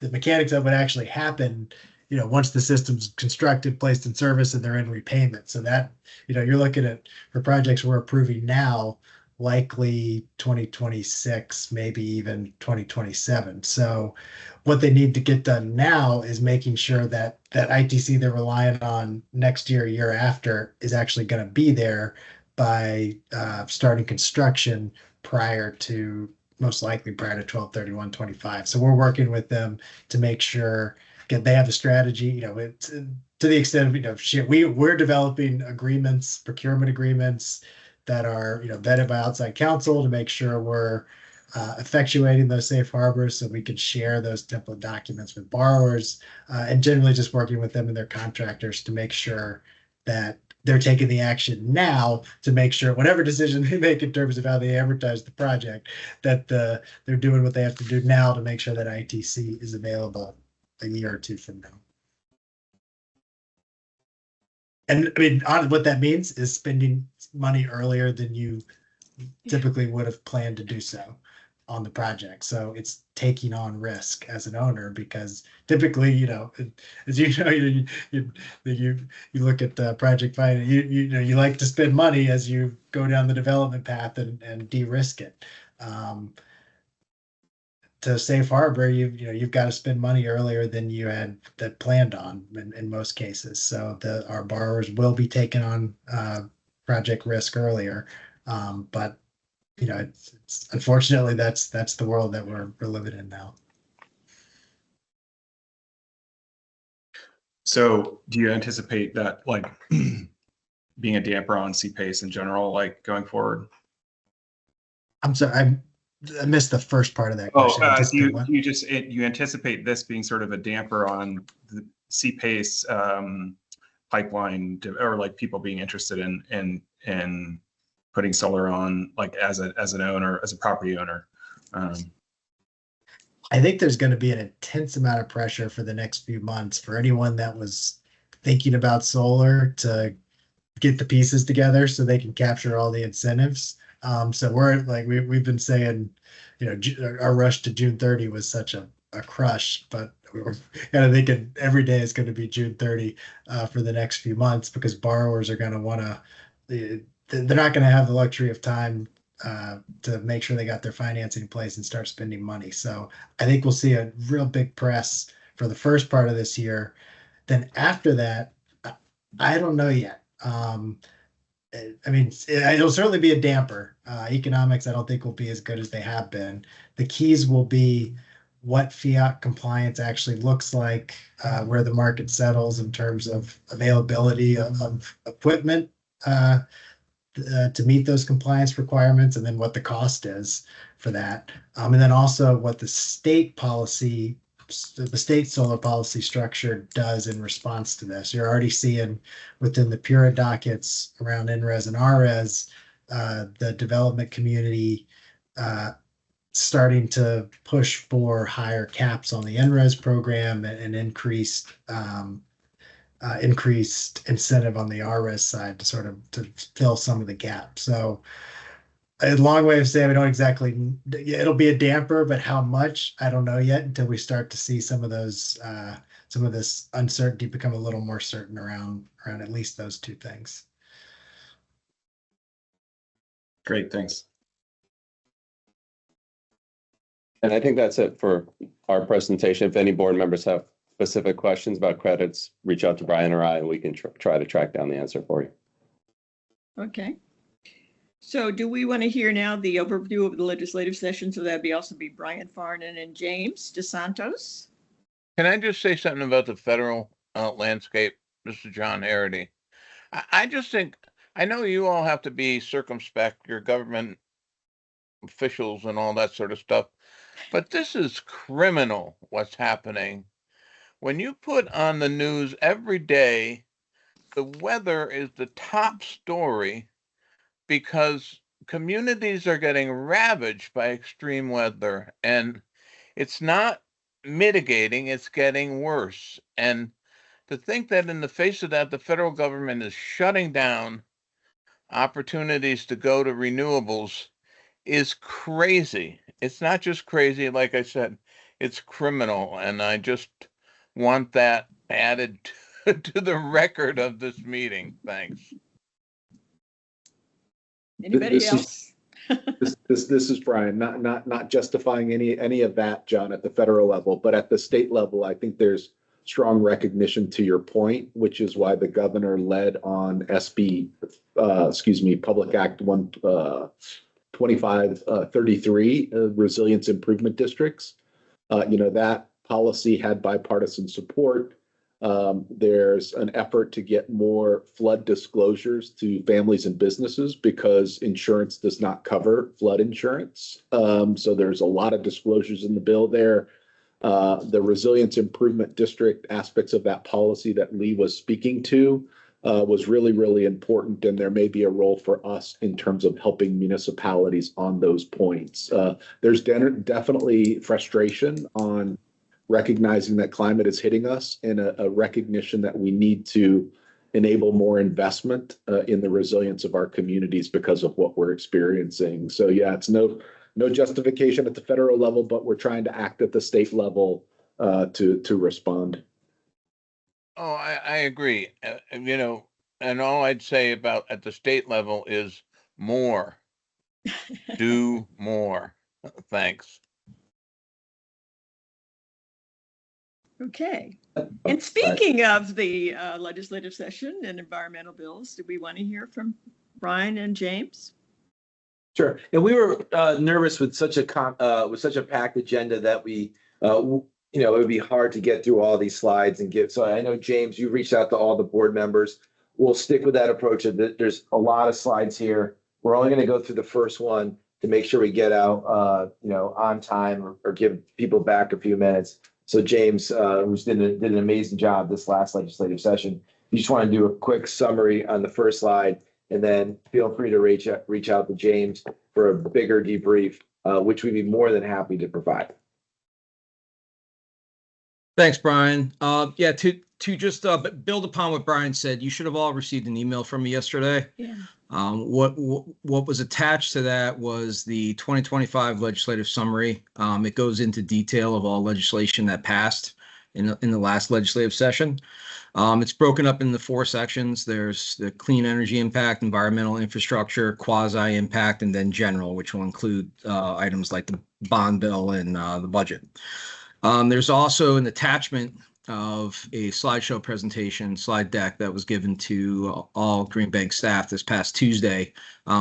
the mechanics of it actually happen, once the system's constructed, placed in service, and they're in repayment. So that, you're looking at, for projects we're approving now, likely 2026, maybe even 2027. So what they need to get done now is making sure that that ITC they're relying on next year after is actually going to be there by starting construction most likely prior to 12/31/25. So we're working with them to make sure they have a strategy, it's to the extent of, we're developing agreements, procurement agreements that are, vetted by outside counsel to make sure we're effectuating those safe harbors so we can share those template documents with borrowers, and generally just working with them and their contractors to make sure that they're taking the action now to make sure whatever decision they make in terms of how they advertise the project, that they're doing what they have to do now to make sure that ITC is available a year or 2 from now. And I mean, what that means is spending money earlier than you typically would have planned to do so on the project. So it's taking on risk as an owner, because typically, as you look at project finance, you like to spend money as you go down the development path and de-risk it. to safe harbor, you've got to spend money earlier than you had that planned on in most cases. So our borrowers will be taking on project risk earlier. But it's unfortunately that's the world that we're living in now. So do you anticipate that like being a damper on CPACE in general, like going forward? I'm sorry, I missed the first part of that Oh, question. you anticipate this being sort of a damper on the CPACE pipeline, or like people being interested in putting solar on, like as an owner, as a property owner? I think there's going to be an intense amount of pressure for the next few months for anyone that was thinking about solar to get the pieces together so they can capture all the incentives. So we're like, we've been saying, our rush to June 30 was such a crush, but we're kind of thinking every day is going to be June 30 for the next few months, because borrowers are going to want to, they're not going to have the luxury of time to make sure they got their financing in place and start spending money. So I think we'll see a real big press for the first part of this year. Then after that, I don't know yet. I mean, it'll certainly be a damper. Economics, I don't think, will be as good as they have been. The keys will be what fiat compliance actually looks like, where the market settles in terms of availability of equipment to meet those compliance requirements, and then what the cost is for that. And then also what the state policy, the state solar policy structure does in response to this. You're already seeing within the PURA dockets around NRES and RES, the development community starting to push for higher caps on the NRES program and increased incentive on the RES side to sort of to fill some of the gap. So a long way of saying we don't exactly, it'll be a damper, but how much, I don't know yet until we start to see some of those, some of this uncertainty become a little more certain around at least those two things. Great, thanks. And I think that's it for our presentation. If any board members have specific questions about credits, reach out to Brian or I, and we can try to track down the answer for you. Okay. So do we want to hear now the overview of the legislative session? So that'd also be Brian Farnan and James DeSantos. Can I just say something about the federal landscape, Mr. John Harity? I just think, I know you all have to be circumspect, your government officials and all that sort of stuff, but this is criminal what's happening. When you put on the news every day, the weather is the top story because communities are getting ravaged by extreme weather, and it's not mitigating, it's getting worse. And to think that in the face of that, the federal government is shutting down opportunities to go to renewables is crazy. It's not just crazy, like I said, it's criminal. And I just want that added to the record of this meeting. Thanks. Anybody else? This is Brian, not justifying any of that, John, at the federal level, but at the state level, I think there's strong recognition to your point, which is why the governor led on Public Act 2533, resilience improvement districts. That policy had bipartisan support. There's an effort to get more flood disclosures to families and businesses because insurance does not cover flood insurance. So there's a lot of disclosures in the bill there. The resilience improvement district aspects of that policy that Lee was speaking to was really, really important. And there may be a role for us in terms of helping municipalities on those points. There's definitely frustration on recognizing that climate is hitting us, and a recognition that we need to enable more investment in the resilience of our communities because of what we're experiencing. So yeah, it's no justification at the federal level, but we're trying to act at the state level to respond. Oh, I agree. And all I'd say about at the state level is more. Do more. Thanks. Okay. And speaking of the legislative session and environmental bills, do we want to hear from Brian and James? Sure. And we were nervous with such a packed agenda that we, it would be hard to get through all these slides and give. So I know, James, you reached out to all the board members. We'll stick with that approach. There's a lot of slides here. We're only going to go through the first one to make sure we get out, on time or give people back a few minutes. So James, who did an amazing job this last legislative session, you just want to do a quick summary on the first slide, and then feel free to reach out to James for a bigger debrief, which we'd be more than happy to provide. Thanks, Brian. Yeah, to just build upon what Brian said, you should have all received an email from me yesterday. Yeah. What was attached to that was the 2025 legislative summary. It goes into detail of all legislation that passed in the last legislative session. It's broken up into 4 sections. There's the clean energy impact, environmental infrastructure, quasi impact, and then general, which will include items like the bond bill and the budget. There's also an attachment of a slideshow presentation, slide deck that was given to all Green Bank staff this past Tuesday,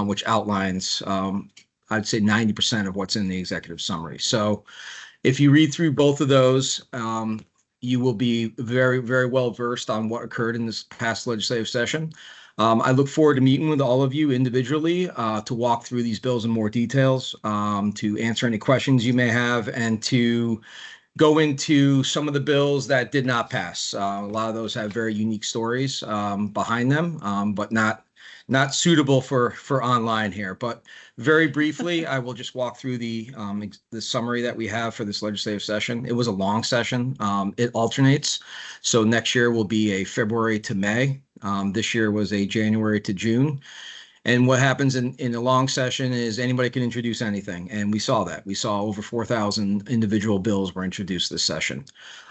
which outlines, I'd say 90% of what's in the executive summary. So if you read through both of those, you will be very, very well versed on what occurred in this past legislative session. I look forward to meeting with all of you individually to walk through these bills in more details, to answer any questions you may have, and to go into some of the bills that did not pass. A lot of those have very unique stories behind them, but not suitable for online here. But very briefly, I will just walk through the summary that we have for this legislative session. It was a long session. It alternates. So next year will be a February to May. This year was a January to June. And what happens in a long session is anybody can introduce anything. And we saw that. We saw over 4,000 individual bills were introduced this session.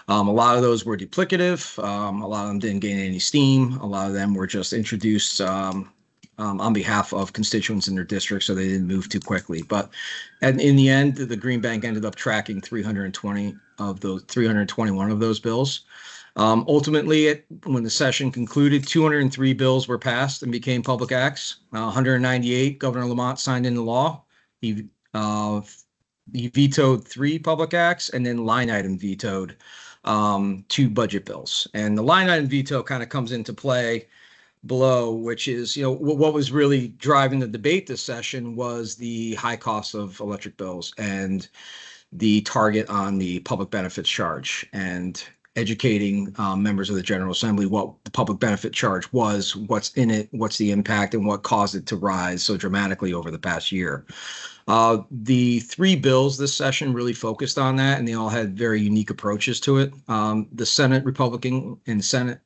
A lot of those were duplicative. A lot of them didn't gain any steam. A lot of them were just introduced on behalf of constituents in their district, so they didn't move too quickly. But in the end, the Green Bank ended up tracking 321 of those bills. Ultimately, when the session concluded, 203 bills were passed and became public acts. 198, Governor Lamont signed into law. He vetoed 3 public acts, and then line item vetoed 2 budget bills. And the line item veto kind of comes into play below, which is, what was really driving the debate this session was the high cost of electric bills and the target on the public benefits charge, and educating members of the General Assembly what the public benefit charge was, what's in it, what's the impact, and what caused it to rise so dramatically over the past year. The 3 bills this session really focused on that, and they all had very unique approaches to it. The Senate Republican and Senate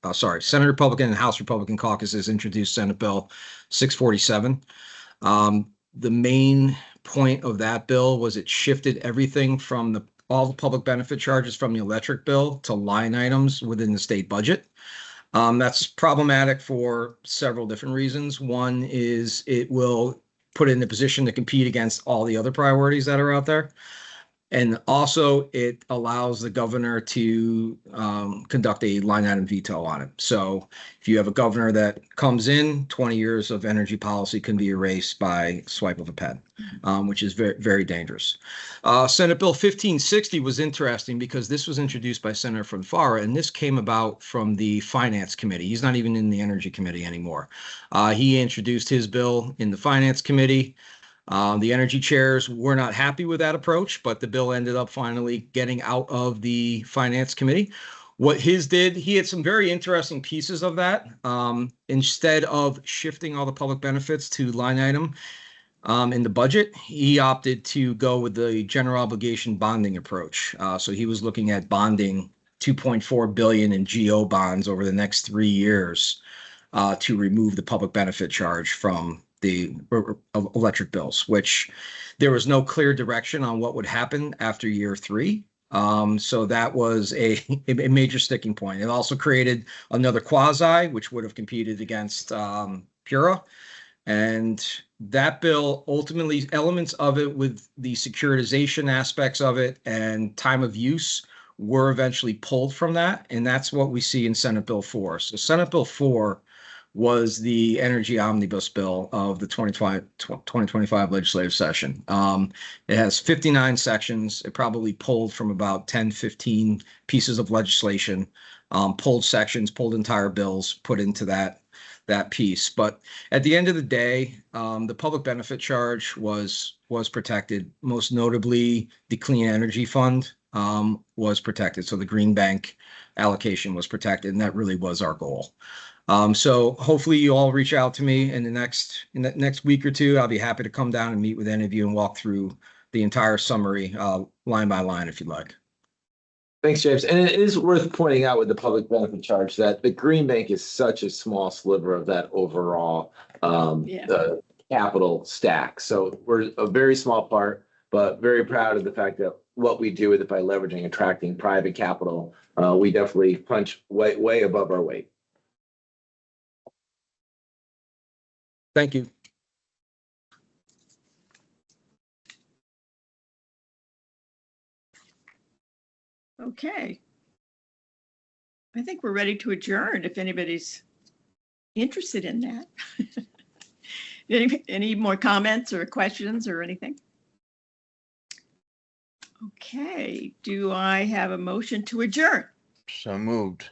Republican and House Republican caucuses introduced Senate Bill 647. The main point of that bill was it shifted everything from all the public benefit charges from the electric bill to line items within the state budget. That's problematic for several different reasons. One is it will put it in a position to compete against all the other priorities that are out there. And also it allows the governor to conduct a line item veto on it. So if you have a governor that comes in, 20 years of energy policy can be erased by swipe of a pen, which is very, very dangerous. Senate Bill 1560 was interesting because this was introduced by Senator Fonfara, and this came about from the Finance Committee. He's not even in the Energy Committee anymore. He introduced his bill in the Finance Committee. The energy chairs were not happy with that approach, but the bill ended up finally getting out of the Finance Committee. What his did, he had some very interesting pieces of that. Instead of shifting all the public benefits to line item in the budget, he opted to go with the general obligation bonding approach. So he was looking at bonding $2.4 billion in GO bonds over the next 3 years to remove the public benefit charge from the electric bills, which there was no clear direction on what would happen after year 3. So that was a major sticking point. It also created another quasi, which would have competed against PURA. And that bill, ultimately, elements of it with the securitization aspects of it and time of use were eventually pulled from that, and that's what we see in Senate Bill 4. So Senate Bill 4 was the energy omnibus bill of the 2025 legislative session. It has 59 sections. It probably pulled from about 10, 15 pieces of legislation, pulled sections, pulled entire bills, put into that piece. But at the end of the day, the public benefit charge was protected. Most notably, the Clean Energy Fund was protected. So the Green Bank allocation was protected, and that really was our goal. So hopefully you all reach out to me in the next week or two. I'll be happy to come down and meet with any of you and walk through the entire summary line by line if you'd like. Thanks, James. And it is worth pointing out with the public benefit charge that the Green Bank is such a small sliver of that overall capital stack. So we're a very small part, but very proud of the fact that what we do with it by leveraging, attracting private capital, we definitely punch way above our weight. Thank you. Okay. I think we're ready to adjourn if anybody's interested in that. Any more comments or questions or anything? Okay, do I have a motion to adjourn? So moved.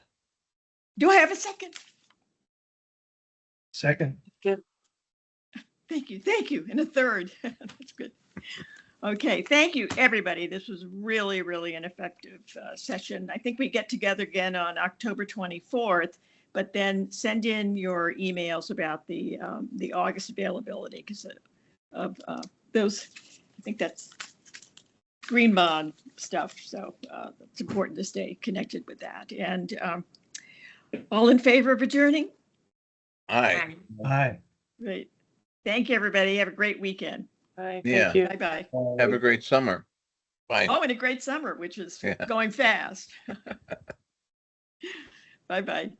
Do I have a second? Second. Thank you. And a third. That's good. Okay, thank you, everybody. This was really an effective session. I think we get together again on October 24th, but then send in your emails about the August availability because of those. I think that's green bond stuff. So it's important to stay connected with that. And all in favor of adjourning? Aye. Aye. Great. Thank you, everybody. Have a great weekend. Bye. Yeah. Thank you. Bye-bye. Have a great summer. Bye. Oh, and a great summer, which is going fast. Bye-bye.